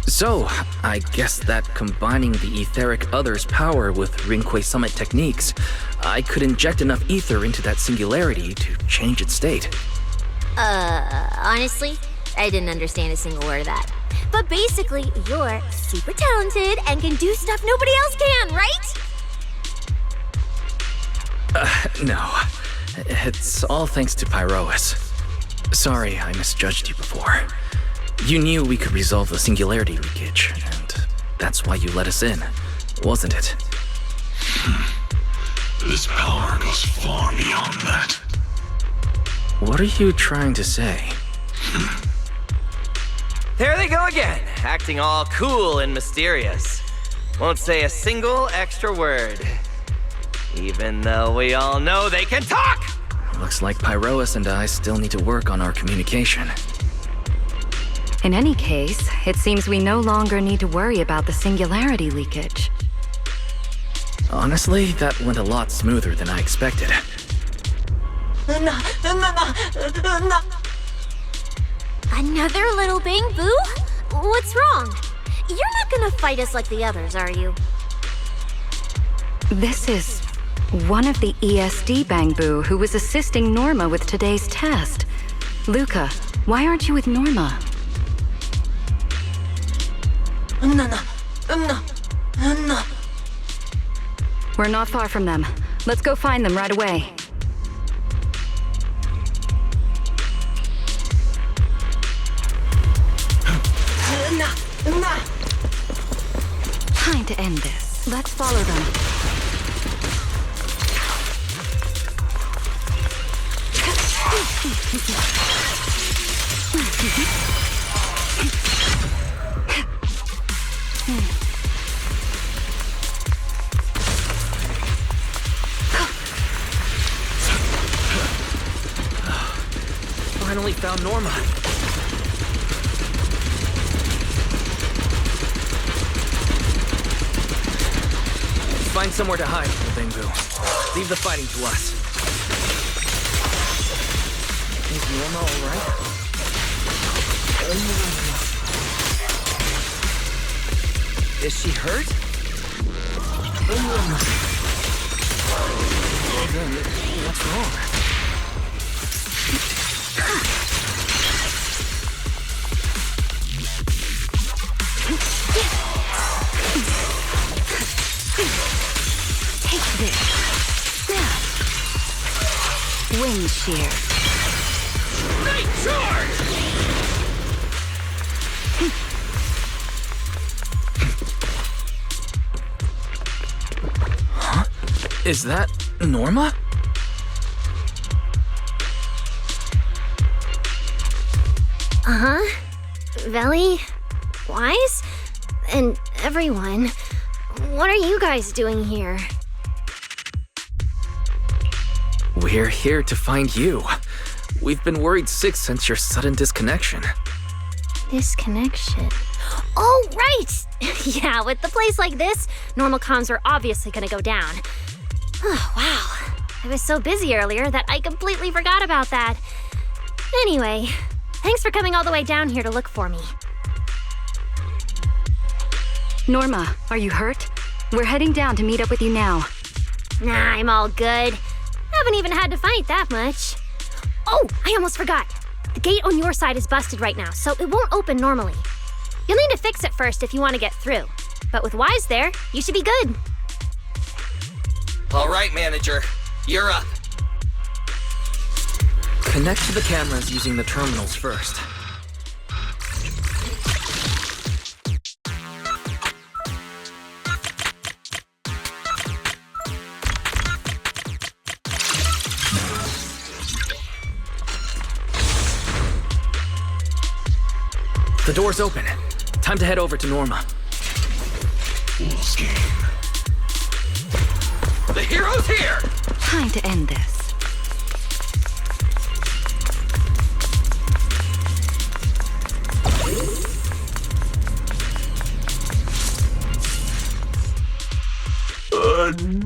So, I guess that combining the etheric other's power with Rinque Summit techniques, I could inject enough ether into that singularity to change its state. Honestly, I didn't understand a single word of that. But basically, you're super talented and can do stuff nobody else can, right? No. It's all thanks to Perilous. Sorry I misjudged you before. You knew we could resolve the singularity leakage, and that's why you let us in, wasn't it? This power goes far beyond that. What are you trying to say? There they go again, acting all cool and mysterious. Won't say a single extra word. Even though we all know they can talk! Looks like Perilous and I still need to work on our communication. In any case, it seems we no longer need to worry about the singularity leakage. Honestly, that went a lot smoother than I expected. Another little bang boo? What's wrong? You're not gonna fight us like the others, are you? This is one of the ESD Bangbu who was assisting Norma with today's test. Luca, why aren't you with Norma? We're not far from them. Let's go find them right away. Time to end this. Let's follow them. Finally found Norma. Find somewhere to hide, Bangbu. Leave the fighting to us. Is Norma alright? Is she hurt? What's wrong? Take this. Wind shear. Night charge! Huh? Is that Norma? Uh-huh. Veli, Wise, and everyone. What are you guys doing here? We're here to find you. We've been worried sick since your sudden disconnection. Disconnection? Oh, right! Yeah, with the place like this, normal comms are obviously gonna go down. Oh, wow. I was so busy earlier that I completely forgot about that. Anyway, thanks for coming all the way down here to look for me. Norma, are you hurt? We're heading down to meet up with you now. Nah, I'm all good. Haven't even had to fight that much. Oh, I almost forgot. The gate on your side is busted right now, so it won't open normally. You'll need to fix it first if you want to get through. But with Wise there, you should be good. All right, manager. You're up. Connect to the cameras using the terminals first. The door's open. Time to head over to Norma. The hero's here! Time to end this.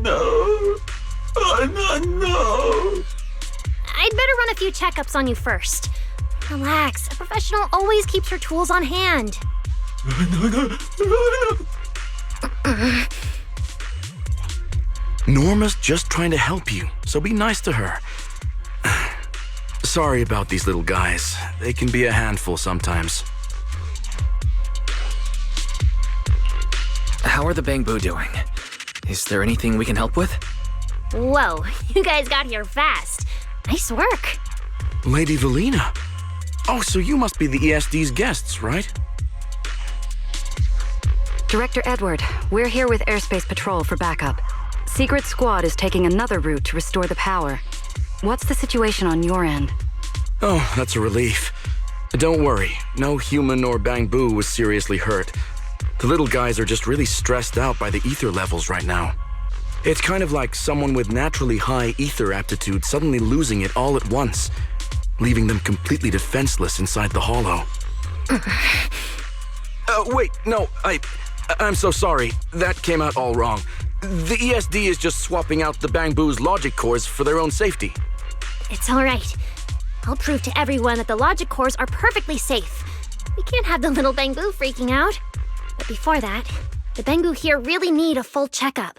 No. No. I'd better run a few checkups on you first. Relax, a professional always keeps her tools on hand. Norma's just trying to help you, so be nice to her. Sorry about these little guys. They can be a handful sometimes. How are the Bangbu doing? Is there anything we can help with? Whoa, you guys got here fast. Nice work. Lady Valina. Oh, so you must be the ESD's guests, right? Director Edward, we're here with Airspace Patrol for backup. Secret Squad is taking another route to restore the power. What's the situation on your end? Oh, that's a relief. Don't worry, no human or Bangbu was seriously hurt. The little guys are just really stressed out by the ether levels right now. It's kind of like someone with naturally high ether aptitude suddenly losing it all at once, leaving them completely defenseless inside the hollow. Wait, no, I'm so sorry. That came out all wrong. The ESD is just swapping out the Bangbu's logic cores for their own safety. It's all right. I'll prove to everyone that the logic cores are perfectly safe. We can't have the little Bangbu freaking out. But before that, the Bangbu here really need a full checkup.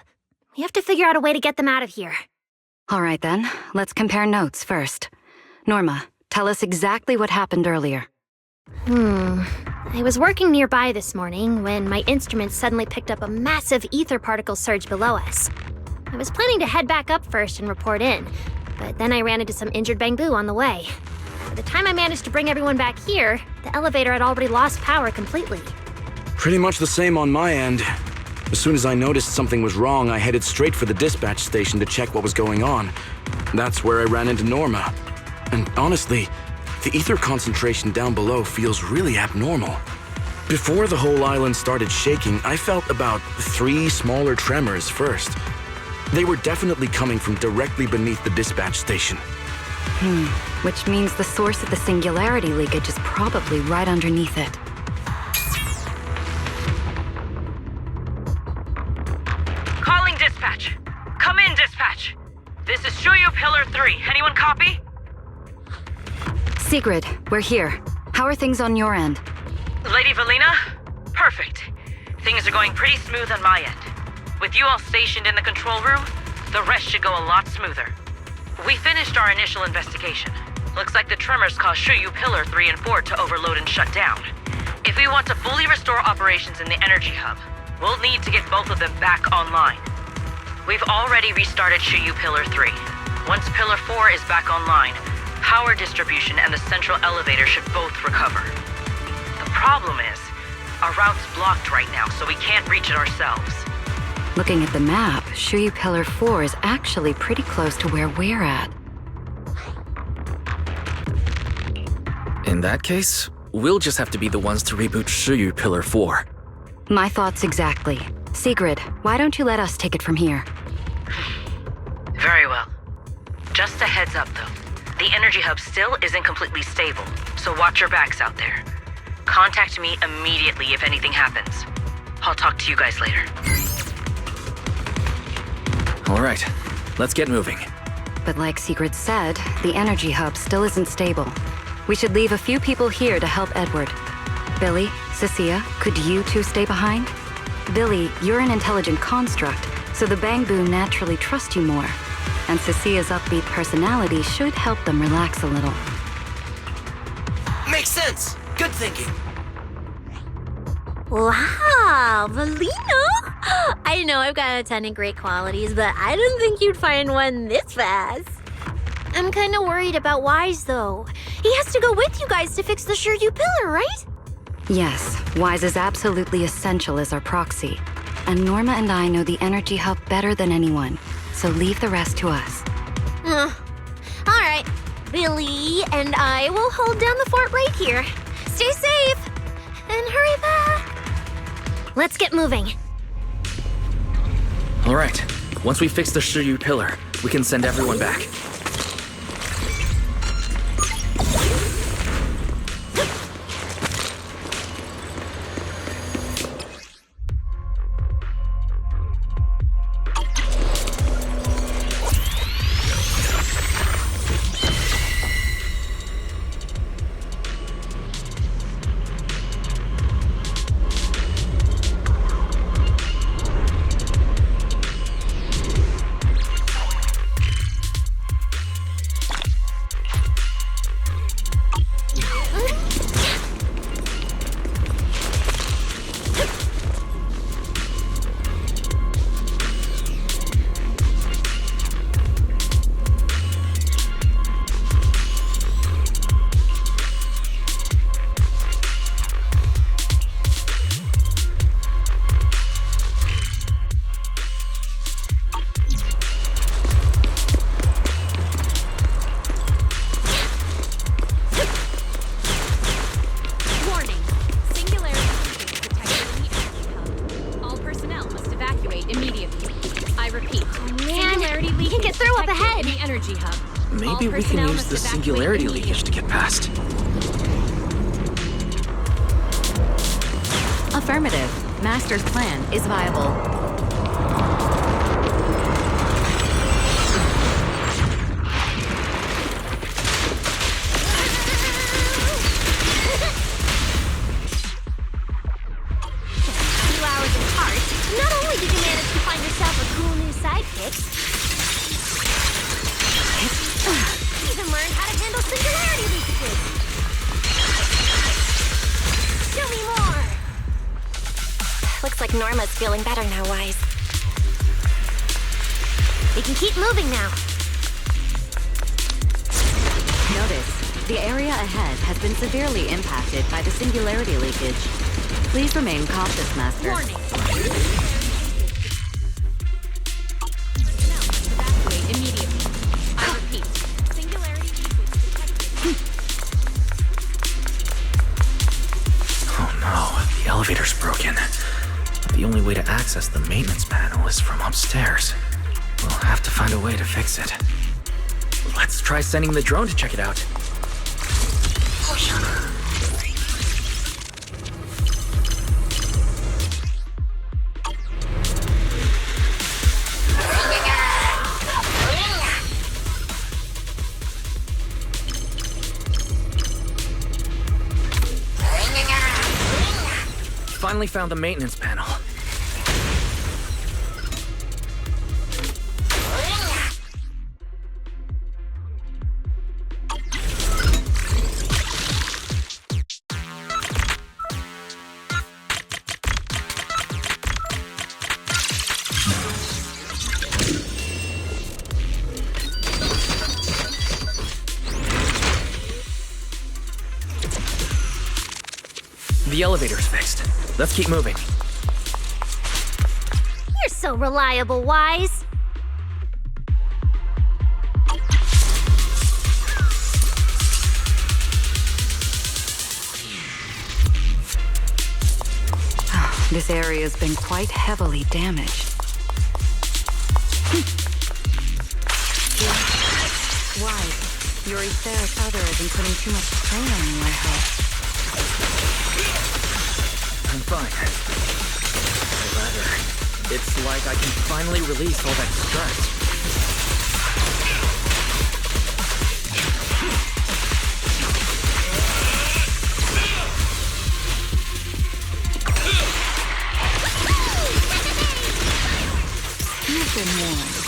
We have to figure out a way to get them out of here. All right then, let's compare notes first. Norma, tell us exactly what happened earlier. I was working nearby this morning when my instruments suddenly picked up a massive ether particle surge below us. I was planning to head back up first and report in, but then I ran into some injured Bangbu on the way. By the time I managed to bring everyone back here, the elevator had already lost power completely. Pretty much the same on my end. As soon as I noticed something was wrong, I headed straight for the dispatch station to check what was going on. That's where I ran into Norma. And honestly, the ether concentration down below feels really abnormal. Before the whole island started shaking, I felt about 3 smaller tremors first. They were definitely coming from directly beneath the dispatch station. Which means the source of the singularity leakage is probably right underneath it. Calling dispatch. Come in, dispatch. This is HoYo Pillar 3. Anyone copy? Sigrid, we're here. How are things on your end? Lady Valina? Perfect. Things are going pretty smooth on my end. With you all stationed in the control room, the rest should go a lot smoother. We finished our initial investigation. Looks like the tremors caused HoYo Pillar 3 and 4 to overload and shut down. If we want to fully restore operations in the energy hub, we'll need to get both of them back online. We've already restarted HoYo Pillar 3. Once Pillar 4 is back online, power distribution and the central elevator should both recover. The problem is, our route's blocked right now, so we can't reach it ourselves. Looking at the map, HoYo Pillar 4 is actually pretty close to where we're at. In that case, we'll just have to be the ones to reboot HoYo Pillar 4. My thoughts exactly. Sigrid, why don't you let us take it from here? Very well. Just a heads up, though. The energy hub still isn't completely stable, so watch your backs out there. Contact me immediately if anything happens. I'll talk to you guys later. All right, let's get moving. But like Sigrid said, the energy hub still isn't stable. We should leave a few people here to help Edward. Billy, Cecilia, could you two stay behind? Billy, you're an intelligent construct, so the Bangbu naturally trust you more. And Cecilia's upbeat personality should help them relax a little. Makes sense. Good thinking. Wow, Valina! I know I've got a ton of great qualities, but I didn't think you'd find one this fast. I'm kind of worried about Wise, though. He has to go with you guys to fix the HoYo Pillar, right? Yes, Wise is absolutely essential as our proxy. And Norma and I know the energy hub better than anyone, so leave the rest to us. All right, Billy and I will hold down the fort right here. Stay safe, and hurry back. Let's get moving. All right, once we fix the HoYo Pillar, we can send everyone back. Maybe we can use the singularity leakage to get past. Affirmative. Master's plan is viable. Norma's feeling better now, Wise. We can keep moving now. Notice, the area ahead has been severely impacted by the singularity leakage. Please remain cautious, Master. Warning. Evacuate immediately. I repeat, singularity leakage detected. Oh no, the elevator's broken. The only way to access the maintenance panel is from upstairs. We'll have to find a way to fix it. Let's try sending the drone to check it out. Finally found the maintenance panel. The elevator's fixed. Let's keep moving. You're so reliable, Wise. This area's been quite heavily damaged. Why? Your etheric other isn't putting too much strain on you, I hope. I'm fine. Or rather, it's like I can finally release all that stress. You've been warned.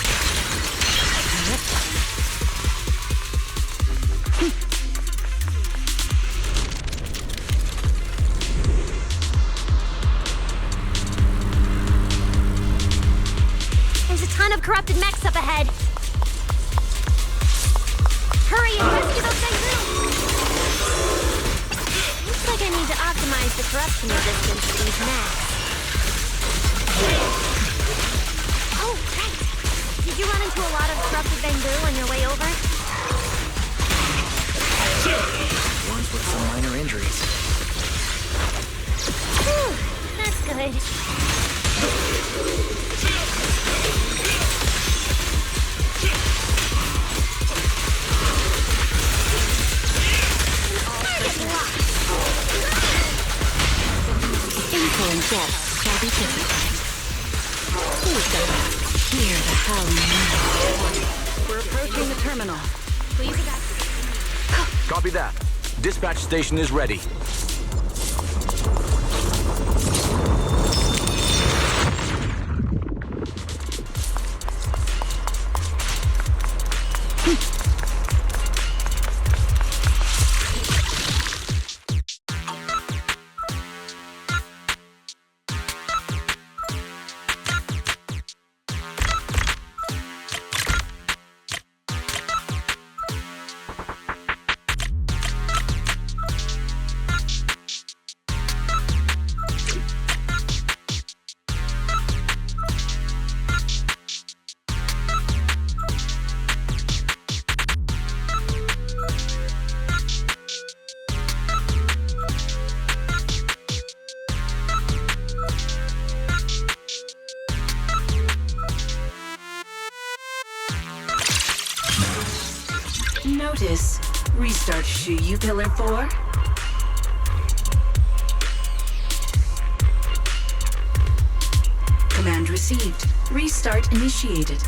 Corrupted mechs up ahead. Hurry and rescue those Zenless. Looks like I need to optimize the corruption resistance for these mechs. Oh, right. Did you run into a lot of corrupted bamboo on your way over? Ones with some minor injuries. Whew, that's good. And death shall be difficult. Who's gonna hear the howling? We're approaching the terminal. Please evacuate. Copy that. Dispatch station is ready. Notice. Restart HoYoverse Pillar 4. Command received. Restart initiated.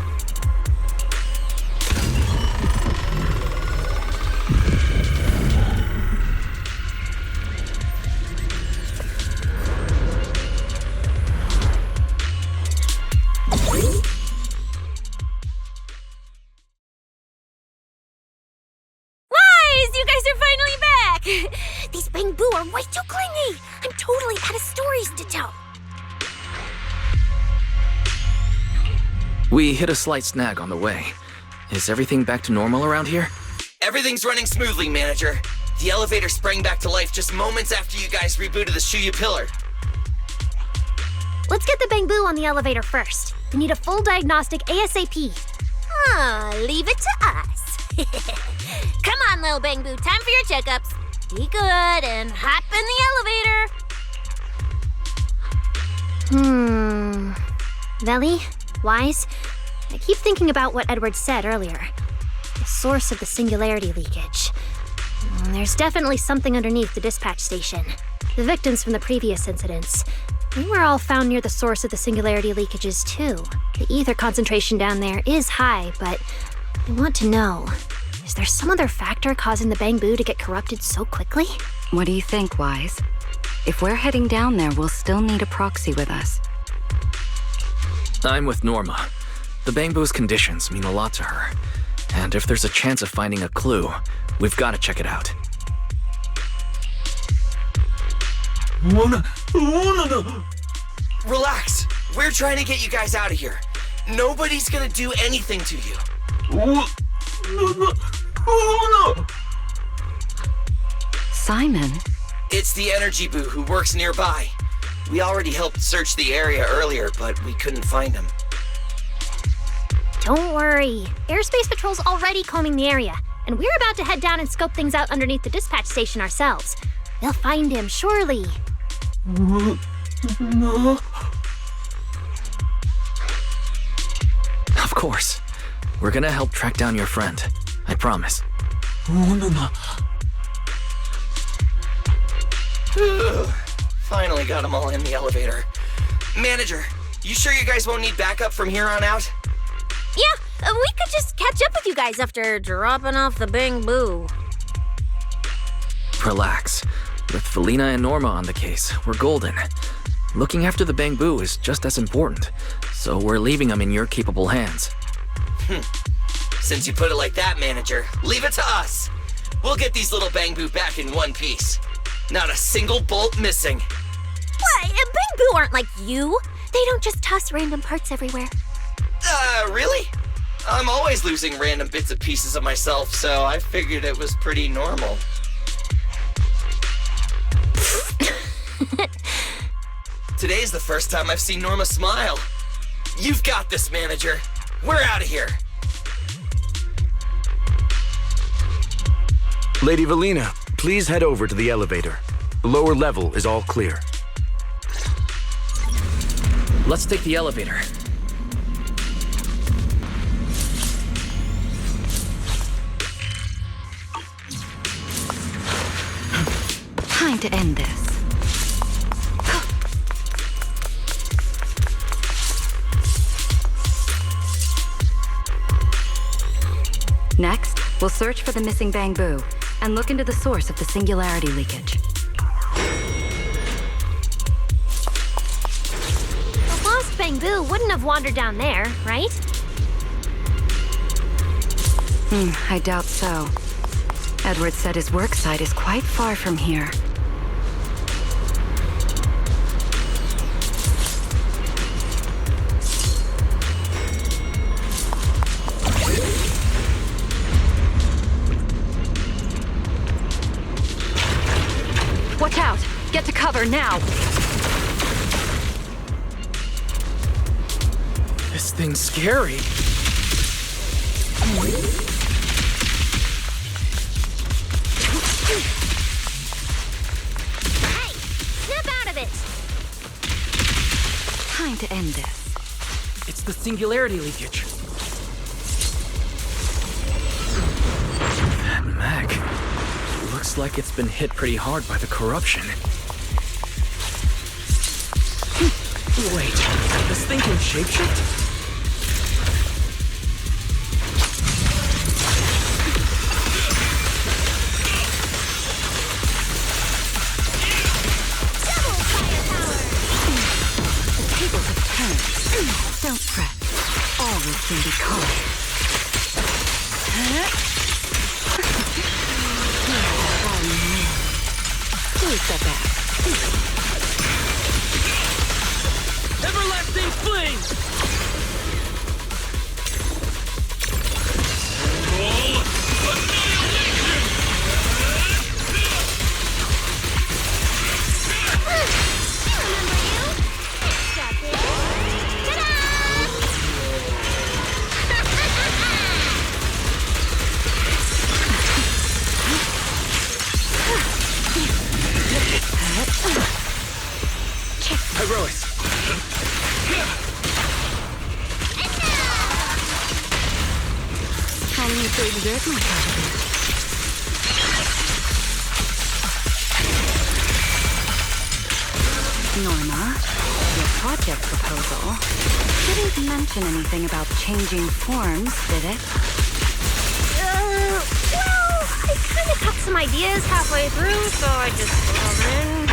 These bamboo are way too clingy! I'm totally out of stories to tell. We hit a slight snag on the way. Is everything back to normal around here? Everything's running smoothly, Manager. The elevator sprang back to life just moments after you guys rebooted the Shuyu pillar. Let's get the Bangbu on the elevator first. We need a full diagnostic ASAP. Leave it to us. Come on, little Bangbu, time for your checkups. Be good and hop in the elevator. Veli, Wise, I keep thinking about what Edward said earlier. The source of the singularity leakage. There's definitely something underneath the dispatch station. The victims from the previous incidents, they were all found near the source of the singularity leakages too. The ether concentration down there is high, but I want to know, is there some other factor causing the Bangbu to get corrupted so quickly? What do you think, Wise? If we're heading down there, we'll still need a proxy with us. I'm with Norma. The Bangbu's conditions mean a lot to her. And if there's a chance of finding a clue, we've got to check it out. Relax. We're trying to get you guys out of here. Nobody's gonna do anything to you. Simon? It's the Energy Boo who works nearby. We already helped search the area earlier, but we couldn't find him. Don't worry. Airspace Patrol's already combing the area, and we're about to head down and scope things out underneath the dispatch station ourselves. They'll find him, surely. Of course. We're gonna help track down your friend. I promise. Finally got them all in the elevator. Manager, you sure you guys won't need backup from here on out? Yeah, we could just catch up with you guys after dropping off the Bangbu. Relax. With Felina and Norma on the case, we're golden. Looking after the Bangbu is just as important, so we're leaving them in your capable hands. Since you put it like that, Manager, leave it to us. We'll get these little Bangbu back in one piece. Not a single bolt missing. What? Bangbu aren't like you. They don't just toss random parts everywhere. Really? I'm always losing random bits and pieces of myself, so I figured it was pretty normal. Today's the first time I've seen Norma smile. You've got this, Manager. We're out of here. Lady Velina, please head over to the elevator. The lower level is all clear. Let's take the elevator. Time to end this. Next, we'll search for the missing Bangbu and look into the source of the singularity leakage. The lost Bangbu wouldn't have wandered down there, right? I doubt so. Edward said his work site is quite far from here. Watch out! Get to cover now! This thing's scary. Hey! Snap out of it! Time to end this. It's the singularity leakage. That mech. Looks like it's been hit pretty hard by the corruption. Wait, this thing can shapeshift? Don't fret. All will soon be calm. Please step back. Everlasting fling! need to exert myself a bit. Norma, your project proposal didn't mention anything about changing forms, did it? Well, I kind of got some ideas halfway through, so I just threw them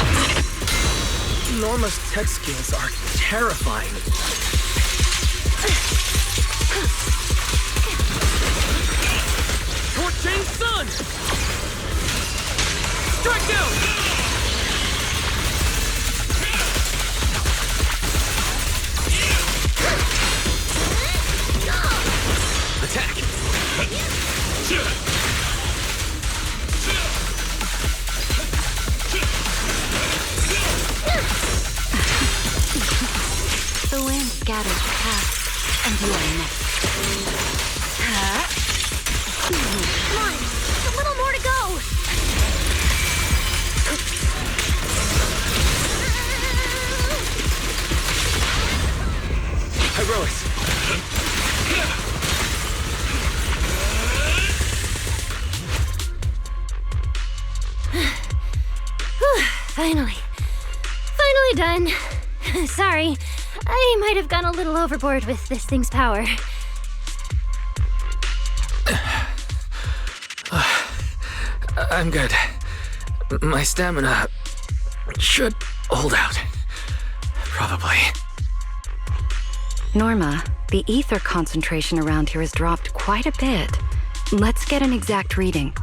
in. Norma's tech skills are terrifying. Torching Sun! Strike down! Attack! The wind scatters past, and you are next. Come on, just a little more to go. Heroics! Finally. Finally done. Sorry, I might have gone a little overboard with this thing's power. I'm good. My stamina should hold out. Probably. Norma, the ether concentration around here has dropped quite a bit. Let's get an exact reading.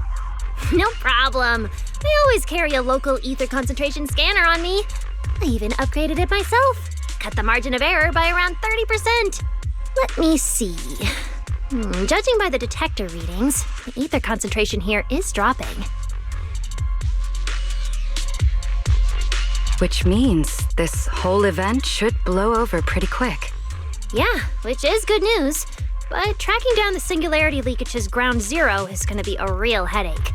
No problem. I always carry a local ether concentration scanner on me. I even upgraded it myself. Cut the margin of error by around 30%. Let me see. Judging by the detector readings, the ether concentration here is dropping. Which means this whole event should blow over pretty quick. Yeah, which is good news. But tracking down the singularity leakage's ground zero is going to be a real headache.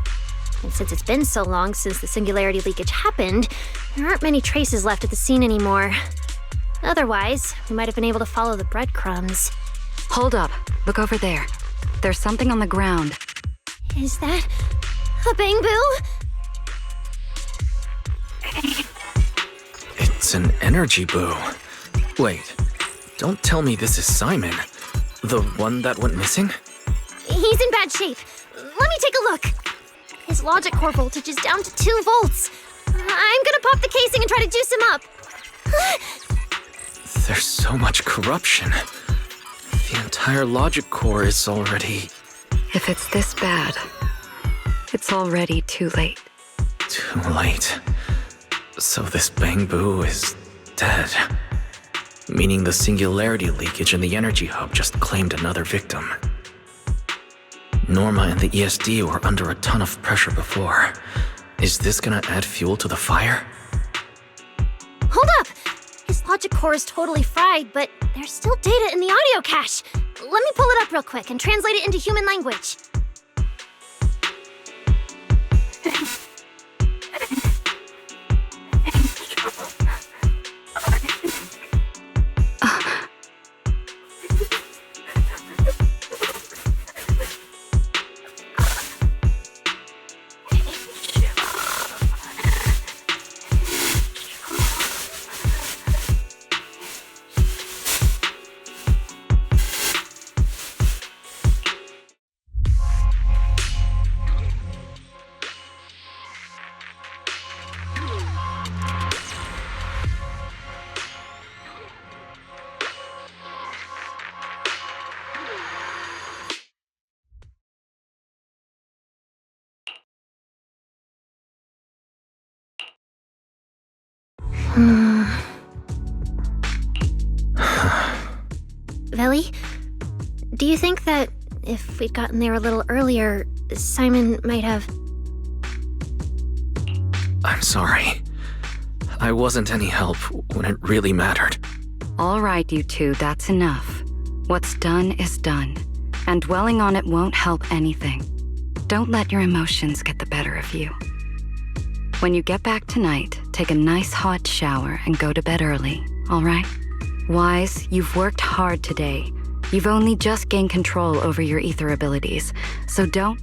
And since it's been so long since the singularity leakage happened, there aren't many traces left at the scene anymore. Otherwise, we might have been able to follow the breadcrumbs. Hold up. Look over there. There's something on the ground. Is that a bamboo? It's an energy boo. Wait, don't tell me this is Simon. The one that went missing? He's in bad shape. Let me take a look. His logic core voltage is down to 2 volts. I'm gonna pop the casing and try to juice him up. There's so much corruption. The entire logic core is already... If it's this bad, it's already too late. Too late. So this bamboo is dead. Meaning the singularity leakage in the energy hub just claimed another victim. Norma and the ESD were under a ton of pressure before. Is this gonna add fuel to the fire? Hold up! His logic core is totally fried, but there's still data in the audio cache. Let me pull it up real quick and translate it into human language. Veli, do you think that if we'd gotten there a little earlier, Simon might have... I'm sorry. I wasn't any help when it really mattered. All right, you two, that's enough. What's done is done, and dwelling on it won't help anything. Don't let your emotions get the better of you. When you get back tonight, take a nice hot shower and go to bed early, all right? Wise, you've worked hard today. You've only just gained control over your ether abilities, so don't...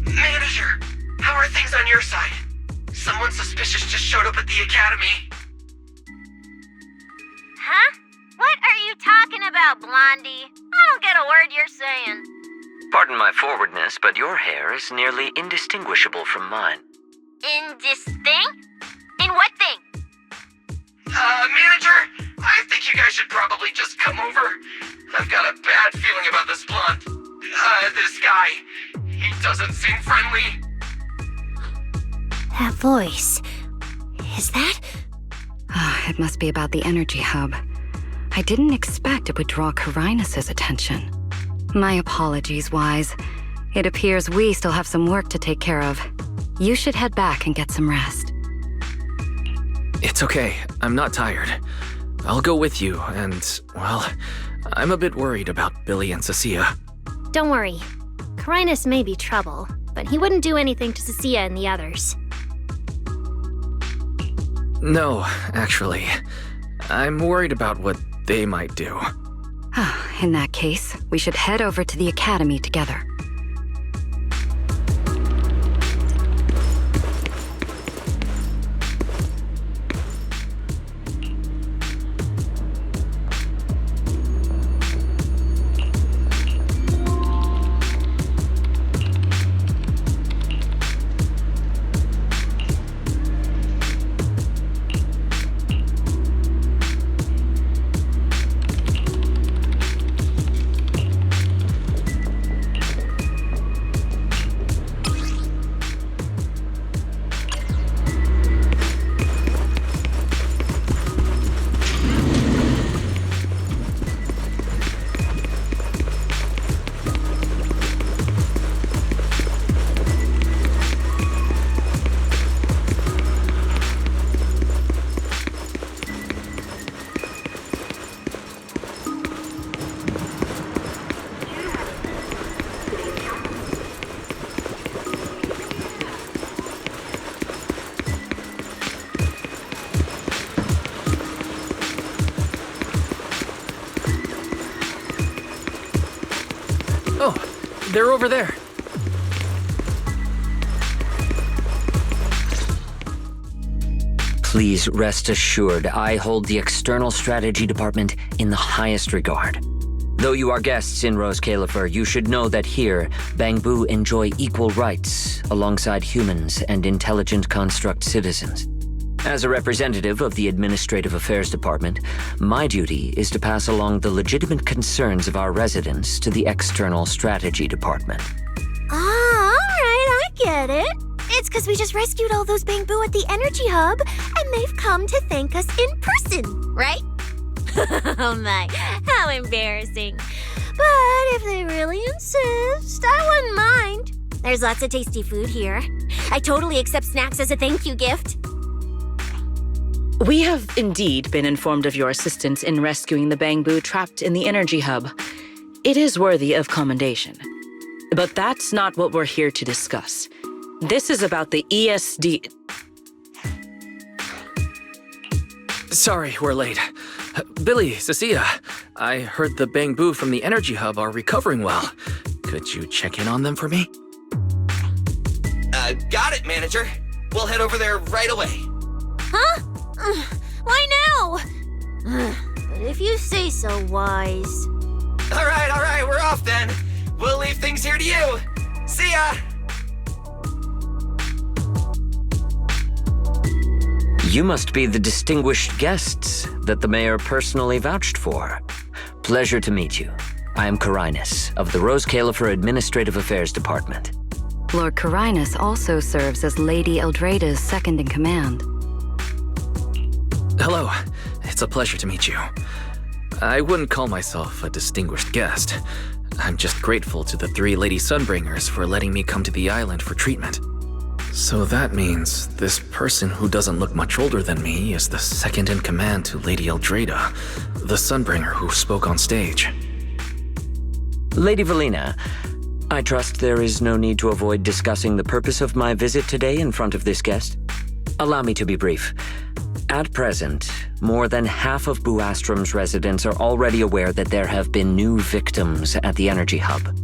Manager, how are things on your side? Someone suspicious just showed up at the academy. Huh? What are you talking about, Blondie? I don't get a word you're saying. Pardon my forwardness, but your hair is nearly indistinguishable from mine. In this thing? In what thing? Manager, I think you guys should probably just come over. I've got a bad feeling about this blonde. This guy. He doesn't seem friendly. That voice. Is that? It must be about the energy hub. I didn't expect it would draw Carinus' attention. My apologies, Wise. It appears we still have some work to take care of. You should head back and get some rest. It's okay. I'm not tired. I'll go with you, and, well, I'm a bit worried about Billy and Cecilia. Don't worry. Carinus may be trouble, but he wouldn't do anything to Cecilia and the others. No, actually. I'm worried about what they might do. In that case, we should head over to the academy together. Oh, they're over there. Please rest assured, I hold the External Strategy Department in the highest regard. Though you are guests in Rose Califer, you should know that here, Bangbu enjoy equal rights alongside humans and intelligent construct citizens. As a representative of the Administrative Affairs Department, my duty is to pass along the legitimate concerns of our residents to the External Strategy Department. Ah, all right, I get it. It's because we just rescued all those Bangbu at the Energy Hub, and they've come to thank us in person, right? Oh my, how embarrassing. But if they really insist, I wouldn't mind. There's lots of tasty food here. I totally accept snacks as a thank you gift. We have indeed been informed of your assistance in rescuing the Bangbu trapped in the Energy Hub. It is worthy of commendation. But that's not what we're here to discuss. This is about the ESD... Sorry, we're late. Billy, Cecilia, I heard the Bangbu from the Energy Hub are recovering well. Could you check in on them for me? Got it, Manager. We'll head over there right away. Huh? Why now? But if you say so, Wise. All right, we're off then. We'll leave things here to you. See ya! You must be the distinguished guests that the mayor personally vouched for. Pleasure to meet you. I am Carinus of the Rose Califer Administrative Affairs Department. Lord Carinus also serves as Lady Eldrada's second-in-command. Hello. It's a pleasure to meet you. I wouldn't call myself a distinguished guest. I'm just grateful to the 3 Lady Sunbringers for letting me come to the island for treatment. So that means this person who doesn't look much older than me is the second-in-command to Lady Eldrada, the Sunbringer who spoke on stage. Lady Valina, I trust there is no need to avoid discussing the purpose of my visit today in front of this guest. Allow me to be brief. At present, more than half of Buastrom's residents are already aware that there have been new victims at the energy hub.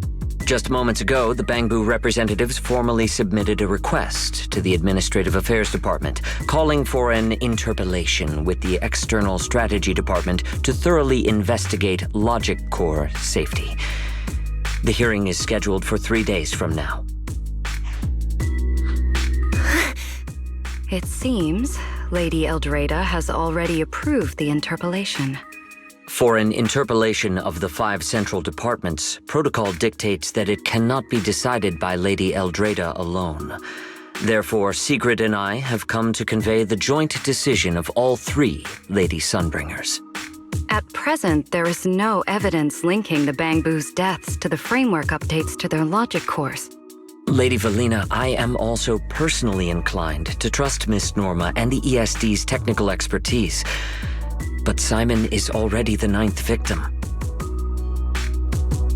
Just moments ago, the Bangbu representatives formally submitted a request to the Administrative Affairs Department, calling for an interpellation with the External Strategy Department to thoroughly investigate Logic Core safety. The hearing is scheduled for 3 days from now. It seems Lady Eldreda has already approved the interpellation. For an interpellation of the 5 central departments, protocol dictates that it cannot be decided by Lady Eldreda alone. Therefore, Sigrid and I have come to convey the joint decision of all 3 Lady Sunbringers. At present, there is no evidence linking the Bangbu's deaths to the framework updates to their logic cores. Lady Valina, I am also personally inclined to trust Miss Norma and the ESD's technical expertise. But Simon is already the 9th victim.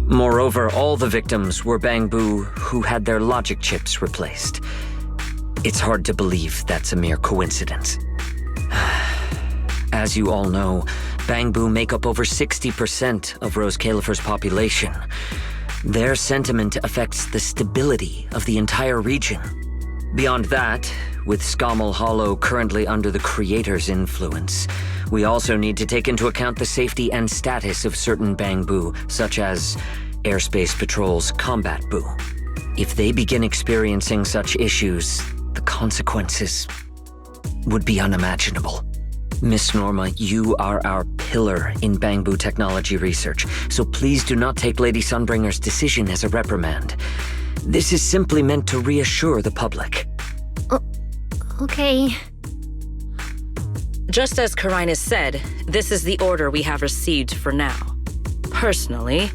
Moreover, all the victims were Bangbu who had their logic chips replaced. It's hard to believe that's a mere coincidence. As you all know, Bangbu make up over 60% of Rose Califer's population. Their sentiment affects the stability of the entire region. Beyond that, with Scommel Hollow currently under the Creator's influence, we also need to take into account the safety and status of certain Bangbu, such as Airspace Patrol's Combat Bu. If they begin experiencing such issues, the consequences would be unimaginable. Miss Norma, you are our pillar in Bangbu technology research, so please do not take Lady Sunbringer's decision as a reprimand. This is simply meant to reassure the public. Okay. Just as Carinus said, this is the order we have received for now. Personally,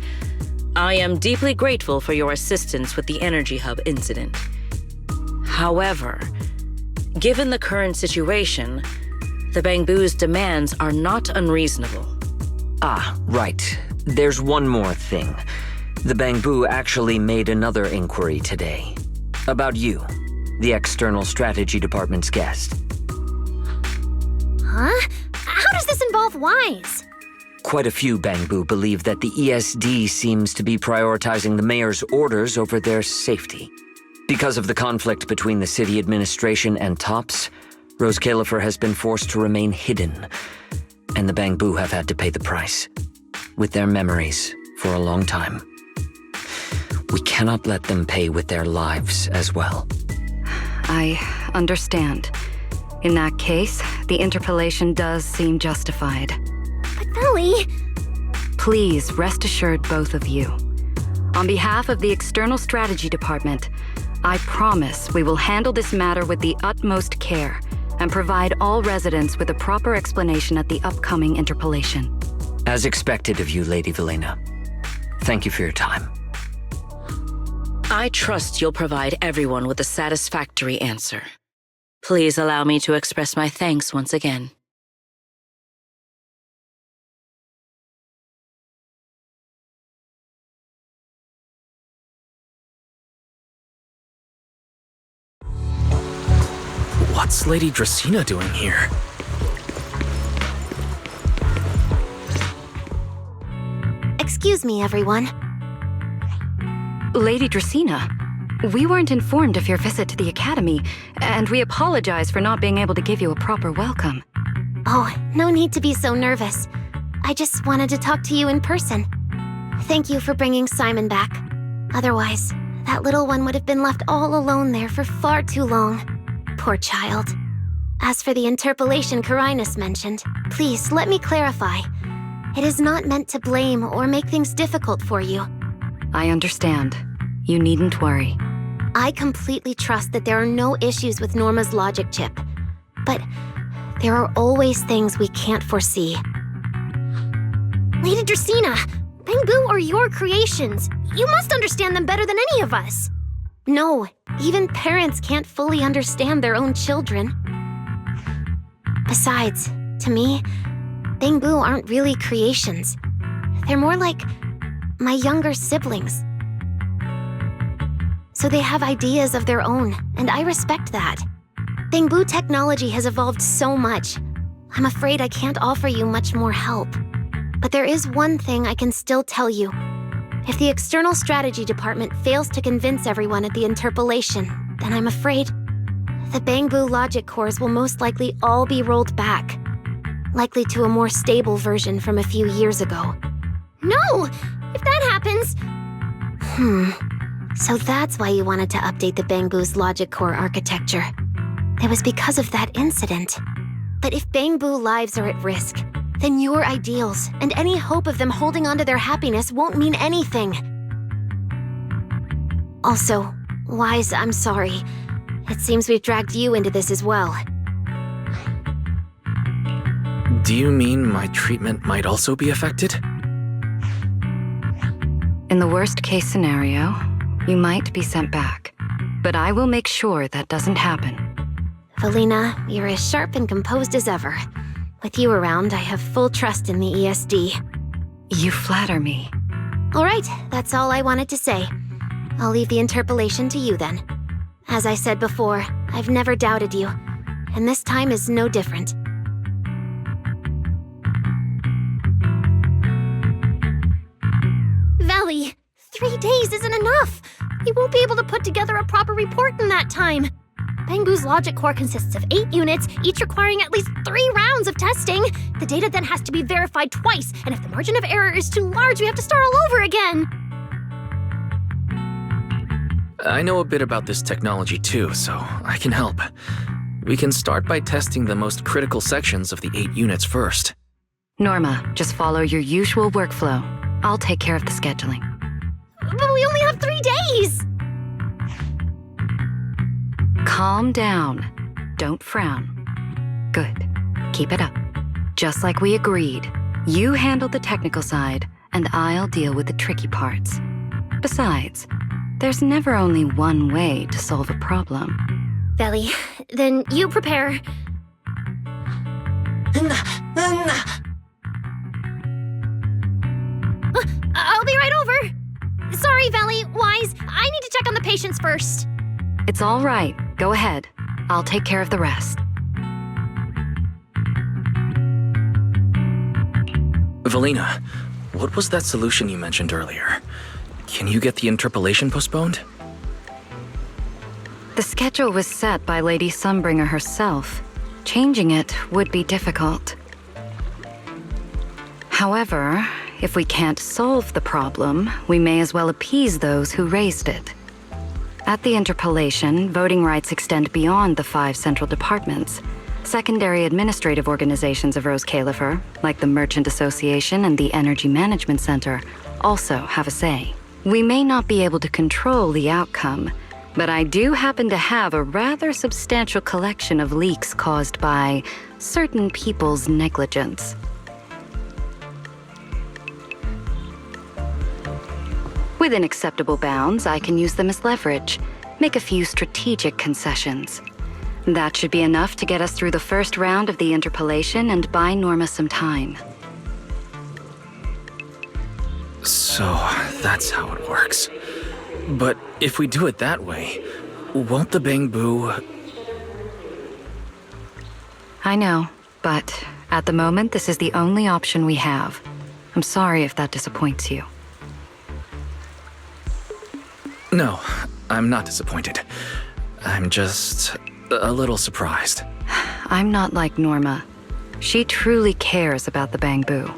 I am deeply grateful for your assistance with the Energy Hub incident. However, given the current situation, the Bangbu's demands are not unreasonable. Ah, right. There's one more thing. The Bangbu actually made another inquiry today. About you, the External Strategy Department's guest. Huh? How does this involve Wise? Quite a few Bangbu believe that the ESD seems to be prioritizing the mayor's orders over their safety. Because of the conflict between the city administration and TOPS, Rose Califer has been forced to remain hidden, and the Bangbu have had to pay the price, with their memories, for a long time. We cannot let them pay with their lives as well. I understand. In that case, the interpellation does seem justified. But Ellie... Please rest assured, both of you. On behalf of the External Strategy Department, I promise we will handle this matter with the utmost care and provide all residents with a proper explanation at the upcoming interpellation. As expected of you, Lady Valina. Thank you for your time. I trust you'll provide everyone with a satisfactory answer. Please allow me to express my thanks once again. What's Lady Dracena doing here? Excuse me, everyone. Lady Dracena, we weren't informed of your visit to the Academy, and we apologize for not being able to give you a proper welcome. Oh, no need to be so nervous. I just wanted to talk to you in person. Thank you for bringing Simon back. Otherwise, that little one would have been left all alone there for far too long. Poor child. As for the interpellation Carinus mentioned, please let me clarify. It is not meant to blame or make things difficult for you. I understand. You needn't worry. I completely trust that there are no issues with Norma's logic chip. But there are always things we can't foresee. Lady Dracena, Bangbu are your creations. You must understand them better than any of us. No, even parents can't fully understand their own children. Besides, to me, Bangbu aren't really creations. They're more like my younger siblings. So they have ideas of their own, and I respect that. Bangbu technology has evolved so much, I'm afraid I can't offer you much more help. But there is one thing I can still tell you. If the External Strategy Department fails to convince everyone at the interpolation, then I'm afraid the Bangbu logic cores will most likely all be rolled back. Likely to a more stable version from a few years ago. No! If that happens... So that's why you wanted to update the Bangbu's logic core architecture. It was because of that incident. But if Bangbu lives are at risk, then your ideals and any hope of them holding onto their happiness won't mean anything. Also, Wise, I'm sorry. It seems we've dragged you into this as well. Do you mean my treatment might also be affected? In the worst-case scenario, you might be sent back. But I will make sure that doesn't happen. Valina, you're as sharp and composed as ever. With you around, I have full trust in the ESD. You flatter me. All right, that's all I wanted to say. I'll leave the interpolation to you then. As I said before, I've never doubted you, and this time is no different. Valley, 3 days isn't enough. We won't be able to put together a proper report in that time. Bangbu's logic core consists of 8 units, each requiring at least 3 rounds of testing. The data then has to be verified twice, and if the margin of error is too large, we have to start all over again. I know a bit about this technology too, so I can help. We can start by testing the most critical sections of the 8 units first. Norma, just follow your usual workflow. I'll take care of the scheduling. But we only have 3 days! Calm down. Don't frown. Good. Keep it up. Just like we agreed. You handle the technical side, and I'll deal with the tricky parts. Besides, there's never only one way to solve a problem. Valley, then you prepare. I'll be right over. Sorry, Valley, Wise, I need to check on the patients first. It's all right. Go ahead. I'll take care of the rest. Valina, what was that solution you mentioned earlier? Can you get the interpolation postponed? The schedule was set by Lady Sunbringer herself. Changing it would be difficult. However, if we can't solve the problem, we may as well appease those who raised it. At the interpolation, voting rights extend beyond the 5 central departments. Secondary administrative organizations of Rose Califer, like the Merchant Association and the Energy Management Center, also have a say. We may not be able to control the outcome, but I do happen to have a rather substantial collection of leaks caused by certain people's negligence. Within acceptable bounds, I can use them as leverage, make a few strategic concessions. That should be enough to get us through the first round of the interpolation and buy Norma some time. So, that's how it works. But if we do it that way, won't the Bangbu... I know, but at the moment, this is the only option we have. I'm sorry if that disappoints you. No, I'm not disappointed. I'm just a little surprised. I'm not like Norma. She truly cares about the Bangbu.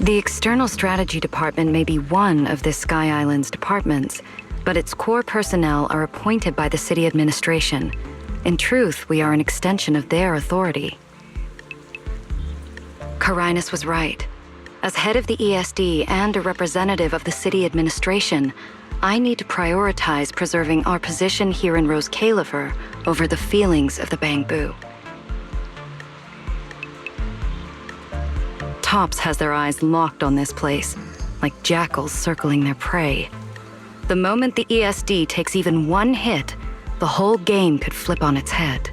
The External Strategy Department may be one of this Sky Island's departments, but its core personnel are appointed by the city administration. In truth, we are an extension of their authority. Carinus was right. As head of the ESD and a representative of the city administration, I need to prioritize preserving our position here in Rose Califer over the feelings of the Bangbu. Tops has their eyes locked on this place, like jackals circling their prey. The moment the ESD takes even one hit, the whole game could flip on its head.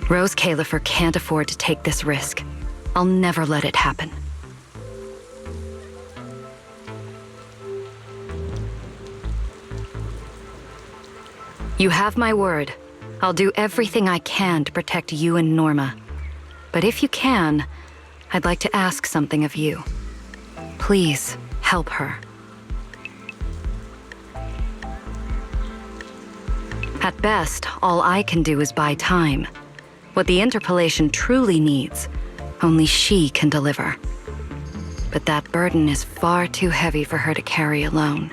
Rose Califer can't afford to take this risk. I'll never let it happen. You have my word. I'll do everything I can to protect you and Norma. But if you can, I'd like to ask something of you. Please, help her. At best, all I can do is buy time. What the interpolation truly needs, only she can deliver. But that burden is far too heavy for her to carry alone.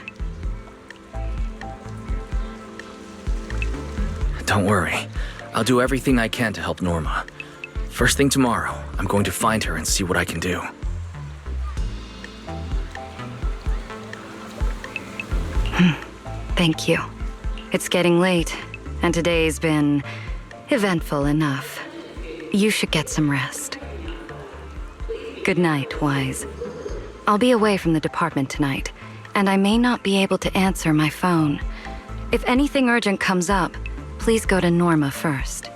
Don't worry. I'll do everything I can to help Norma. First thing tomorrow, I'm going to find her and see what I can do. Thank you. It's getting late, and today's been eventful enough. You should get some rest. Good night, Wise. I'll be away from the department tonight, and I may not be able to answer my phone. If anything urgent comes up, please go to Norma first.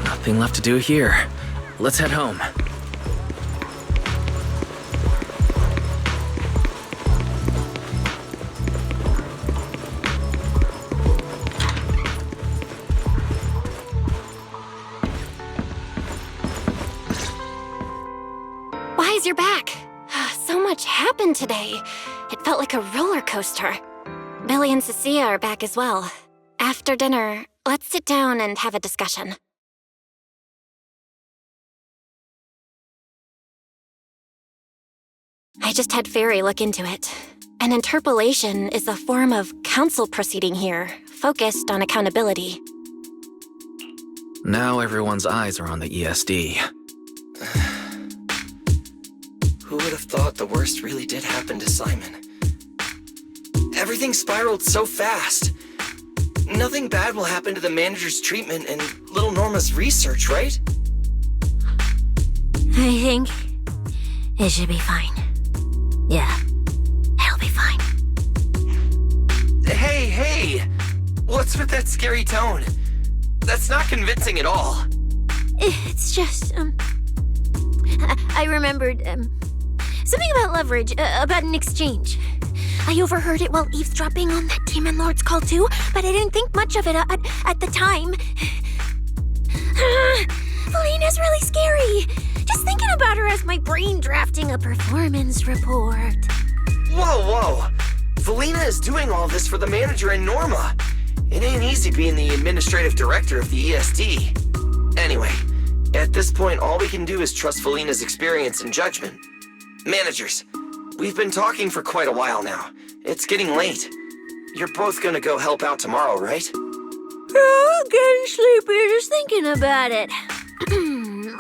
Nothing left to do here. Let's head home. Wise, you're back. So much happened today. It felt like a roller coaster. Billy and Cecilia are back as well. After dinner, let's sit down and have a discussion. I just had Fairy look into it. An interpolation is a form of council proceeding here, focused on accountability. Now everyone's eyes are on the ESD. Who would have thought the worst really did happen to Simon? Everything spiraled so fast. Nothing bad will happen to the manager's treatment and little Norma's research, right? I think it should be fine. Yeah, it'll be fine. Hey! What's with that scary tone? That's not convincing at all. It's just, I remembered, something about leverage, about an exchange. I overheard it while eavesdropping on that Demon Lord's call too, but I didn't think much of it at the time. Felina's really scary. Just thinking about her as my brain drafting a performance report. Whoa! Felina is doing all this for the manager and Norma. It ain't easy being the administrative director of the ESD. Anyway, at this point, all we can do is trust Felina's experience and judgment. Managers, we've been talking for quite a while now. It's getting late. You're both gonna go help out tomorrow, right? Oh, getting sleepy just thinking about it.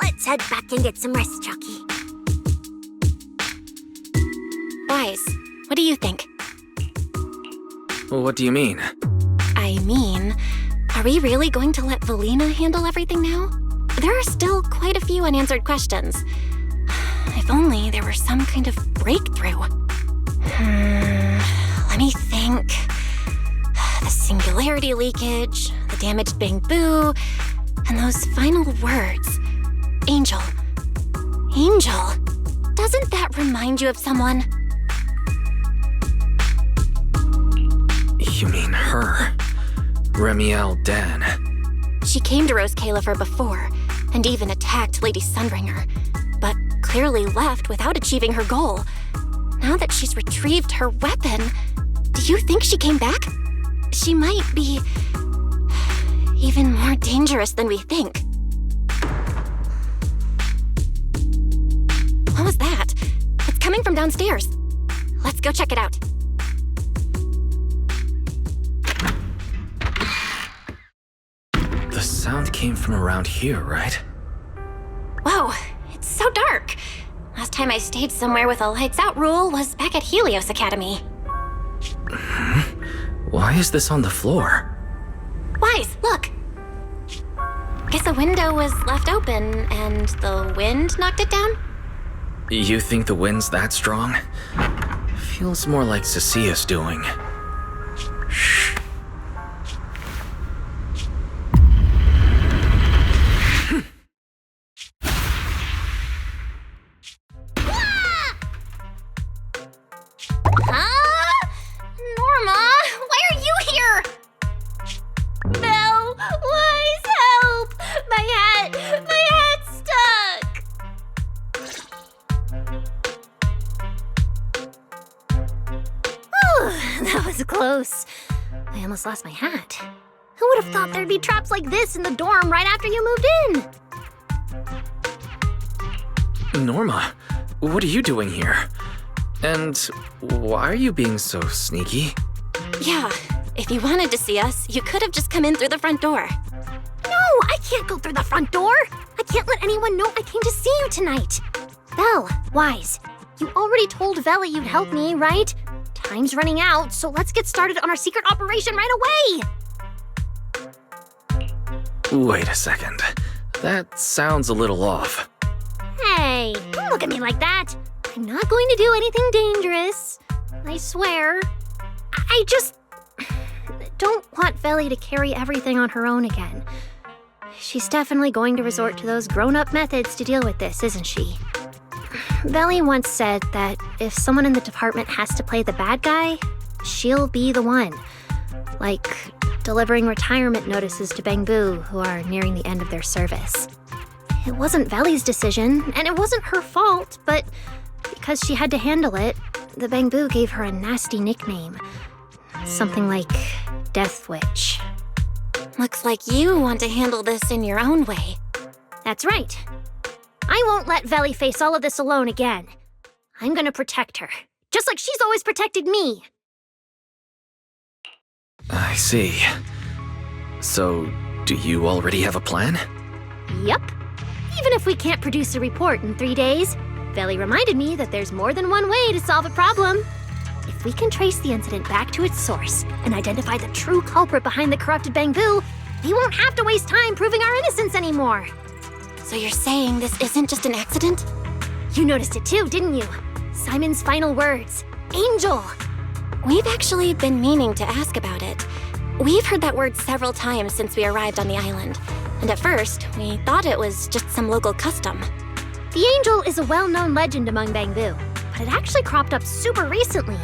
Let's head back and get some rest, Chucky. Wise, what do you think? Well, what do you mean? I mean, are we really going to let Felina handle everything now? There are still quite a few unanswered questions. If only there were some kind of breakthrough. Let me think. The singularity leakage, the damaged bamboo, and those final words. Angel. Doesn't that remind you of someone? You mean her? Remiel Dan. She came to Rose Califer before, and even attacked Lady Sunbringer, but clearly left without achieving her goal. Now that she's retrieved her weapon, do you think she came back? She might be even more dangerous than we think. What was that? It's coming from downstairs. Let's go check it out. The sound came from around here, right? Whoa, it's so dark. Last time I stayed somewhere with a lights out rule was back at Helios Academy. Why is this on the floor? Wise, look. Guess a window was left open and the wind knocked it down? You think the wind's that strong? Feels more like Cecia's doing. Shh. Close. I almost lost my hat. Who would have thought there'd be traps like this in the dorm right after you moved in? Norma, what are you doing here? And why are you being so sneaky? Yeah, if you wanted to see us, you could have just come in through the front door. No, I can't go through the front door. I can't let anyone know I came to see you tonight. Belle, Wise, you already told Veli you'd help me, right? Time's running out, so let's get started on our secret operation right away! Wait a second. That sounds a little off. Hey, don't look at me like that. I'm not going to do anything dangerous. I swear. I just don't want Veli to carry everything on her own again. She's definitely going to resort to those grown-up methods to deal with this, isn't she? Veli once said that if someone in the department has to play the bad guy, she'll be the one. Like delivering retirement notices to Bangbu who are nearing the end of their service. It wasn't Veli's decision, and it wasn't her fault, but because she had to handle it, the Bangbu gave her a nasty nickname. Something like Death Witch. Looks like you want to handle this in your own way. That's right. I won't let Veli face all of this alone again. I'm gonna protect her, just like she's always protected me. I see. So, do you already have a plan? Yup. Even if we can't produce a report in 3 days, Veli reminded me that there's more than one way to solve a problem. If we can trace the incident back to its source and identify the true culprit behind the corrupted Bangbu, we won't have to waste time proving our innocence anymore. So you're saying this isn't just an accident? You noticed it too, didn't you? Simon's final words. Angel! We've actually been meaning to ask about it. We've heard that word several times since we arrived on the island. And at first, we thought it was just some local custom. The angel is a well-known legend among Bangbu, but it actually cropped up super recently.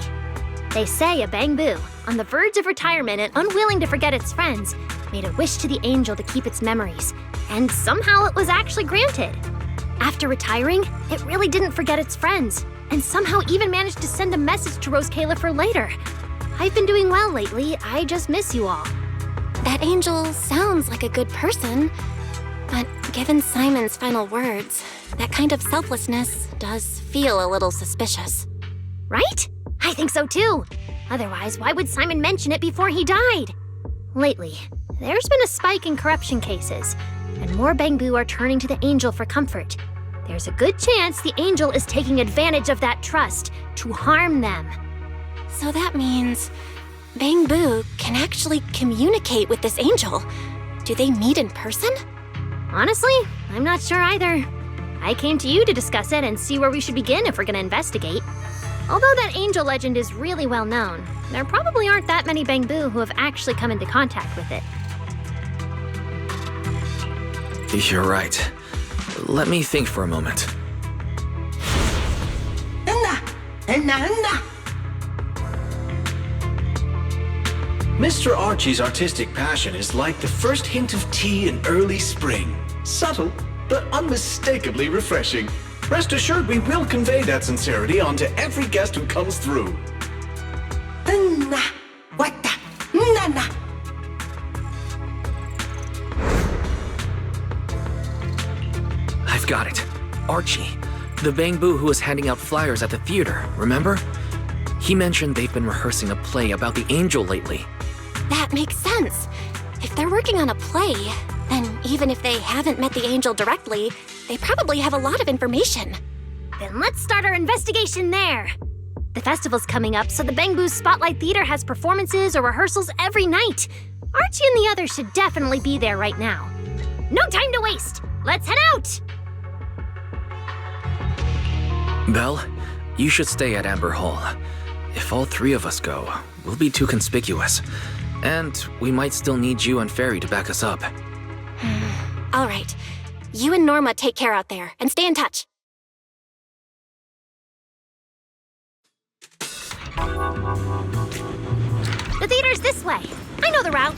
They say a Bangbu, on the verge of retirement and unwilling to forget its friends, made a wish to the angel to keep its memories, and somehow it was actually granted. After retiring, it really didn't forget its friends, and somehow even managed to send a message to Rose Califer later. I've been doing well lately, I just miss you all. That angel sounds like a good person, but given Simon's final words, that kind of selflessness does feel a little suspicious. Right? I think so too. Otherwise, why would Simon mention it before he died? Lately, there's been a spike in corruption cases, and more Bangbu are turning to the angel for comfort. There's a good chance the angel is taking advantage of that trust to harm them. So that means Bangbu can actually communicate with this angel. Do they meet in person? Honestly, I'm not sure either. I came to you to discuss it and see where we should begin if we're gonna investigate. Although that angel legend is really well known, there probably aren't that many Bangbu who have actually come into contact with it. You're right. Let me think for a moment. Mr. Archie's artistic passion is like the first hint of tea in early spring. Subtle, but unmistakably refreshing. Rest assured we will convey that sincerity onto every guest who comes through. I've got it. Archie, the Bangbu who was handing out flyers at the theater, remember? He mentioned they've been rehearsing a play about the angel lately. That makes sense. If they're working on a play, then even if they haven't met the angel directly, they probably have a lot of information. Then let's start our investigation there. The festival's coming up, so the Bangbu's Spotlight Theater has performances or rehearsals every night. Archie and the others should definitely be there right now. No time to waste! Let's head out! Belle, you should stay at Amber Hall. If all three of us go, we'll be too conspicuous. And we might still need you and Fairy to back us up. All right. You and Norma take care out there, and stay in touch. The theater's this way. I know the route.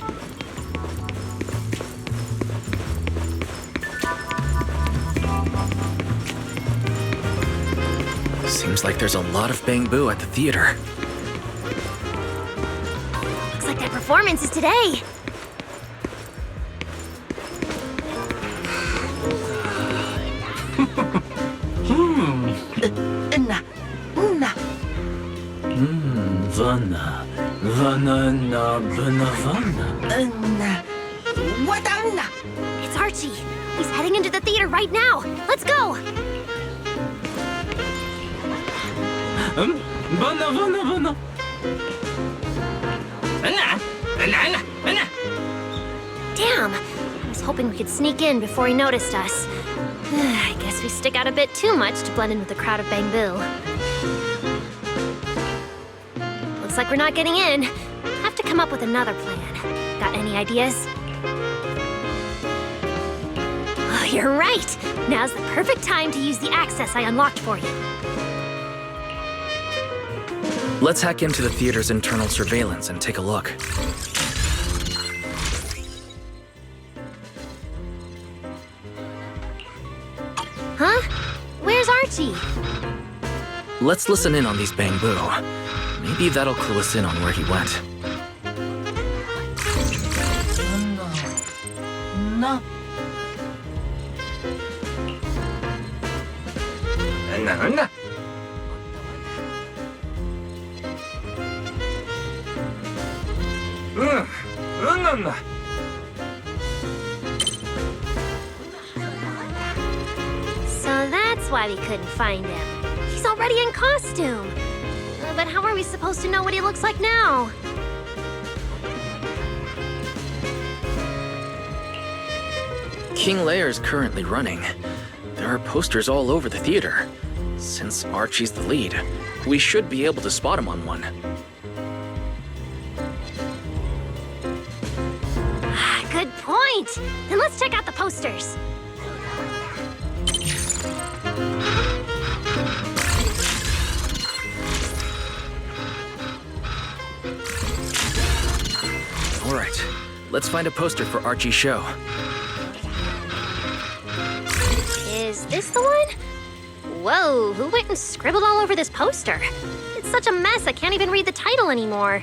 Seems like there's a lot of bamboo at the theater. Looks like that performance is today. It's Archie. He's heading into the theater right now. Let's go. Damn. I was hoping we could sneak in before he noticed us. I guess we stick out a bit too much to blend in with the crowd of bamboo. Looks like we're not getting in. Have to come up with another plan. Got any ideas? Oh, you're right. Now's the perfect time to use the access I unlocked for you. Let's hack into the theater's internal surveillance and take a look. Huh? Where's Archie? Let's listen in on these bamboo. Maybe that'll clue us in on where he went. So that's why we couldn't find him. He's already in costume. But how are we supposed to know what he looks like now? King Lear is currently running. There are posters all over the theater. Since Archie's the lead, we should be able to spot him on one. Good point. Then let's check out the posters. All right, let's find a poster for Archie's show. Is this the one? Whoa, who went and scribbled all over this poster? It's such a mess, I can't even read the title anymore.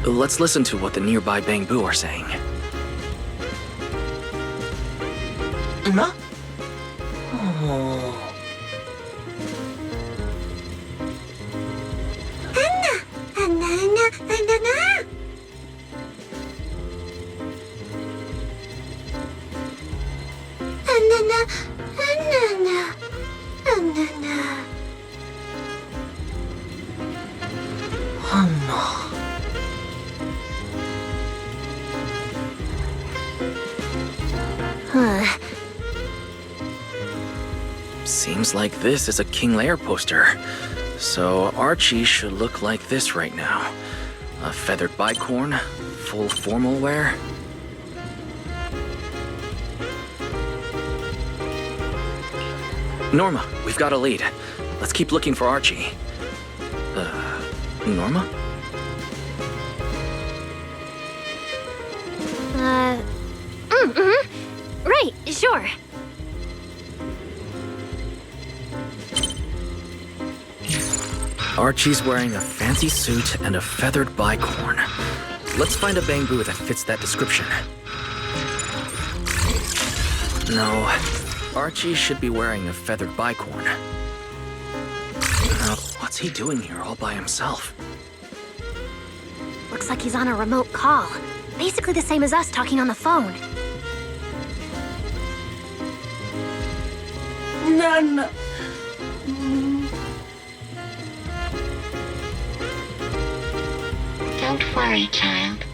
Let's listen to what the nearby bamboo are saying. No? Oh. Seems like this is a King Lear poster. So Archie should look like this right now. A feathered bicorn, full formal wear. Norma, we've got a lead. Let's keep looking for Archie. Norma? Right, sure. Archie's wearing a fancy suit and a feathered bicorn. Let's find a bamboo that fits that description. No, Archie should be wearing a feathered bicorn. What's he doing here all by himself? Looks like he's on a remote call. Basically the same as us talking on the phone. None. Don't worry, child.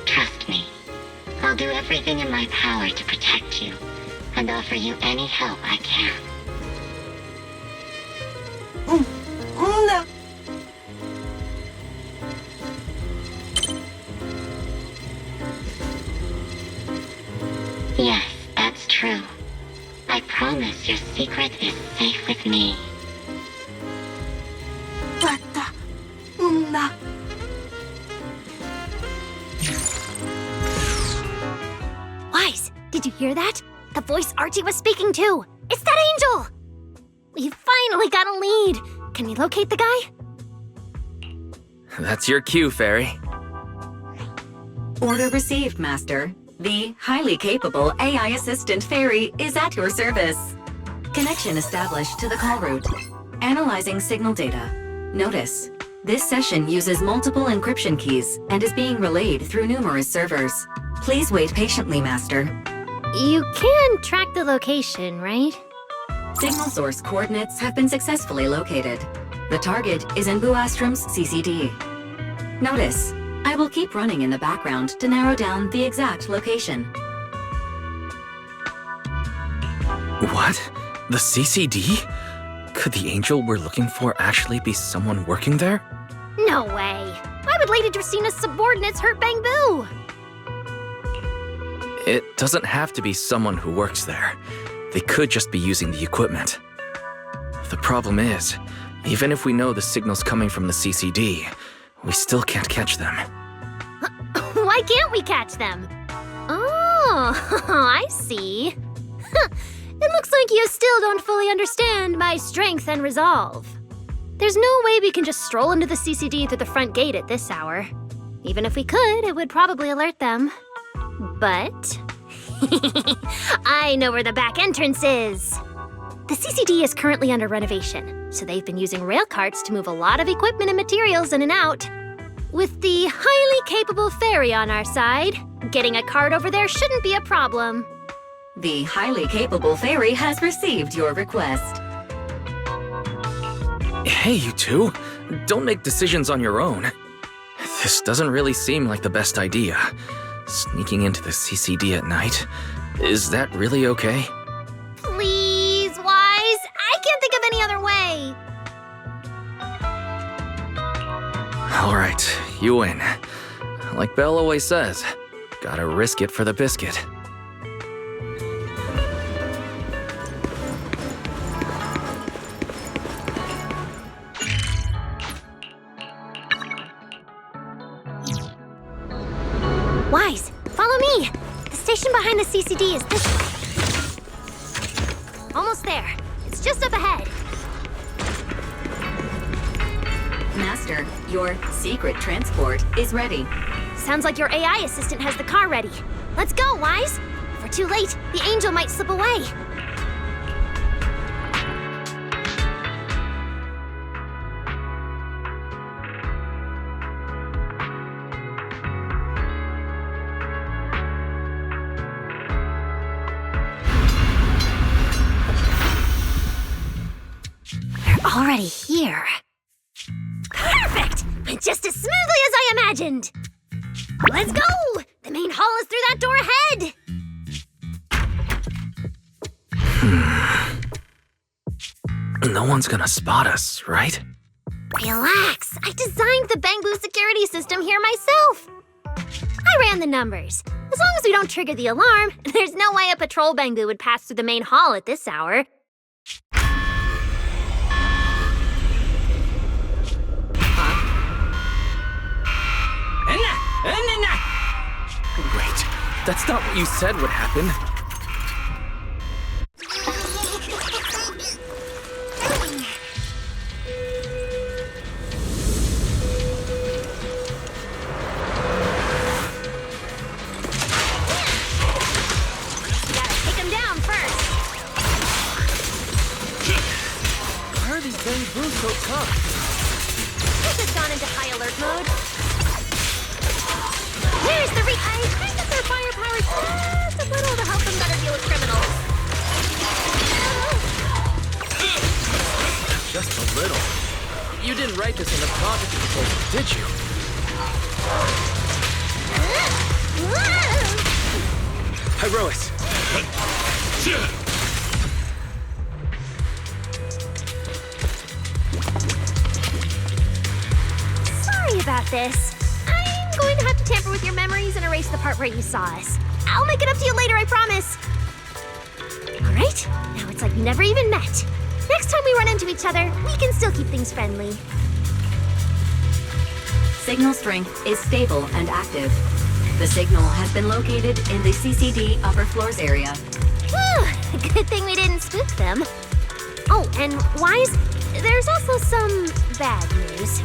Trust me. I'll do everything in my power to protect you. and offer you any help I can. No. Yes, that's true. I promise your secret is safe with me. Wise, did you hear that? The voice Archie was speaking to. It's that angel! We finally got a lead. Can we locate the guy? That's your cue, Fairy. Order received, Master. The highly capable AI assistant Fairy is at your service. Connection established to the call route. Analyzing signal data. Notice, this session uses multiple encryption keys and is being relayed through numerous servers. Please wait patiently, Master. You can track the location, right? Signal source coordinates have been successfully located. The target is in Buastrom's CCD. Notice, I will keep running in the background to narrow down the exact location. What? The CCD? Could the angel we're looking for actually be someone working there? No way. Why would Lady Dracina's subordinates hurt Bangbu? It doesn't have to be someone who works there. They could just be using the equipment. The problem is, even if we know the signal's coming from the CCD, we still can't catch them. Why can't we catch them? Oh, I see. It looks like you still don't fully understand my strength and resolve. There's no way we can just stroll into the CCD through the front gate at this hour. Even if we could, it would probably alert them. But I know where the back entrance is. The CCD is currently under renovation, so they've been using rail carts to move a lot of equipment and materials in and out. With the highly capable Fairy on our side, getting a cart over there shouldn't be a problem. The highly capable Fairy has received your request. Hey, you two. Don't make decisions on your own. This doesn't really seem like the best idea. Sneaking into the CCD at night. Is that really okay? Please, Wise. I can't think of any other way. All right, you win. Like Belle always says, gotta risk it for the biscuit. Wise, follow me. The station behind the CCD is this way. Almost there. It's just up ahead. Master, your secret transport is ready. Sounds like your AI assistant has the car ready. Let's go, Wise. If we're too late, the angel might slip away. They're already here. Perfect! Went just as smoothly as I imagined! Let's go! The main hall is through that door ahead! No one's gonna spot us, right? Relax! I designed the Bangbu security system here myself! I ran the numbers. As long as we don't trigger the alarm, there's no way a patrol Bangbu would pass through the main hall at this hour. Wait, that's not what you said would happen. You gotta take him down first. Why are these Bangbu so tough? This has gone into high alert mode. Where's the I think that their firepower just a little to help them better deal with criminals. Just a little. You didn't write this in the project proposal, did you? Herois, Sorry about this. I'm going to have to tamper with your memories and erase the part where you saw us. I'll make it up to you later, I promise. All right, now it's like we never even met. Next time we run into each other, we can still keep things friendly. Signal strength is stable and active. The signal has been located in the CCD upper floors area. Whew, good thing we didn't spook them. Oh, and Wise, there's also some bad news.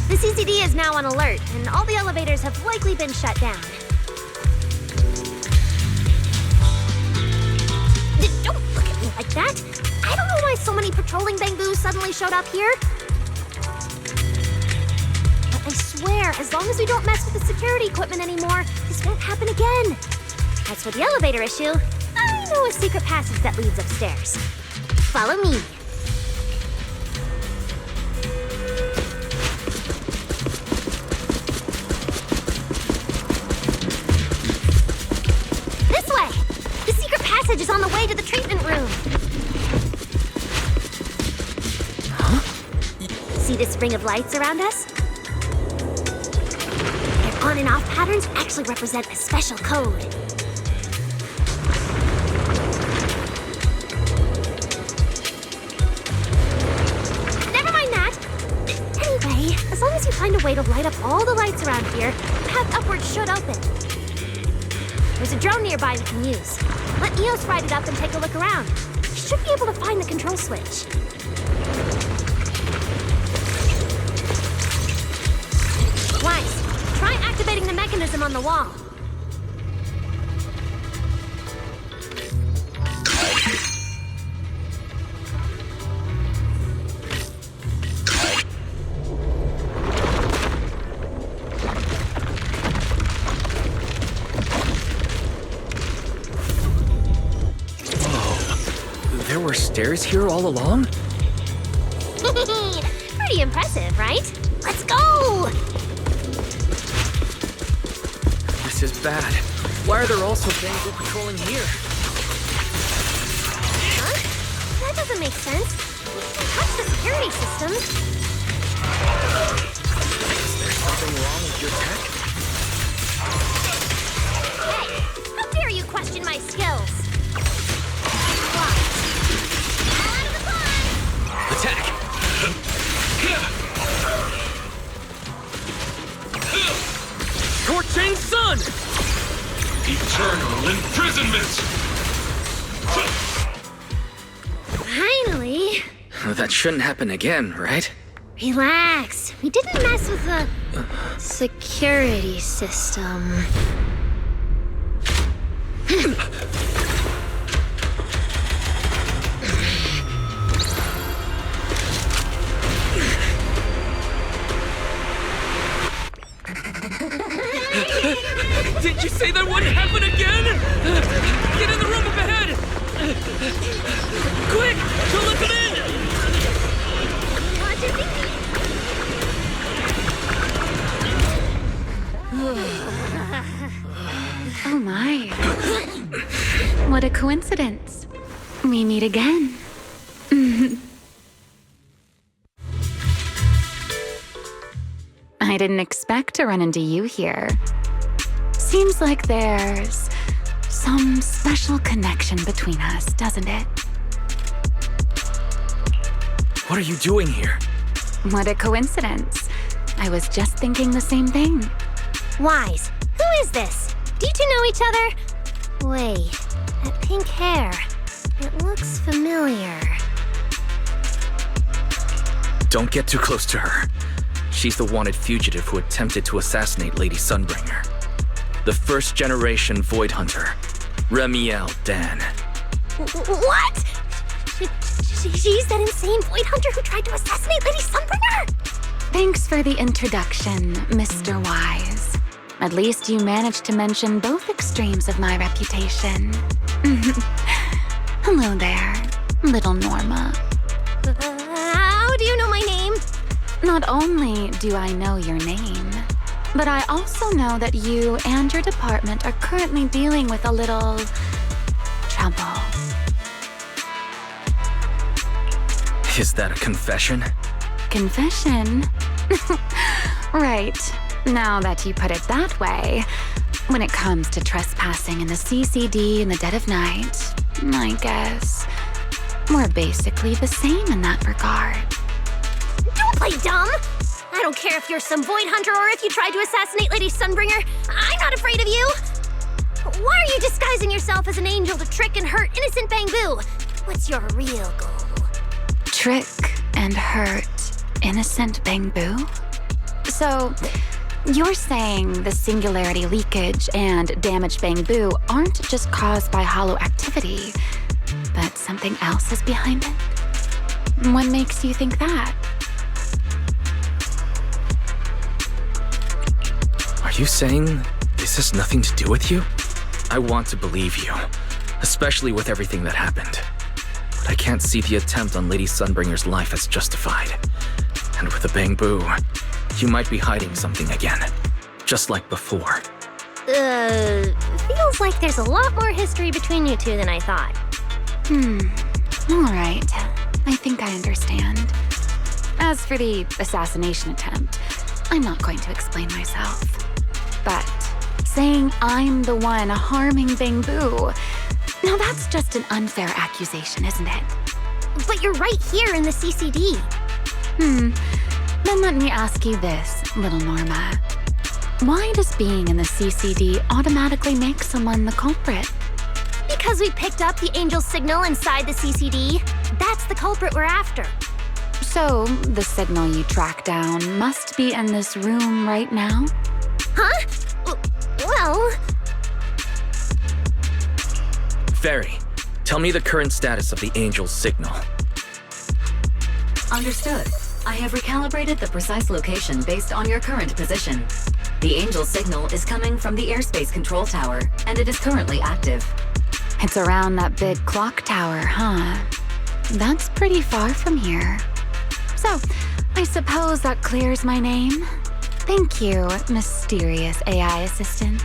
The CCD is now on alert, and all the elevators have likely been shut down. Don't look at me like that. I don't know why so many patrolling Bangbus suddenly showed up here. But I swear, as long as we don't mess with the security equipment anymore, this won't happen again. As for the elevator issue, I know a secret passage that leads upstairs. Follow me. This way! The secret passage is on the way to the treatment room. See this ring of lights around us? Their on and off patterns actually represent a special code. Never mind that. Anyway, as long as you find a way to light up all the lights around here, the path upwards should open. There's a drone nearby we can use. Let Eos ride it up and take a look around. We should be able to find the control switch. Wise, try activating the mechanism on the wall. Whoa. There were stairs here all along? Pretty impressive, right? Let's go! This is bad. Why are there also Bangbus patrolling here? Huh? That doesn't make sense. We can't touch the security system. Is there something wrong with your tech? Hey, how dare you question my skills? Out of the fun! Attack! Scorching sun! Eternal imprisonment! Finally! That shouldn't happen again, right? Relax. We didn't mess with the security system. Did you say that wouldn't happen again? Get in the room up ahead! Quick! Don't let them in! Oh my. What a coincidence. We meet again. I didn't expect to run into you here. Seems like there's some special connection between us, doesn't it? What are you doing here? What a coincidence. I was just thinking the same thing. Wise, who is this? Do you two know each other? Wait, that pink hair. It looks familiar. Don't get too close to her. She's the wanted fugitive who attempted to assassinate Lady Sunbringer. The first generation Void Hunter, Remiel Dan. What? She's that insane Void Hunter who tried to assassinate Lady Sunbringer? Thanks for the introduction, Mr. Wise. At least you managed to mention both extremes of my reputation. Hello there, little Norma. How do you know my name? Not only do I know your name, but I also know that you and your department are currently dealing with a little trouble. Is that a confession? Confession? Right. Now that you put it that way, when it comes to trespassing in the CCD in the dead of night, I guess we're basically the same in that regard. Don't play dumb! I don't care if you're some void hunter or if you tried to assassinate Lady Sunbringer. I'm not afraid of you! Why are you disguising yourself as an angel to trick and hurt innocent Bangbu? What's your real goal? Trick and hurt innocent Bangbu? So, you're saying the singularity leakage and damaged Bangbu aren't just caused by hollow activity, but something else is behind it? What makes you think that? Are you saying this has nothing to do with you? I want to believe you, especially with everything that happened. But I can't see the attempt on Lady Sunbringer's life as justified. And with the Bangbu, you might be hiding something again, just like before. Feels like there's a lot more history between you two than I thought. All right. I think I understand. As for the assassination attempt, I'm not going to explain myself. But saying I'm the one harming Bangbu, now that's just an unfair accusation, isn't it? But you're right here in the CCD. Then let me ask you this, little Norma. Why does being in the CCD automatically make someone the culprit? Because we picked up the angel's signal inside the CCD. That's the culprit we're after. So, the signal you tracked down must be in this room right now? Huh? Well... Fairy, tell me the current status of the angel's signal. Understood. I have recalibrated the precise location based on your current position. The angel signal is coming from the airspace control tower, and it is currently active. It's around that big clock tower, huh? That's pretty far from here. So, I suppose that clears my name? Thank you, mysterious AI assistant.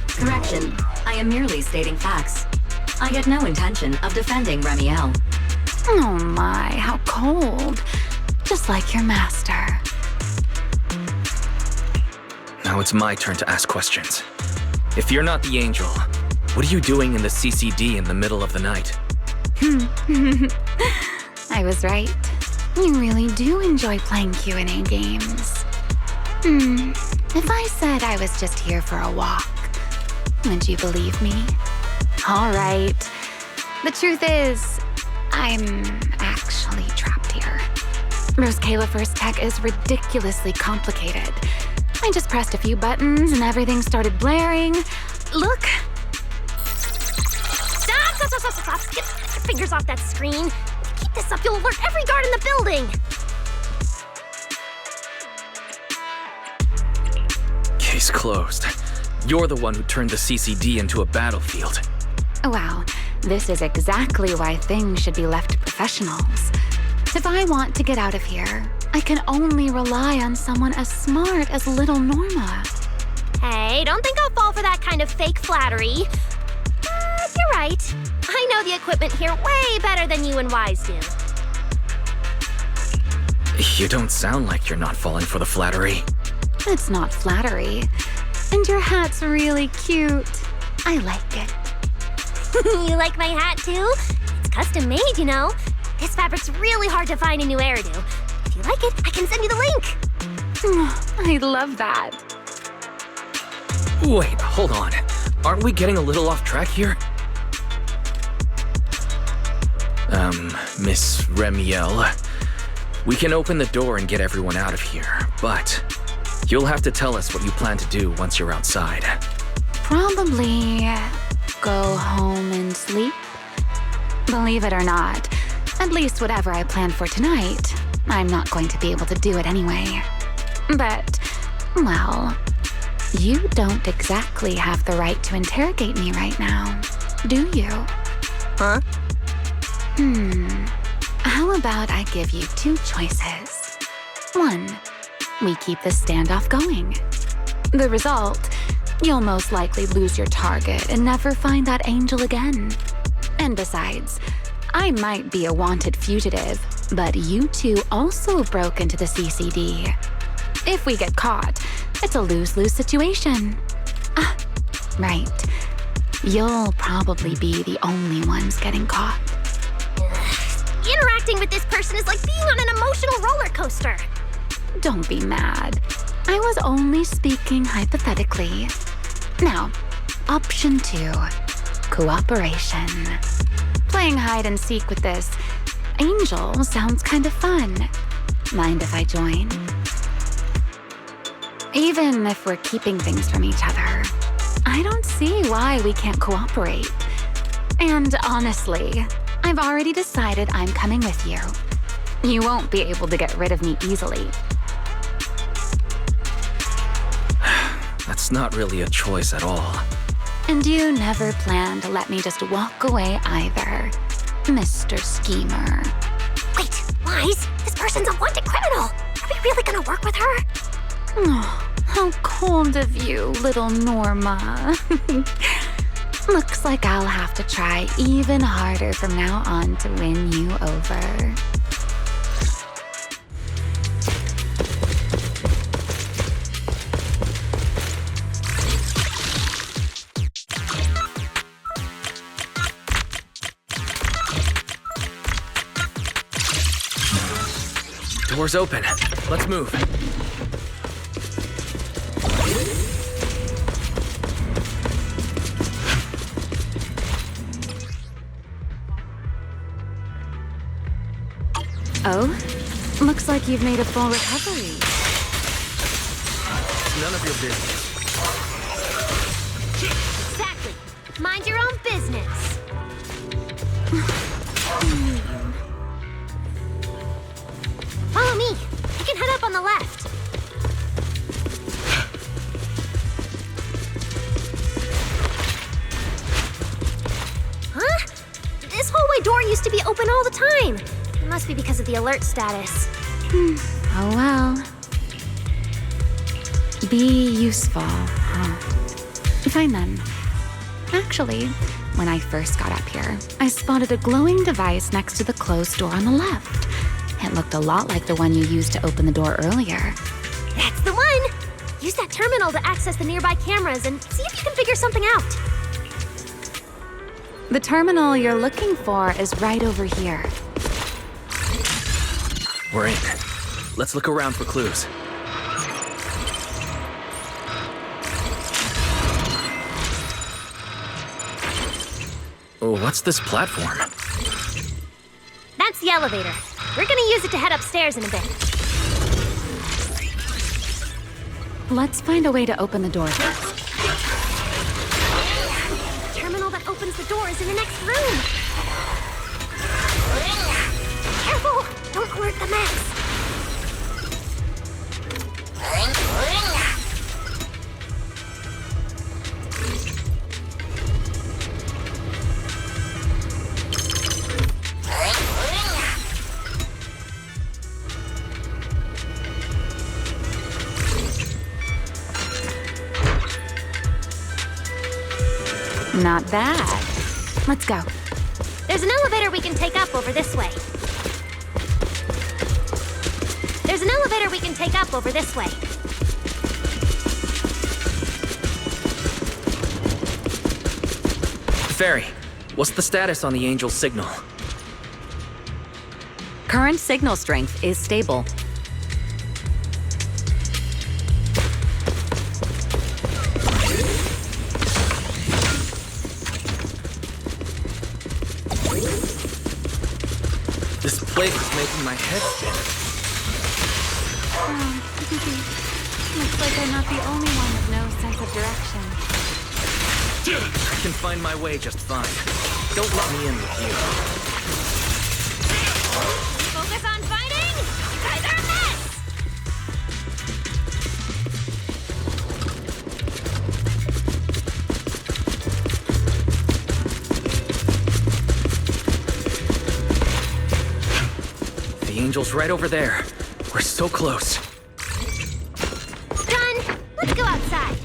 Correction. I am merely stating facts. I had no intention of defending Remiel. Oh my, how cold. Just like your master. Now it's my turn to ask questions. If you're not the angel, what are you doing in the CCD in the middle of the night? I was right. You really do enjoy playing Q&A games. If I said I was just here for a walk, would you believe me? All right. The truth is, I'm actually trapped here. Rose Califer's tech is ridiculously complicated. I just pressed a few buttons and everything started blaring. Look! Stop! Get your fingers off that screen. If you keep this up, you'll alert every guard in the building! Case closed. You're the one who turned the CCD into a battlefield. Wow, this is exactly why things should be left to professionals. If I want to get out of here, I can only rely on someone as smart as little Norma. Hey, don't think I'll fall for that kind of fake flattery. You're right. I know the equipment here way better than you and Wise do. You don't sound like you're not falling for the flattery. It's not flattery. And your hat's really cute. I like it. You like my hat, too? It's custom made, you know. This fabric's really hard to find in New Eridu. If you like it, I can send you the link. I love that. Wait, hold on. Aren't we getting a little off track here? Miss Remiel, we can open the door and get everyone out of here, but you'll have to tell us what you plan to do once you're outside. Probably go home and sleep. Believe it or not, at least whatever I plan for tonight, I'm not going to be able to do it anyway. But, well, you don't exactly have the right to interrogate me right now, do you? Huh? How about I give you two choices? One, we keep this standoff going. The result, you'll most likely lose your target and never find that angel again. And besides, I might be a wanted fugitive, But you two also broke into the CCD. If we get caught, it's a lose-lose situation. Ah, right. You'll probably be the only ones getting caught. Interacting with this person is like being on an emotional roller coaster. Don't be mad. I was only speaking hypothetically. Now, option 2. Cooperation. Playing hide and seek with this angel sounds kind of fun. Mind if I join? Even if we're keeping things from each other, I don't see why we can't cooperate. And honestly, I've already decided I'm coming with you. You won't be able to get rid of me easily. That's not really a choice at all. And you never plan to let me just walk away either, Mr. Schemer. Wait, Wise, this person's a wanted criminal. Are we really gonna work with her? Oh, how cold of you, little Norma. Looks like I'll have to try even harder from now on to win you over. Door's open. Let's move. Oh? Looks like you've made a full recovery. It's none of your business. Exactly. Mind your own business. Follow me. You can head up on the left. Huh? This hallway door used to be open all the time. It must be because of the alert status. Oh well. Be useful. Fine then. Actually, when I first got up here, I spotted a glowing device next to the closed door on the left. It looked a lot like the one you used to open the door earlier. That's the one! Use that terminal to access the nearby cameras and see if you can figure something out. The terminal you're looking for is right over here. We're in. Let's look around for clues. Oh, what's this platform? That's the elevator. We're gonna use it to head upstairs in a bit. Let's find a way to open the door first. The terminal that opens the door is in the next room. Careful! Don't alert the mess. Not bad. Let's go. There's an elevator we can take up over this way. There's an elevator we can take up over this way. Fairy, what's the status on the Angel's signal? Current signal strength is stable. This place is making my head spin. Looks like I'm not the only one with no sense of direction. I can find my way just fine. Don't let me in with you. Focus on fighting! You guys are a mess! The Angel's right over there. We're so close. Done! Let's go outside.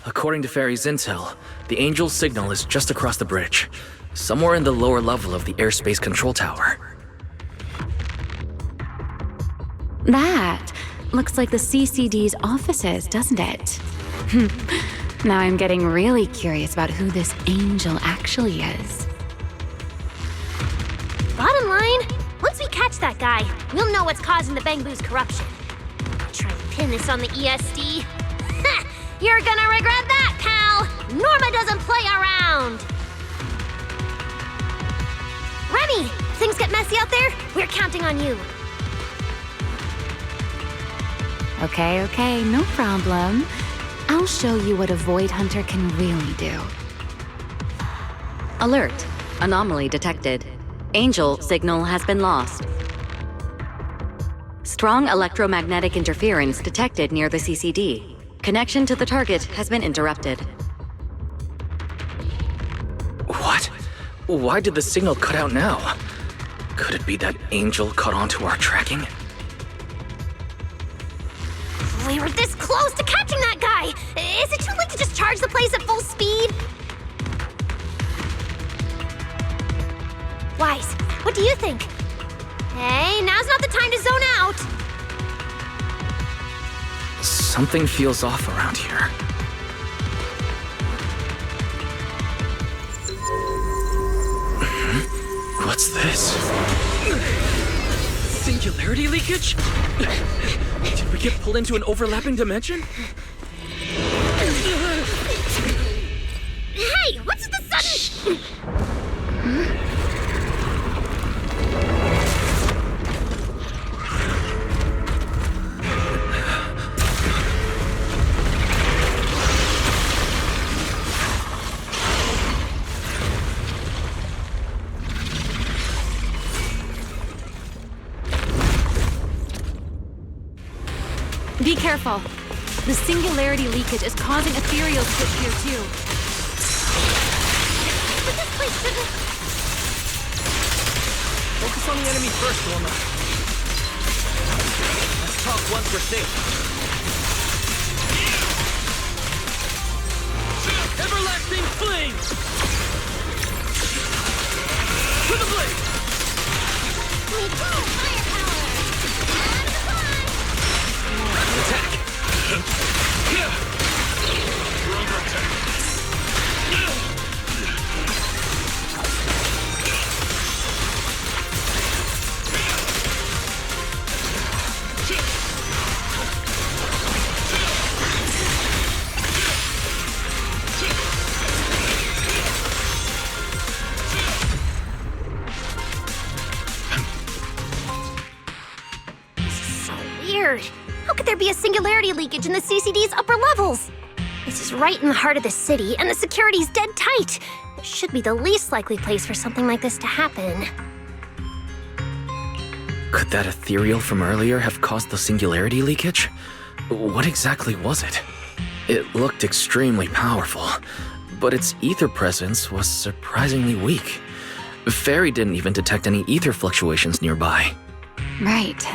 According to Fairy's intel, the Angel's signal is just across the bridge, somewhere in the lower level of the airspace control tower. That looks like the CCD's offices, doesn't it? Now I'm getting really curious about who this angel actually is. Bottom line, once we catch that guy, we'll know what's causing the Bangbu's corruption. Try to pin this on the ESD. You're gonna regret that, pal! Norma doesn't play around! Remy, things get messy out there? We're counting on you. Okay, no problem. I'll show you what a Void Hunter can really do. Alert. Anomaly detected. Angel signal has been lost. Strong electromagnetic interference detected near the CCD. Connection to the target has been interrupted. What? Why did the signal cut out now? Could it be that Angel caught onto our tracking? We were this close to catching that guy! Is it too late to just charge the place at full speed? Wise, what do you think? Hey, now's not the time to zone out! Something feels off around here. What's this? Singularity leakage? Did we get pulled into an overlapping dimension? Hey, what's with the sudden... Be careful. The singularity leakage is causing ethereal switch here too. But this place shouldn't... Focus on the enemy first, Norma. Let's talk once we're safe. Everlasting flame! To the blade! Attack! You're under attack. This is so weird. How could there be a singularity leakage in the CCD's upper levels? This is right in the heart of the city, and the security's dead tight. It should be the least likely place for something like this to happen. Could that ethereal from earlier have caused the singularity leakage? What exactly was it? It looked extremely powerful, but its ether presence was surprisingly weak. Fairy didn't even detect any ether fluctuations nearby. Right.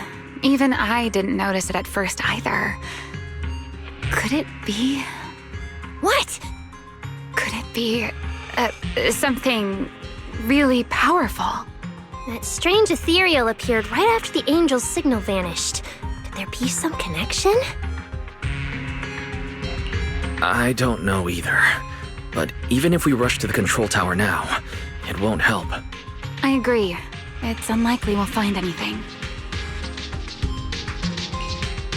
Even I didn't notice it at first either. Could it be... What? Could it be... something really powerful? That strange ethereal appeared right after the angel's signal vanished. Could there be some connection? I don't know either. But even if we rush to the control tower now, it won't help. I agree. It's unlikely we'll find anything.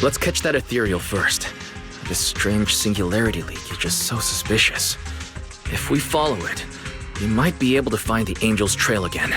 Let's catch that ethereal first. This strange singularity leakage is so suspicious. If we follow it, we might be able to find the angel's trail again.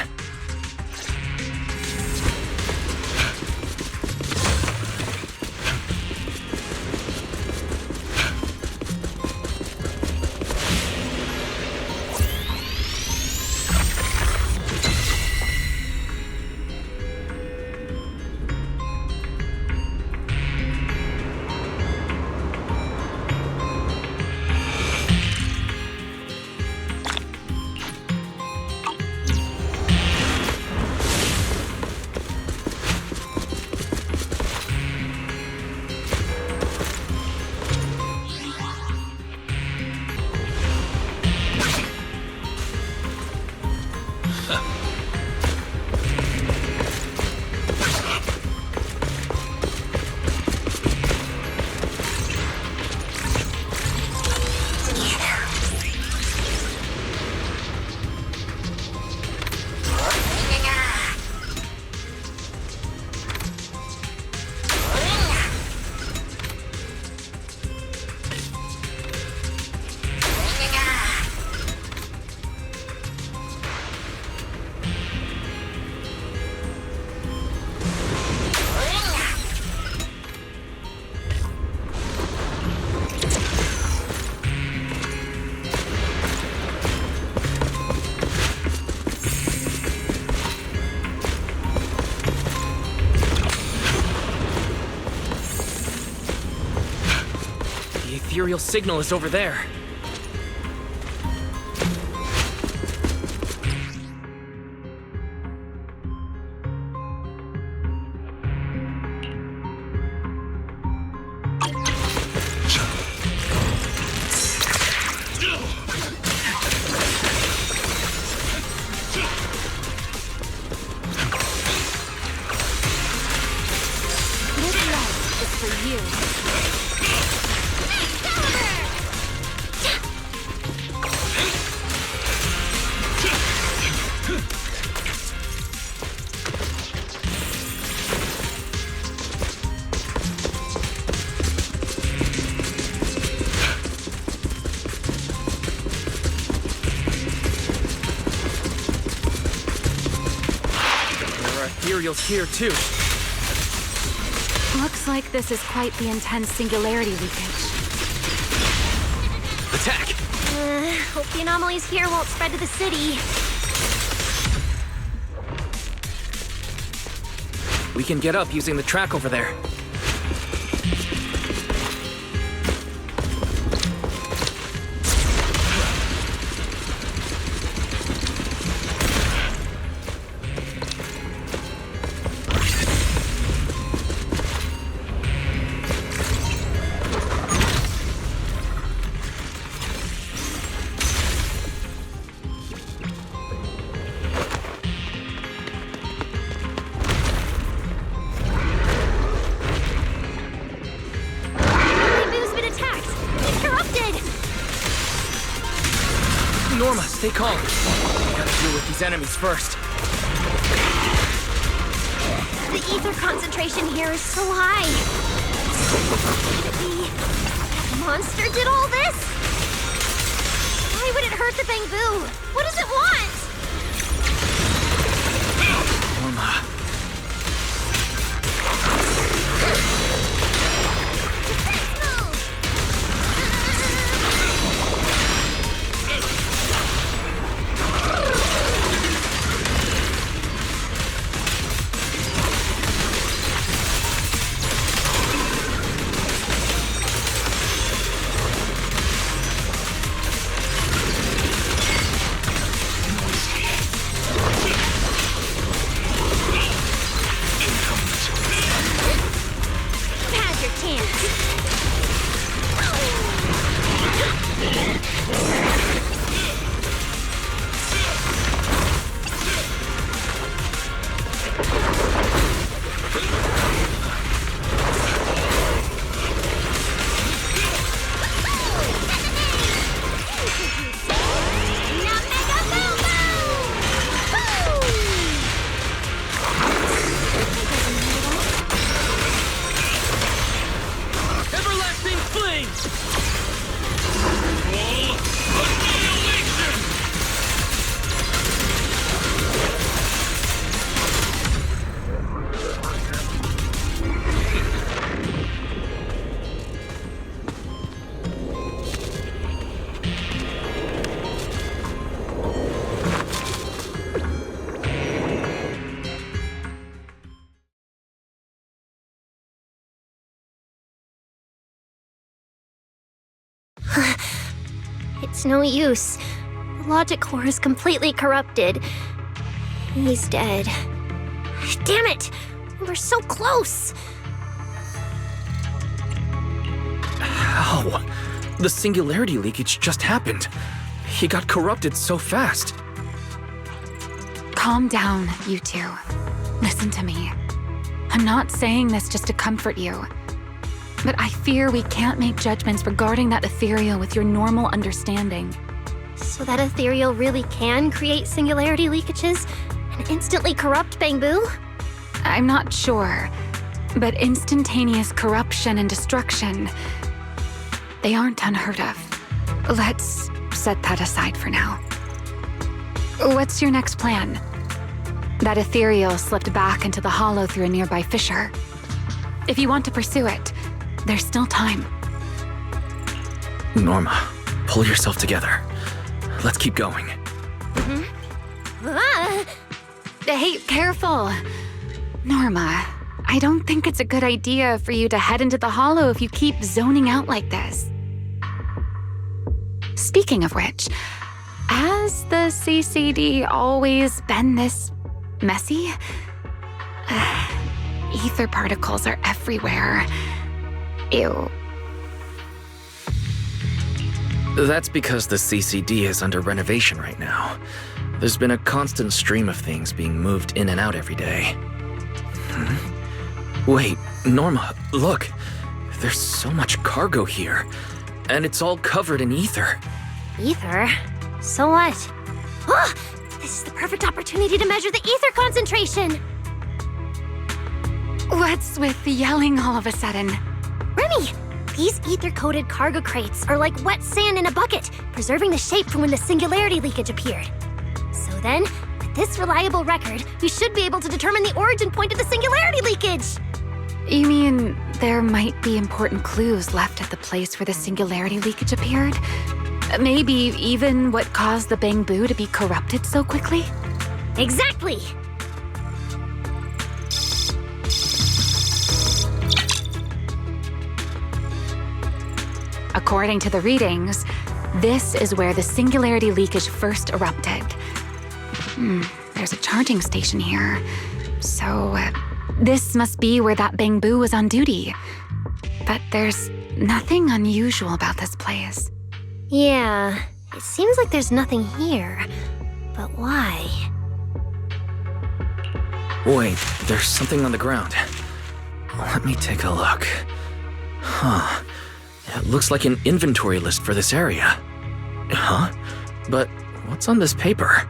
The ethereal signal is over there. Ethereals here too. Looks like this is quite the intense singularity leakage. Attack! Hope the anomalies here won't spread to the city. We can get up using the track over there. Norma, stay calm. We gotta deal with these enemies first. The ether concentration here is so high. The monster did all this? Why would it hurt the Bangbu? What does it want? Norma. It's no use. The logic core is completely corrupted. He's dead. Damn it! We were so close! How? The singularity leakage just happened. He got corrupted so fast. Calm down, you two. Listen to me. I'm not saying this just to comfort you. But I fear we can't make judgments regarding that ethereal with your normal understanding. So that ethereal really can create singularity leakages and instantly corrupt Bangbu? I'm not sure, but instantaneous corruption and destruction, they aren't unheard of. Let's set that aside for now. What's your next plan? That ethereal slipped back into the hollow through a nearby fissure. If you want to pursue it, there's still time. Norma, pull yourself together. Let's keep going. Hey, careful. Norma, I don't think it's a good idea for you to head into the hollow if you keep zoning out like this. Speaking of which, has the CCD always been this messy? Ether particles are everywhere. Ew. That's because the CCD is under renovation right now. There's been a constant stream of things being moved in and out every day. Wait, Norma, look. There's so much cargo here, and it's all covered in ether. Ether? So what? Oh, this is the perfect opportunity to measure the ether concentration! What's with the yelling all of a sudden? Remy! These ether-coated cargo crates are like wet sand in a bucket, preserving the shape from when the singularity leakage appeared. So then, with this reliable record, we should be able to determine the origin point of the singularity leakage! You mean there might be important clues left at the place where the singularity leakage appeared? Maybe even what caused the Bangbu to be corrupted so quickly? Exactly! According to the readings, this is where the singularity leakage first erupted. There's a charging station here. So, this must be where that Bangbu was on duty. But there's nothing unusual about this place. Yeah, it seems like there's nothing here. But why? Wait, there's something on the ground. Let me take a look. Huh. It looks like an inventory list for this area. Huh? But what's on this paper?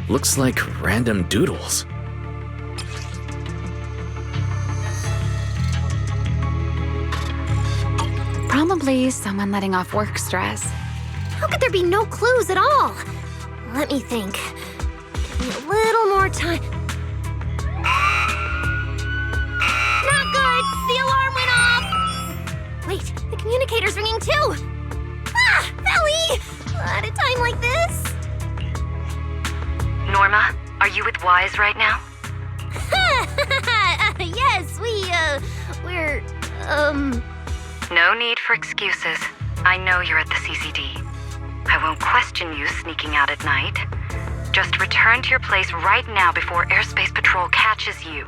Looks like random doodles. Probably someone letting off work stress. How could there be no clues at all? Let me think. Give me a little more time. Not good! The alarm went off! Wait, the communicator's ringing too! Ah! Belly! At a time like this? Norma, are you with Wise right now? Yes, we're, No need for excuses. I know you're at the CCD. I won't question you sneaking out at night. Just return to your place right now before Airspace Patrol catches you.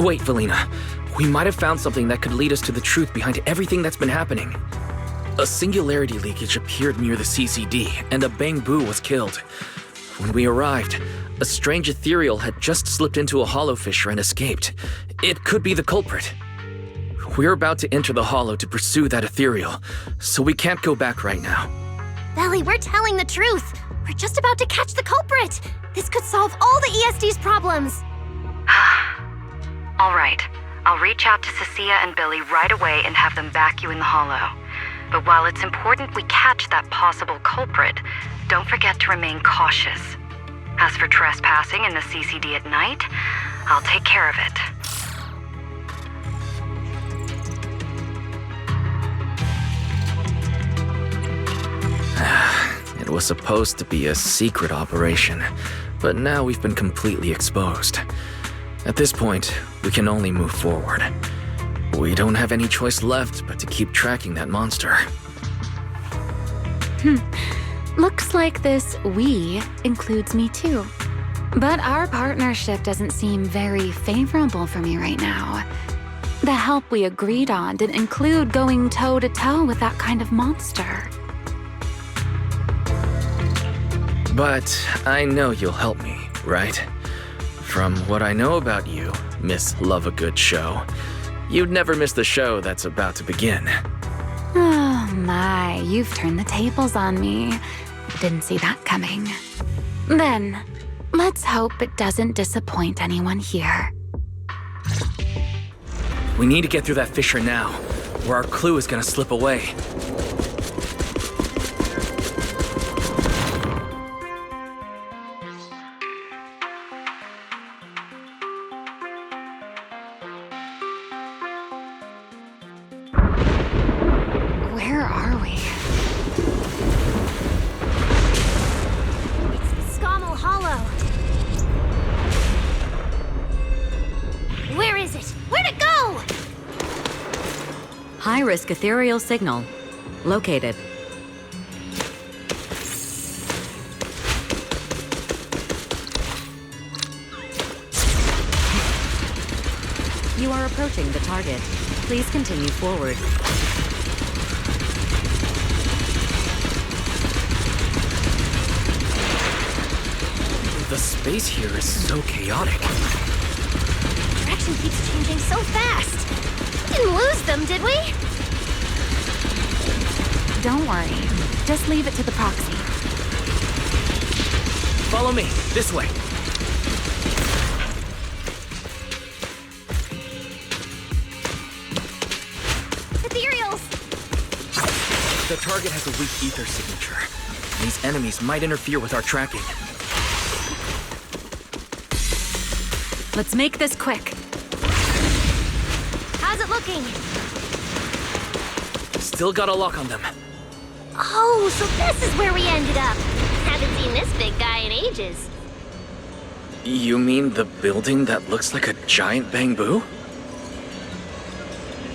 Wait, Valina. We might have found something that could lead us to the truth behind everything that's been happening. A singularity leakage appeared near the CCD, and a Bangbu was killed. When we arrived, a strange ethereal had just slipped into a hollow fissure and escaped. It could be the culprit. We're about to enter the hollow to pursue that ethereal, so we can't go back right now. Belly, we're telling the truth. We're just about to catch the culprit. This could solve all the ESD's problems. All right. I'll reach out to Cecilia and Billy right away and have them back you in the hollow. But while it's important we catch that possible culprit, don't forget to remain cautious. As for trespassing in the CCD at night, I'll take care of it. It was supposed to be a secret operation, but now we've been completely exposed. At this point, we can only move forward. We don't have any choice left but to keep tracking that monster. Looks like this "we" includes me too. But our partnership doesn't seem very favorable for me right now. The help we agreed on didn't include going toe-to-toe with that kind of monster. But I know you'll help me, right? From what I know about you, Miss Love a Good Show, you'd never miss the show that's about to begin. Oh my, you've turned the tables on me. Didn't see that coming. Then, let's hope it doesn't disappoint anyone here. We need to get through that fissure now, or our clue is gonna slip away. Where are we? It's the Scommel Hollow. Where is it? Where'd it go? High-risk ethereal signal. Located. You are approaching the target. Please continue forward. The space here is so chaotic. Direction keeps changing so fast. We didn't lose them, did we? Don't worry. Just leave it to the proxy. Follow me, this way. Ethereals! The target has a weak ether signature. These enemies might interfere with our tracking. Let's make this quick. How's it looking? Still got a lock on them. Oh, so this is where we ended up. Haven't seen this big guy in ages. You mean the building that looks like a giant bamboo?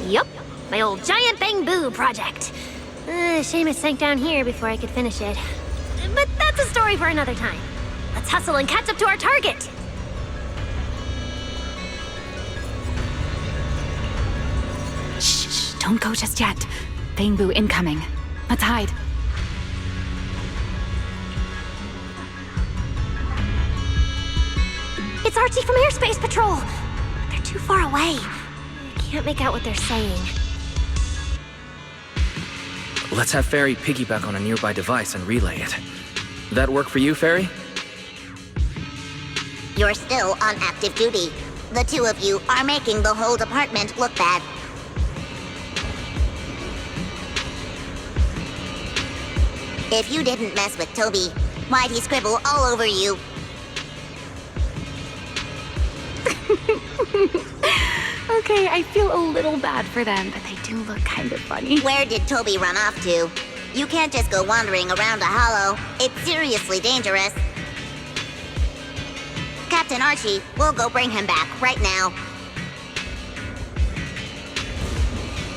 Yup, my old giant bamboo project. Shame it sank down here before I could finish it. But that's a story for another time. Let's hustle and catch up to our target. Shh, don't go just yet. Bamboo incoming. Let's hide. It's Archie from Airspace Patrol. They're too far away. I can't make out what they're saying. Let's have Fairy piggyback on a nearby device and relay it. That work for you, Fairy? You're still on active duty. The two of you are making the whole department look bad. If you didn't mess with Toby, why'd he scribble all over you? Okay, I feel a little bad for them, but they do look kind of funny. Where did Toby run off to? You can't just go wandering around a hollow. It's seriously dangerous. Captain Archie, we'll go bring him back right now.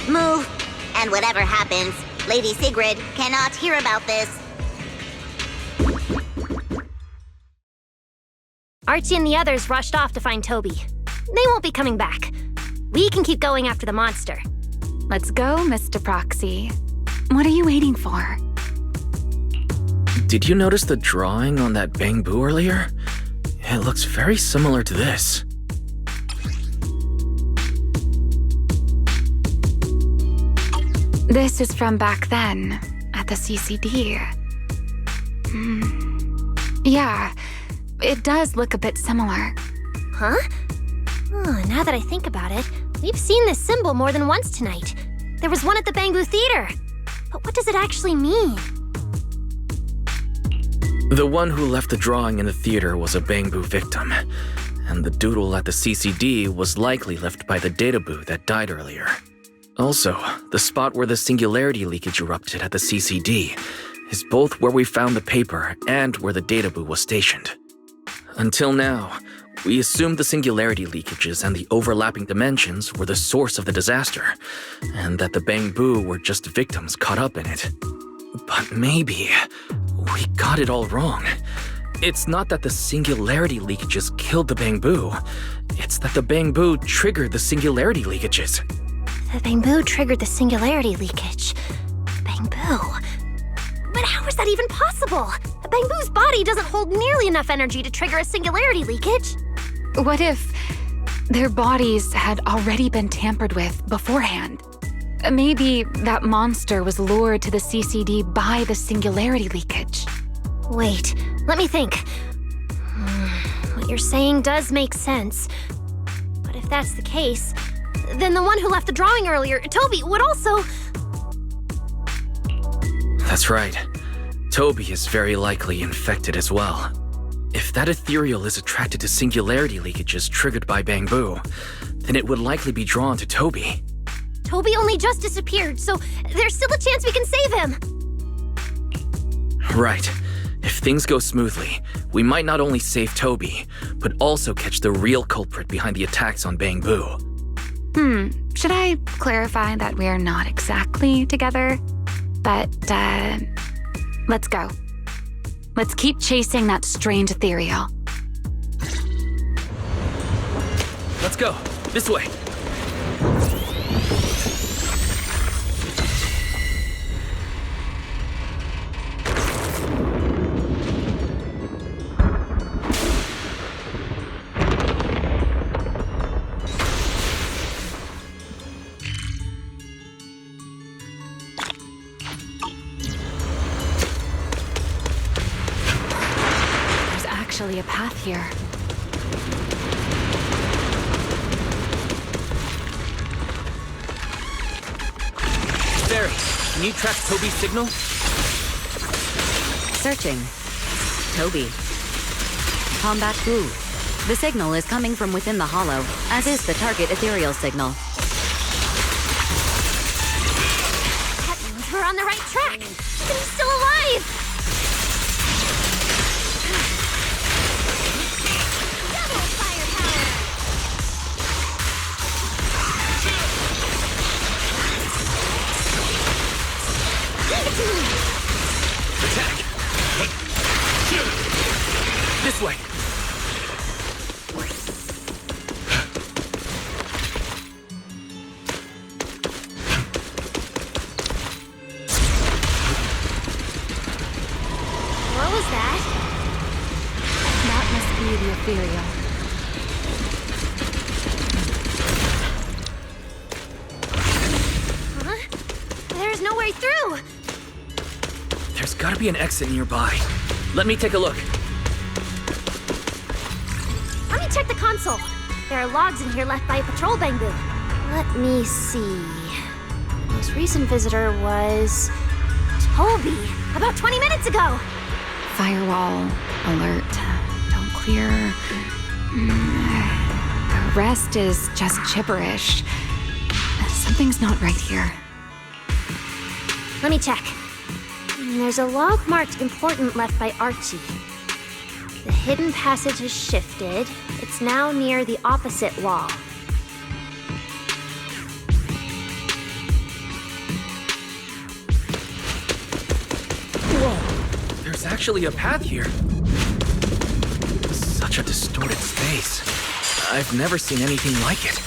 Move, and whatever happens, Lady Sigrid cannot hear about this. Archie and the others rushed off to find Toby. They won't be coming back. We can keep going after the monster. Let's go, Mr. Proxy. What are you waiting for? Did you notice the drawing on that bamboo earlier? It looks very similar to this. This is from back then, at the CCD. Yeah, it does look a bit similar. Huh? Oh, now that I think about it, we've seen this symbol more than once tonight. There was one at the Bamboo Theater. But what does it actually mean? The one who left the drawing in the theater was a bamboo victim, and the doodle at the CCD was likely left by the databoo that died earlier. Also, the spot where the singularity leakage erupted at the CCD is both where we found the paper and where the databoo was stationed. Until now, we assumed the singularity leakages and the overlapping dimensions were the source of the disaster, and that the bamboo were just victims caught up in it. But maybe we got it all wrong. It's not that the singularity leakages killed the bamboo, it's that the bamboo triggered the singularity leakages. The bamboo triggered the singularity leakage. Bamboo? But how is that even possible? A bamboo's body doesn't hold nearly enough energy to trigger a singularity leakage. What if their bodies had already been tampered with beforehand? Maybe that monster was lured to the CCD by the singularity leakage. Wait, let me think. What you're saying does make sense. But if that's the case, then the one who left the drawing earlier, Toby, would also... That's right. Toby is very likely infected as well. If that ethereal is attracted to singularity leakages triggered by bamboo, then it would likely be drawn to Toby. Toby only just disappeared, so there's still a chance we can save him. Right. If things go smoothly, we might not only save Toby, but also catch the real culprit behind the attacks on bamboo. Should I clarify that we're not exactly together? But, let's go. Let's keep chasing that strange ethereal. Let's go. This way. There's actually a path here. Barry, can you track Toby's signal? Searching. Toby. Combat Blue. The signal is coming from within the hollow, as is the target ethereal signal. That means we're on the right track. And he's still alive. Double firepower. Attack! This way. What was that? That must be the ethereal. Huh? There's no way through. There's gotta be an exit nearby. Let me take a look. Let me check the console. There are logs in here left by a patrol bamboo. Let me see. The most recent visitor was Toby, about 20 minutes ago. Firewall. Alert. Don't clear. The rest is just gibberish. Something's not right here. Let me check. There's a log marked important left by Archie. The hidden passage has shifted. It's now near the opposite wall. Whoa! There's actually a path here. Such a distorted space. I've never seen anything like it.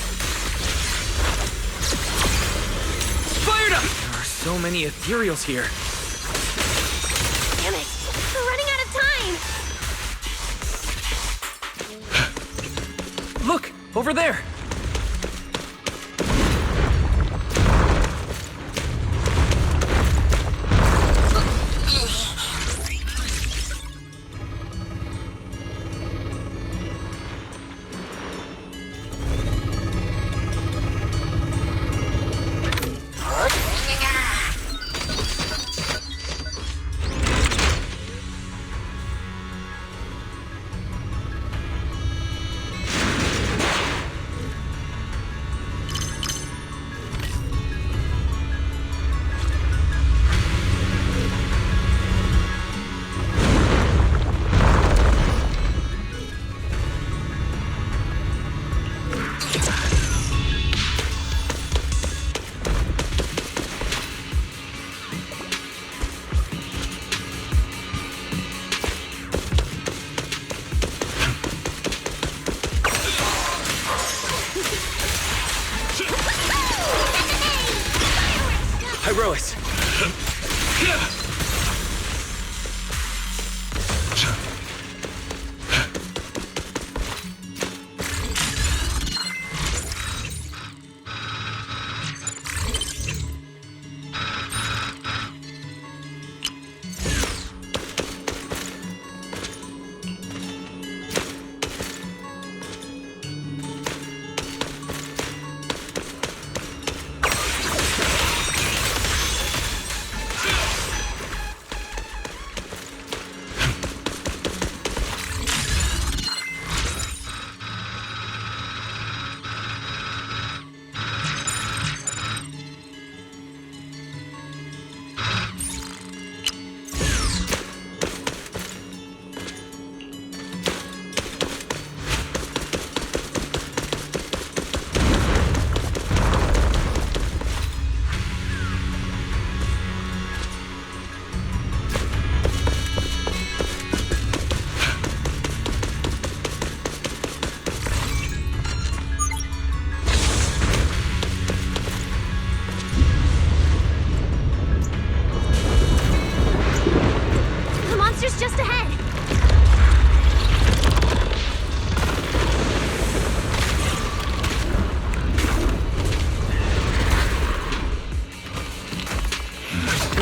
Fired up! There are so many ethereals here. Damn it! We're running out of time! Look! Over there! Herois.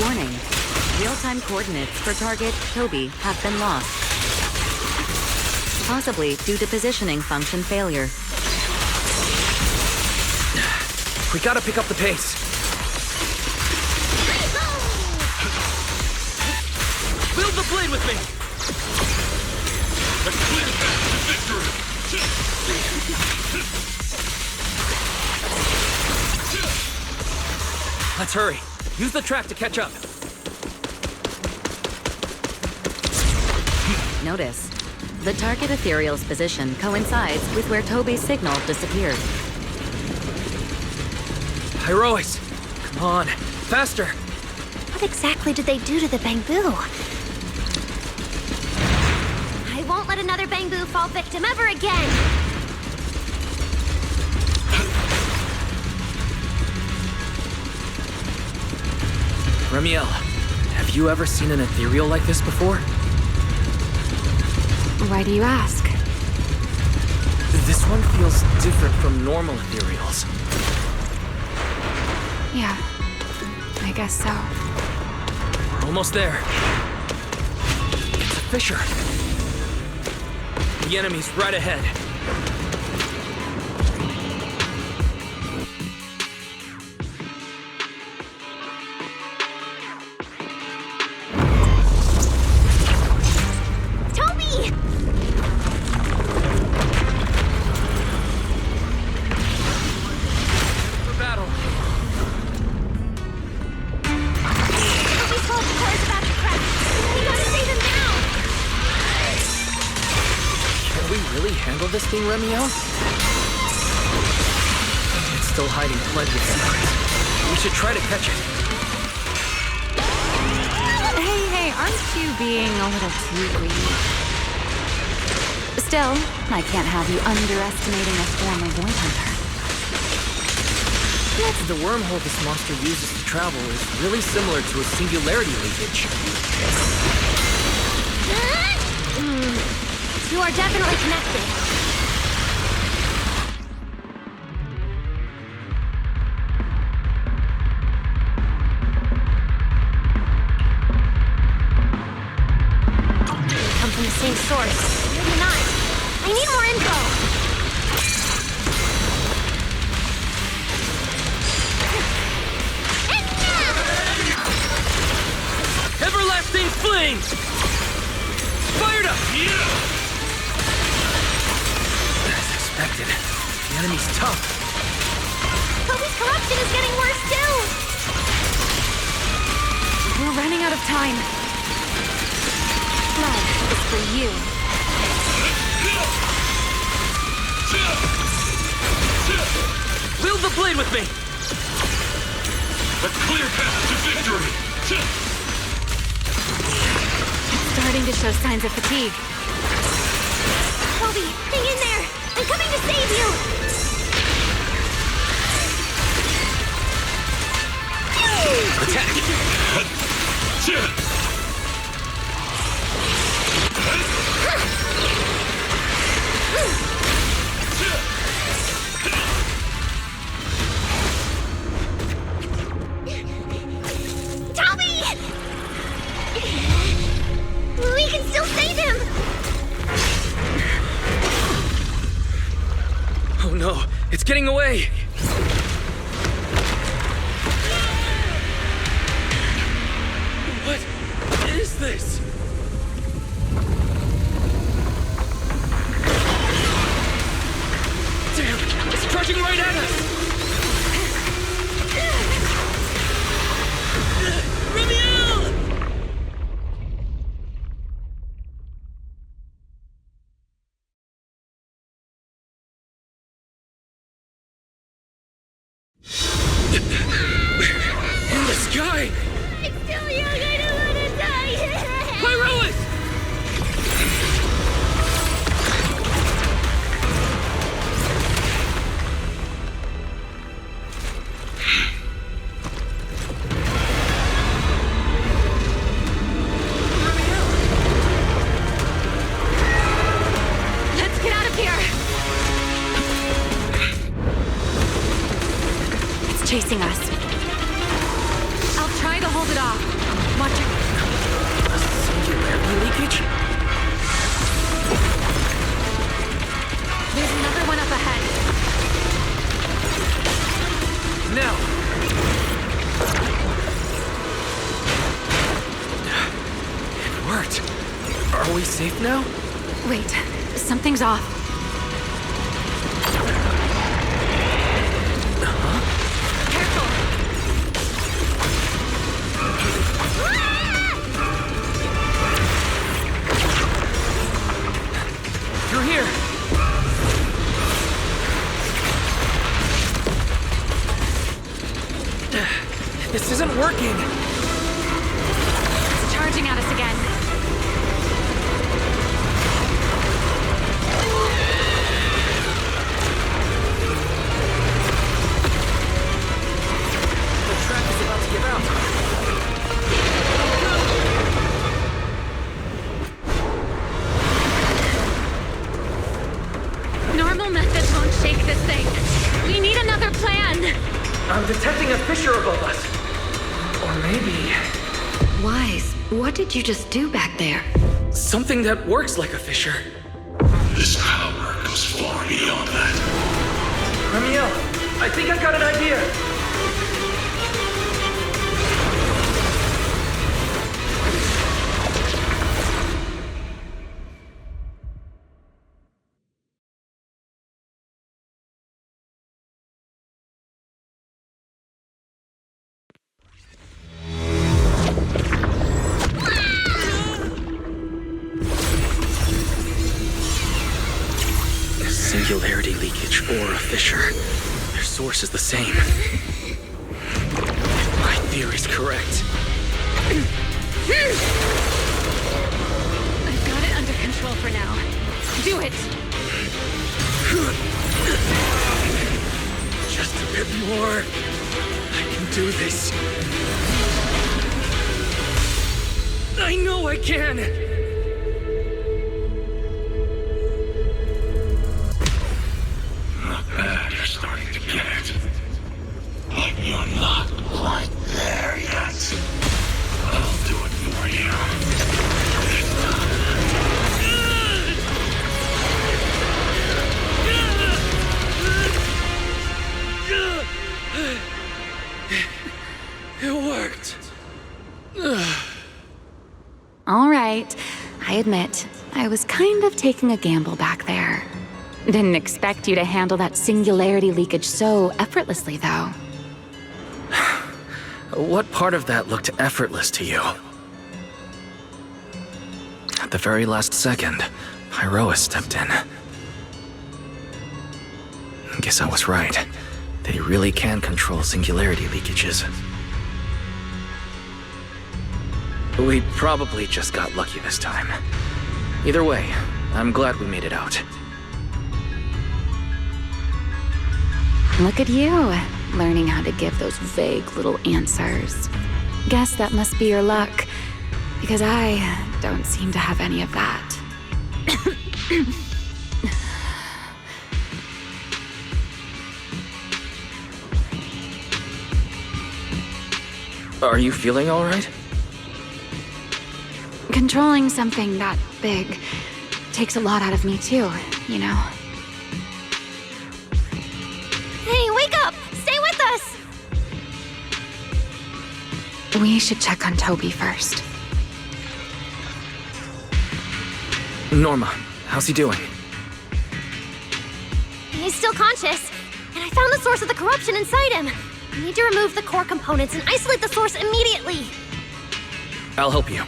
Warning. Real-time coordinates for target Toby have been lost. Possibly due to positioning function failure. We gotta pick up the pace. Build the blade with me! A clear path to victory! Let's hurry. Use the track to catch up. Notice. The target ethereal's position coincides with where Toby's signal disappeared. Heroes! Come on, faster! What exactly did they do to the bamboo? I won't let another bamboo fall victim ever again! Remiel, have you ever seen an ethereal like this before? Why do you ask? This one feels different from normal ethereals. Yeah, I guess so. We're almost there. It's a fissure. The enemy's right ahead. Toby! For battle. Toby's whole car's about to crash. We gotta save him now! Can we really handle this thing, Remiel? It's still hiding plenty of secrets. We should try to catch it. Hey, aren't you being a little too greedy? Still, I can't have you underestimating a former void hunter. The wormhole this monster uses to travel is really similar to a singularity leakage. You are definitely connected. Come from the same source. Maybe not. I need more info. Everlasting flames! Fired up! As expected, the enemy's tough. Toby's corruption is getting worse too! We're running out of time. Blood is for you. Wield the blade with me! A clear path to victory! Starting to show signs of fatigue. Toby, hang in there! I'm coming to save you! Attack! Toby! We can still save him! Oh no, it's getting away! What is this? Damn, it's charging right at us! Remiel! In the sky! It's still young, I don't want to die! Pyrolis! Let's get out of here! It's chasing us. I'll try to hold leakage? There's another one up ahead. Now! It worked. Are we safe now? Wait, something's off. Through here! This isn't working! It's charging at us again. The track is about to give out. Normal methods won't shake this thing. We need another plan. I'm detecting a fissure above us. Or maybe... Wise, what did you just do back there? something that works like a fissure. This power goes far beyond that. Ramiel, I think I got an idea. Singularity leakage or a fissure. Their source is the same. If my theory's correct. I've got it under control for now. Do it! Just a bit more. I can do this. I know I can! You're starting to get it. But you're not quite there yet. I'll do it for you. This time. It worked. All right. I admit, I was kind of taking a gamble back there. Didn't expect you to handle that singularity leakage so effortlessly, though. What part of that looked effortless to you? At the very last second, Pyroa stepped in. Guess I was right. They really can control singularity leakages. We probably just got lucky this time. Either way, I'm glad we made it out. Look at you, learning how to give those vague little answers. Guess that must be your luck, because I don't seem to have any of that. Are you feeling all right? Controlling something that big takes a lot out of me too, you know? Hey, wake up! Stay with us! We should check on Toby first. Norma, how's he doing? He's still conscious, and I found the source of the corruption inside him. We need to remove the core components and isolate the source immediately. I'll help you.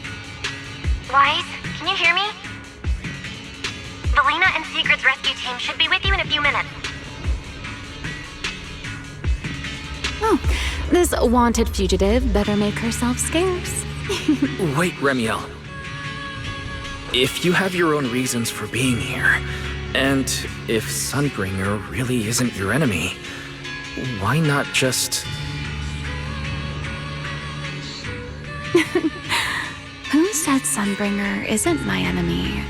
Wise, can you hear me? Valina and Sigrid's rescue team should be with you in a few minutes. Oh, this wanted fugitive better make herself scarce. Wait, Ramiel. If you have your own reasons for being here, and if Sunbringer really isn't your enemy, why not just... Who said Sunbringer isn't my enemy?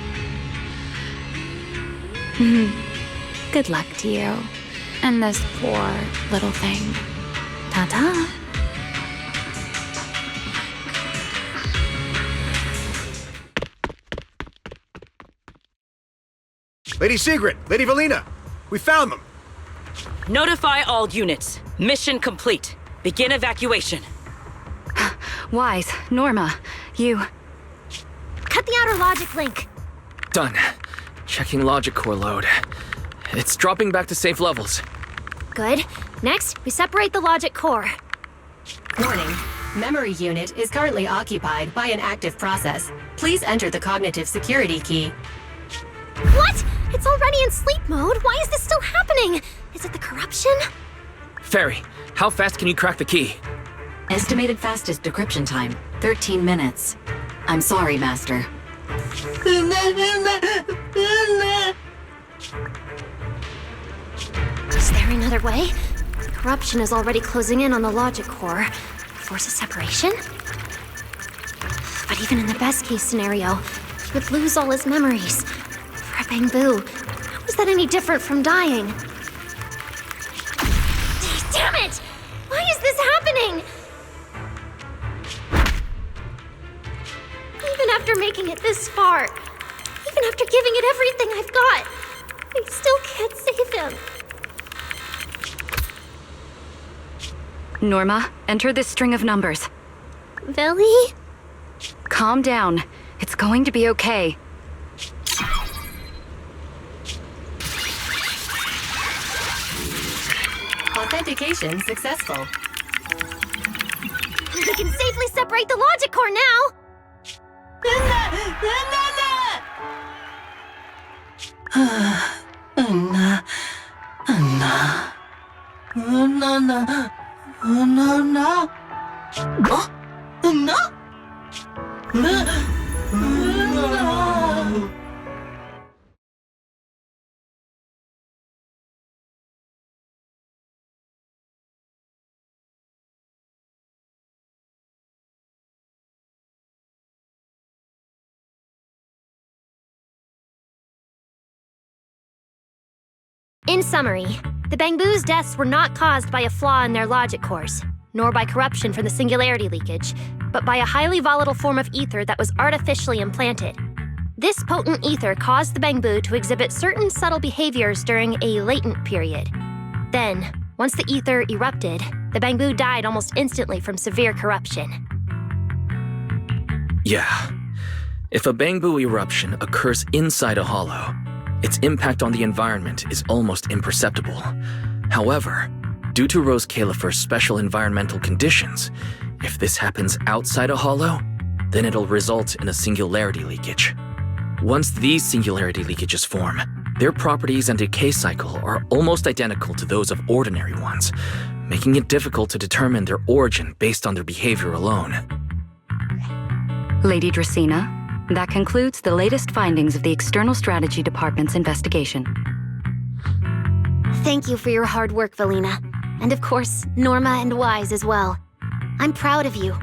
Good luck to you. And this poor little thing. Ta-ta. Lady Sigrid, Lady Valina, we found them. Notify all units. Mission complete. Begin evacuation. Wise, Norma, you... Cut the outer logic link. Done. Checking logic core load. It's dropping back to safe levels. Good. Next, we separate the logic core. Warning. Memory unit is currently occupied by an active process. Please enter the cognitive security key. What? It's already in sleep mode. Why is this still happening? Is it the corruption? Fairy, how fast can you crack the key? Estimated fastest decryption time, 13 minutes. I'm sorry, Master. Is there another way? The corruption is already closing in on the logic core. Force a separation? But even in the best case scenario, he would lose all his memories. For a Bangbu, how is that any different from dying? Damn it! Why is this happening? Even after making it this far, even after giving it everything I've got, I still can't save him. Norma, enter this string of numbers. Villy? Calm down. It's going to be okay. Authentication successful. We can safely separate the logic core now! In summary, the Bangbu's deaths were not caused by a flaw in their logic cores, nor by corruption from the singularity leakage, but by a highly volatile form of ether that was artificially implanted. This potent ether caused the Bangbu to exhibit certain subtle behaviors during a latent period. Then, once the ether erupted, the Bangbu died almost instantly from severe corruption. Yeah. If a Bangbu eruption occurs inside a hollow, its impact on the environment is almost imperceptible. However, due to Rose Califer's special environmental conditions, if this happens outside a hollow, then it'll result in a singularity leakage. Once these singularity leakages form, their properties and decay cycle are almost identical to those of ordinary ones, making it difficult to determine their origin based on their behavior alone. Lady Dracena, that concludes the latest findings of the External Strategy Department's investigation. Thank you for your hard work, Valina. And of course, Norma and Wise as well. I'm proud of you.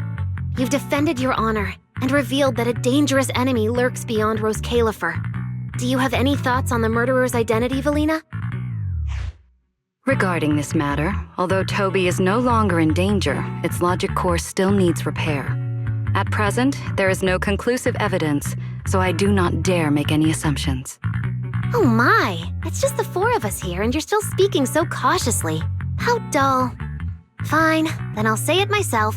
You've defended your honor and revealed that a dangerous enemy lurks beyond Rose Califer. Do you have any thoughts on the murderer's identity, Valina? Regarding this matter, although Toby is no longer in danger, its logic core still needs repair. At present, there is no conclusive evidence, so I do not dare make any assumptions. Oh my, it's just the four of us here and you're still speaking so cautiously. How dull. Fine, then I'll say it myself.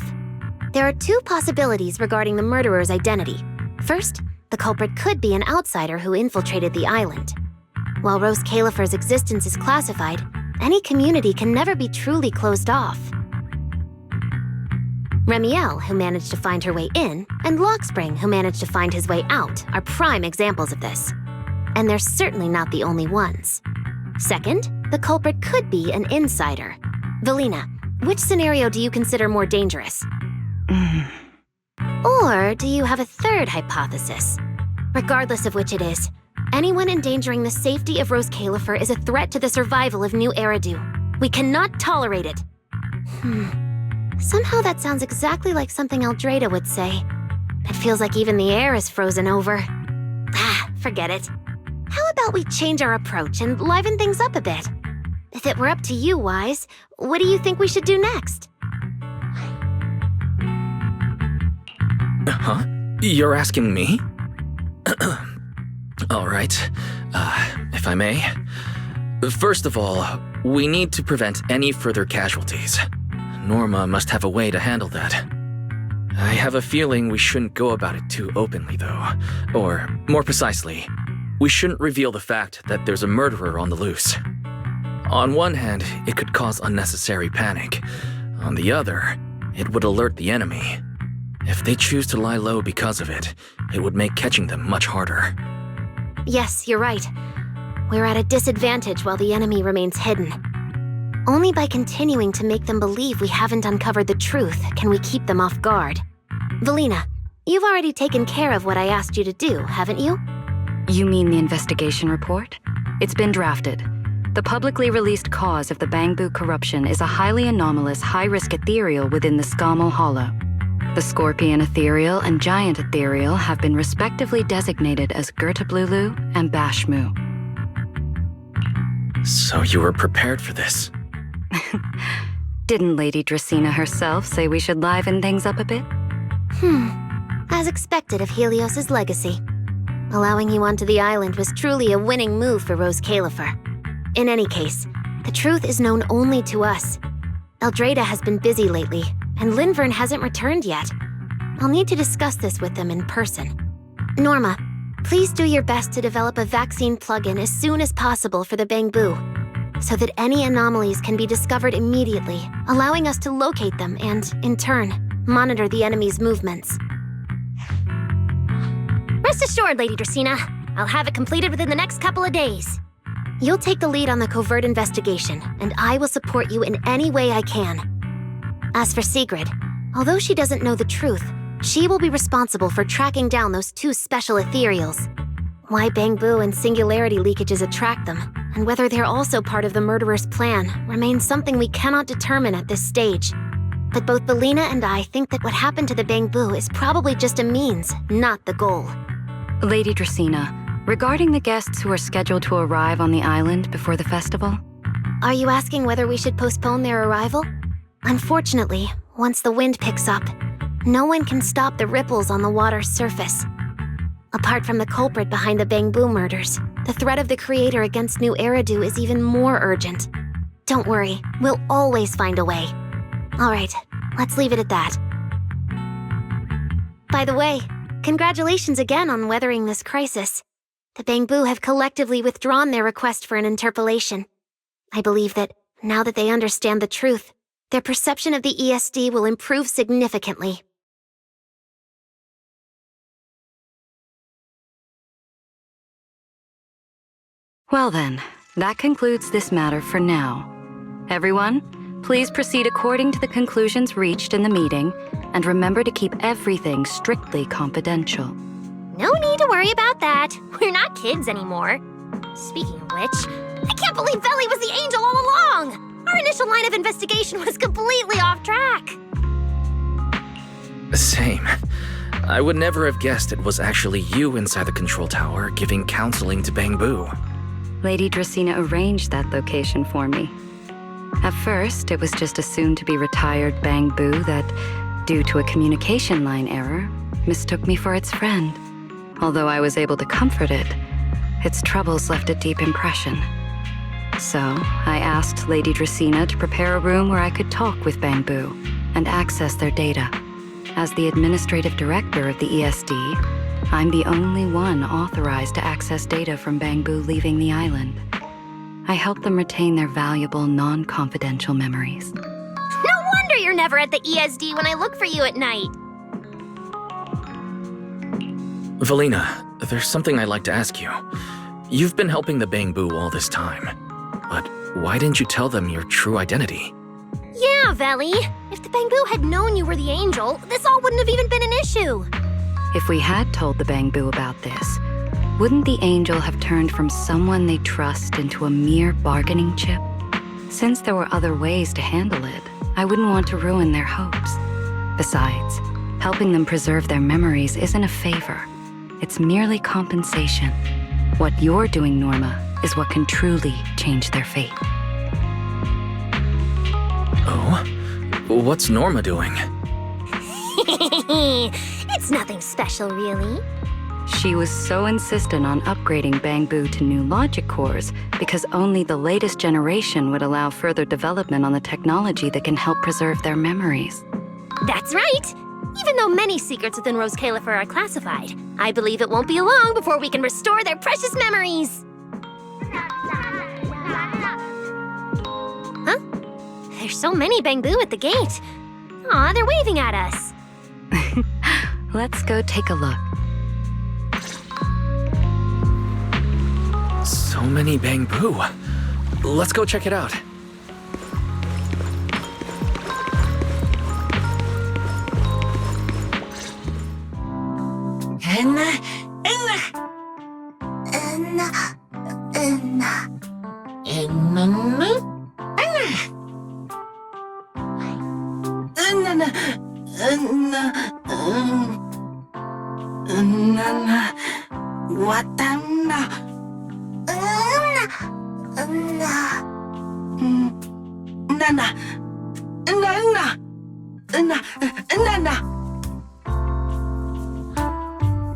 There are two possibilities regarding the murderer's identity. First, the culprit could be an outsider who infiltrated the island. While Rose Califer's existence is classified, any community can never be truly closed off. Remiel, who managed to find her way in, and Lockspring, who managed to find his way out, are prime examples of this. And they're certainly not the only ones. Second, the culprit could be an insider. Valina, which scenario do you consider more dangerous? Or do you have a third hypothesis? Regardless of which it is, anyone endangering the safety of Rose Califer is a threat to the survival of New Eridu. We cannot tolerate it. Somehow that sounds exactly like something Eldrada would say. It feels like even the air is frozen over. Forget it. How about we change our approach and liven things up a bit? If it were up to you, Wise, what do you think we should do next? Huh? You're asking me? All right. If I may. First of all, we need to prevent any further casualties. Norma must have a way to handle that. I have a feeling we shouldn't go about it too openly, though. Or, more precisely, we shouldn't reveal the fact that there's a murderer on the loose. On one hand, it could cause unnecessary panic. On the other, it would alert the enemy. If they choose to lie low because of it, it would make catching them much harder. Yes, you're right. We're at a disadvantage while the enemy remains hidden. Only by continuing to make them believe we haven't uncovered the truth can we keep them off guard. Valina, you've already taken care of what I asked you to do, haven't you? You mean the investigation report? It's been drafted. The publicly released cause of the Bangbu corruption is a highly anomalous, high-risk ethereal within the Scamal Hollow. The Scorpion Ethereal and Giant Ethereal have been respectively designated as Gertablulu and Bashmu. So you were prepared for this? Didn't Lady Dracena herself say we should liven things up a bit? As expected of Helios's legacy. Allowing you onto the island was truly a winning move for Rose Califer. In any case, the truth is known only to us. Eldrada has been busy lately, and Linvern hasn't returned yet. I'll need to discuss this with them in person. Norma, please do your best to develop a vaccine plugin as soon as possible for the Bangbu, so that any anomalies can be discovered immediately, allowing us to locate them and, in turn, monitor the enemy's movements. Rest assured, Lady Dracena. I'll have it completed within the next couple of days. You'll take the lead on the covert investigation, and I will support you in any way I can. As for Sigrid, although she doesn't know the truth, she will be responsible for tracking down those two special ethereals. Why Bangbu and singularity leakages attract them, and whether they're also part of the murderer's plan, remains something we cannot determine at this stage. But both Valina and I think that what happened to the Bangbu is probably just a means, not the goal. Lady Dracena, regarding the guests who are scheduled to arrive on the island before the festival? Are you asking whether we should postpone their arrival? Unfortunately, once the wind picks up, no one can stop the ripples on the water's surface. Apart from the culprit behind the Bangbu murders, the threat of the creator against New Eridu is even more urgent. Don't worry, we'll always find a way. All right, let's leave it at that. By the way, congratulations again on weathering this crisis. The Bangbu have collectively withdrawn their request for an interpolation. I believe that, now that they understand the truth, their perception of the ESD will improve significantly. Well then, that concludes this matter for now. Everyone, please proceed according to the conclusions reached in the meeting, and remember to keep everything strictly confidential. No need to worry about that. We're not kids anymore. Speaking of which, I can't believe Veli was the angel all along! Our initial line of investigation was completely off track. Same. I would never have guessed it was actually you inside the control tower giving counseling to Bangbu. Lady Dracena arranged that location for me. At first, it was just a soon-to-be-retired Bangbu that, due to a communication line error, mistook me for its friend. Although I was able to comfort it, its troubles left a deep impression. So, I asked Lady Dracena to prepare a room where I could talk with Bangbu and access their data. As the administrative director of the ESD, I'm the only one authorized to access data from Bangbu leaving the island. I help them retain their valuable, non-confidential memories. No wonder you're never at the ESD when I look for you at night. Valina, there's something I'd like to ask you. You've been helping the Bangbu all this time, but why didn't you tell them your true identity? Yeah, Veli. If the Bangbu had known you were the angel, this all wouldn't have even been an issue. If we had told the Bangbu about this, wouldn't the angel have turned from someone they trust into a mere bargaining chip? Since there were other ways to handle it, I wouldn't want to ruin their hopes. Besides, helping them preserve their memories isn't a favor. It's merely compensation. What you're doing, Norma, is what can truly change their fate. Oh? What's Norma doing? It's nothing special, really. She was so insistent on upgrading Bangbu to new logic cores because only the latest generation would allow further development on the technology that can help preserve their memories. That's right! Even though many secrets within Rose Qū are classified, I believe it won't be long before we can restore their precious memories! Huh? There's so many Bangbu at the gate. Aw, they're waving at us. Let's go take a look. So many Bangbu. Let's go check it out.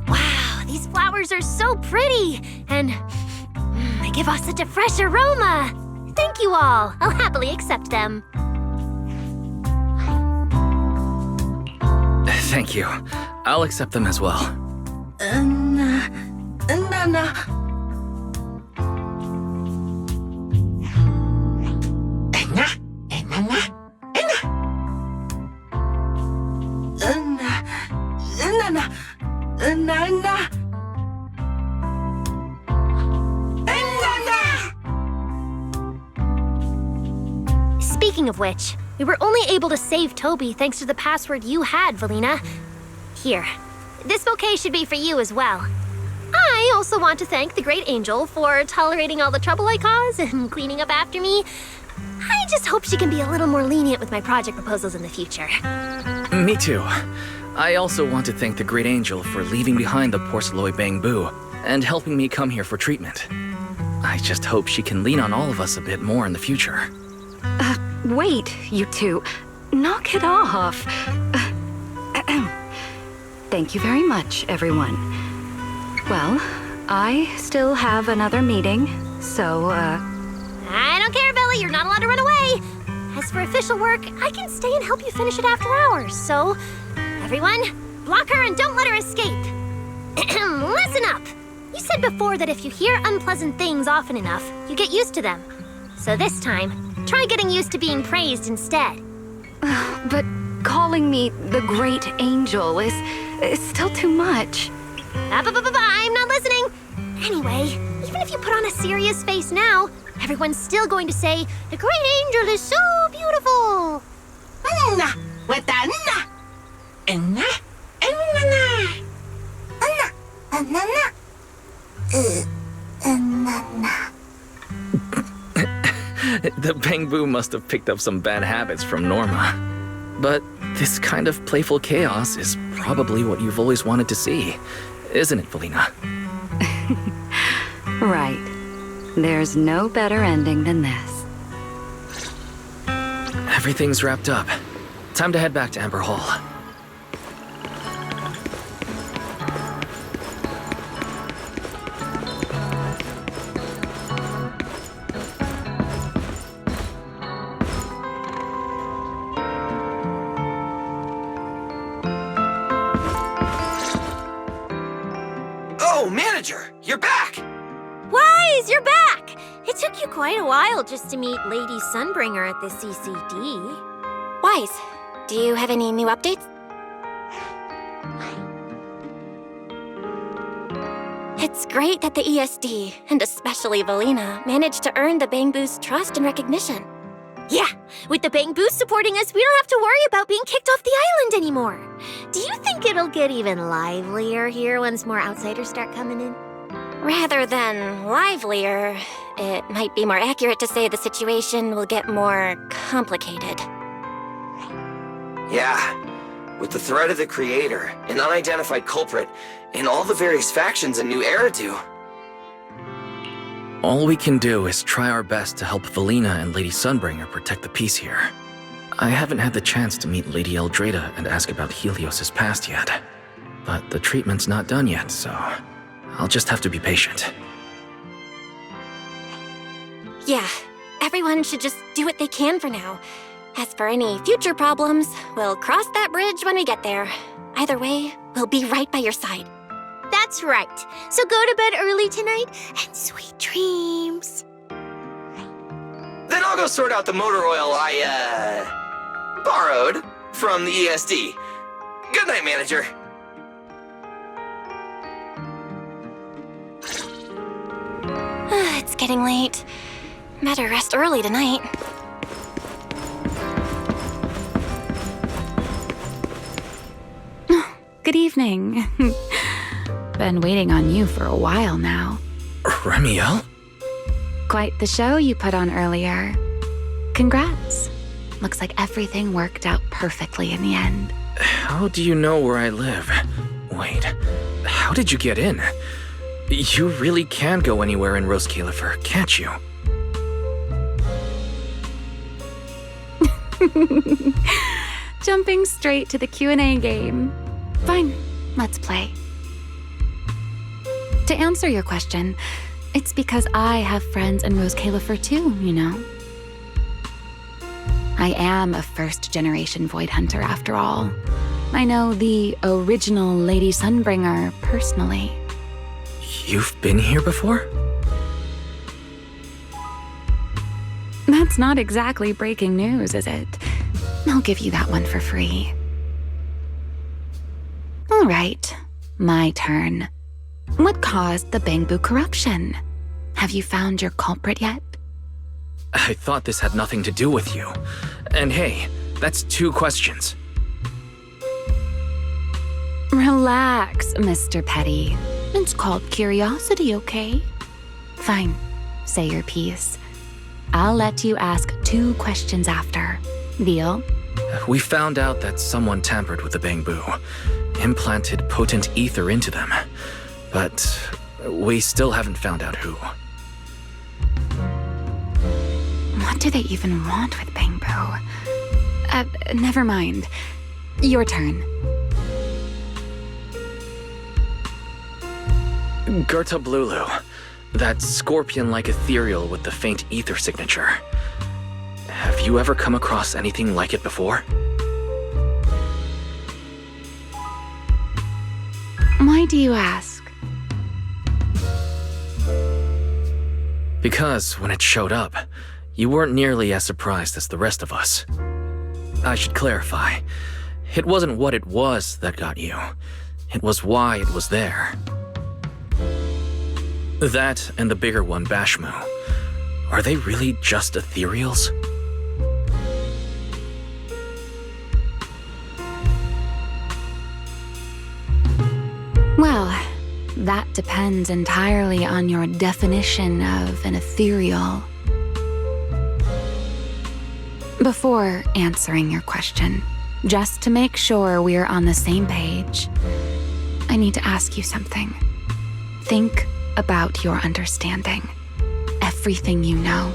Wow, these flowers are so pretty, and they give off such a fresh aroma. Thank you all. I'll happily accept them. Thank you. I'll accept them as well. Speaking of which, we were only able to save Toby thanks to the password you had, Valina. Here, this bouquet should be for you as well. I also want to thank the Great Angel for tolerating all the trouble I cause and cleaning up after me. I just hope she can be a little more lenient with my project proposals in the future. Me too. I also want to thank the Great Angel for leaving behind the porcelain Bangbu and helping me come here for treatment. I just hope she can lean on all of us a bit more in the future. Wait, you two. Knock it off. Thank you very much, everyone. Well, I still have another meeting, so, I don't care, Billy. You're not allowed to run away. As for official work, I can stay and help you finish it after hours, so... Everyone, block her and don't let her escape. Listen up. You said before that if you hear unpleasant things often enough, you get used to them. So this time, try getting used to being praised instead. But calling me the Great Angel is still too much. I'm not listening. Anyway, even if you put on a serious face now, everyone's still going to say, the Great Angel is so beautiful. The Bangbu must have picked up some bad habits from Norma. But this kind of playful chaos is probably what you've always wanted to see, isn't it, Valina? Right. There's no better ending than this. Everything's wrapped up. Time to head back to Amber Hall. Oh, Manager! You're back! Wise, you're back! It took you quite a while just to meet Lady Sunbringer at the CCD. Wise, do you have any new updates? It's great that the ESD, and especially Valina, managed to earn the Bangbu's trust and recognition. Yeah, with the Bangbu supporting us, we don't have to worry about being kicked off the island anymore. Do you think it'll get even livelier here once more outsiders start coming in? Rather than livelier, it might be more accurate to say the situation will get more complicated. Yeah, with the threat of the Creator, an unidentified culprit, and all the various factions in New Eridu. All we can do is try our best to help Valina and Lady Sunbringer protect the peace here. I haven't had the chance to meet Lady Eldrada and ask about Helios' past yet. But the treatment's not done yet, so I'll just have to be patient. Yeah, everyone should just do what they can for now. As for any future problems, we'll cross that bridge when we get there. Either way, we'll be right by your side. That's right. So go to bed early tonight and sweet dreams. Then I'll go sort out the motor oil I, borrowed from the ESD. Good night, manager. It's getting late. Better rest early tonight. Good evening. Been waiting on you for a while now. Remiel? Quite the show you put on earlier. Congrats. Looks like everything worked out perfectly in the end. How do you know where I live? Wait, how did you get in? You really can go anywhere in Rose Califer, can't you? Jumping straight to the Q&A game. Fine, let's play. To answer your question, it's because I have friends in Rose Califer too, you know. I am a first-generation Void Hunter after all. I know the original Lady Sunbringer personally. You've been here before? That's not exactly breaking news, is it? I'll give you that one for free. All right, my turn. What caused the Bangbu corruption? Have you found your culprit yet? I thought this had nothing to do with you. And hey, that's 2 questions. Relax, Mr. Petty. It's called curiosity, okay? Fine, say your piece. I'll let you ask 2 questions after. Deal? We found out that someone tampered with the Bangbu, implanted potent ether into them. But we still haven't found out who. What do they even want with Bangbu? Never mind. Your turn. Gerta Blulu, that scorpion-like ethereal with the faint ether signature. Have you ever come across anything like it before? Why do you ask? Because when it showed up, you weren't nearly as surprised as the rest of us. I should clarify. It wasn't what it was that got you. It was why it was there. That and the bigger one, Bashmu. Are they really just ethereals? Well, that depends entirely on your definition of an ethereal. Before answering your question, just to make sure we're on the same page, I need to ask you something. Think about your understanding, everything you know.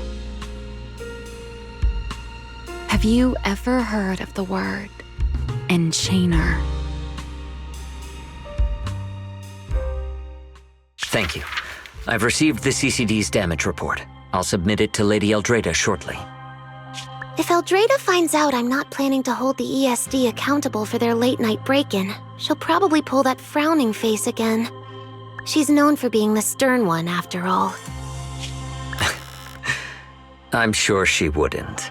Have you ever heard of the word enchainer? Thank you. I've received the CCD's damage report. I'll submit it to Lady Eldrada shortly. If Eldrada finds out I'm not planning to hold the ESD accountable for their late-night break-in, she'll probably pull that frowning face again. She's known for being the stern one, after all. I'm sure she wouldn't.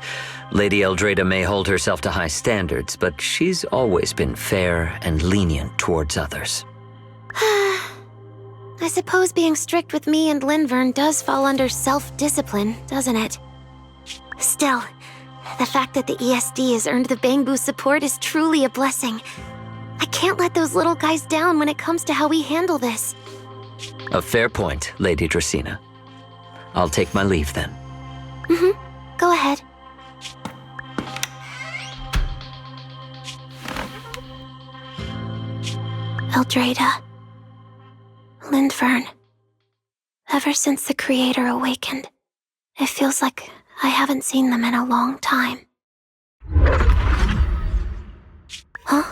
Lady Eldrada may hold herself to high standards, but she's always been fair and lenient towards others. I suppose being strict with me and Linvern does fall under self-discipline, doesn't it? Still, the fact that the ESD has earned the Bangbu support is truly a blessing. I can't let those little guys down when it comes to how we handle this. A fair point, Lady Dracena. I'll take my leave then. Go ahead. Eldrada. Linvern. Ever since the Creator awakened, it feels like I haven't seen them in a long time. Huh?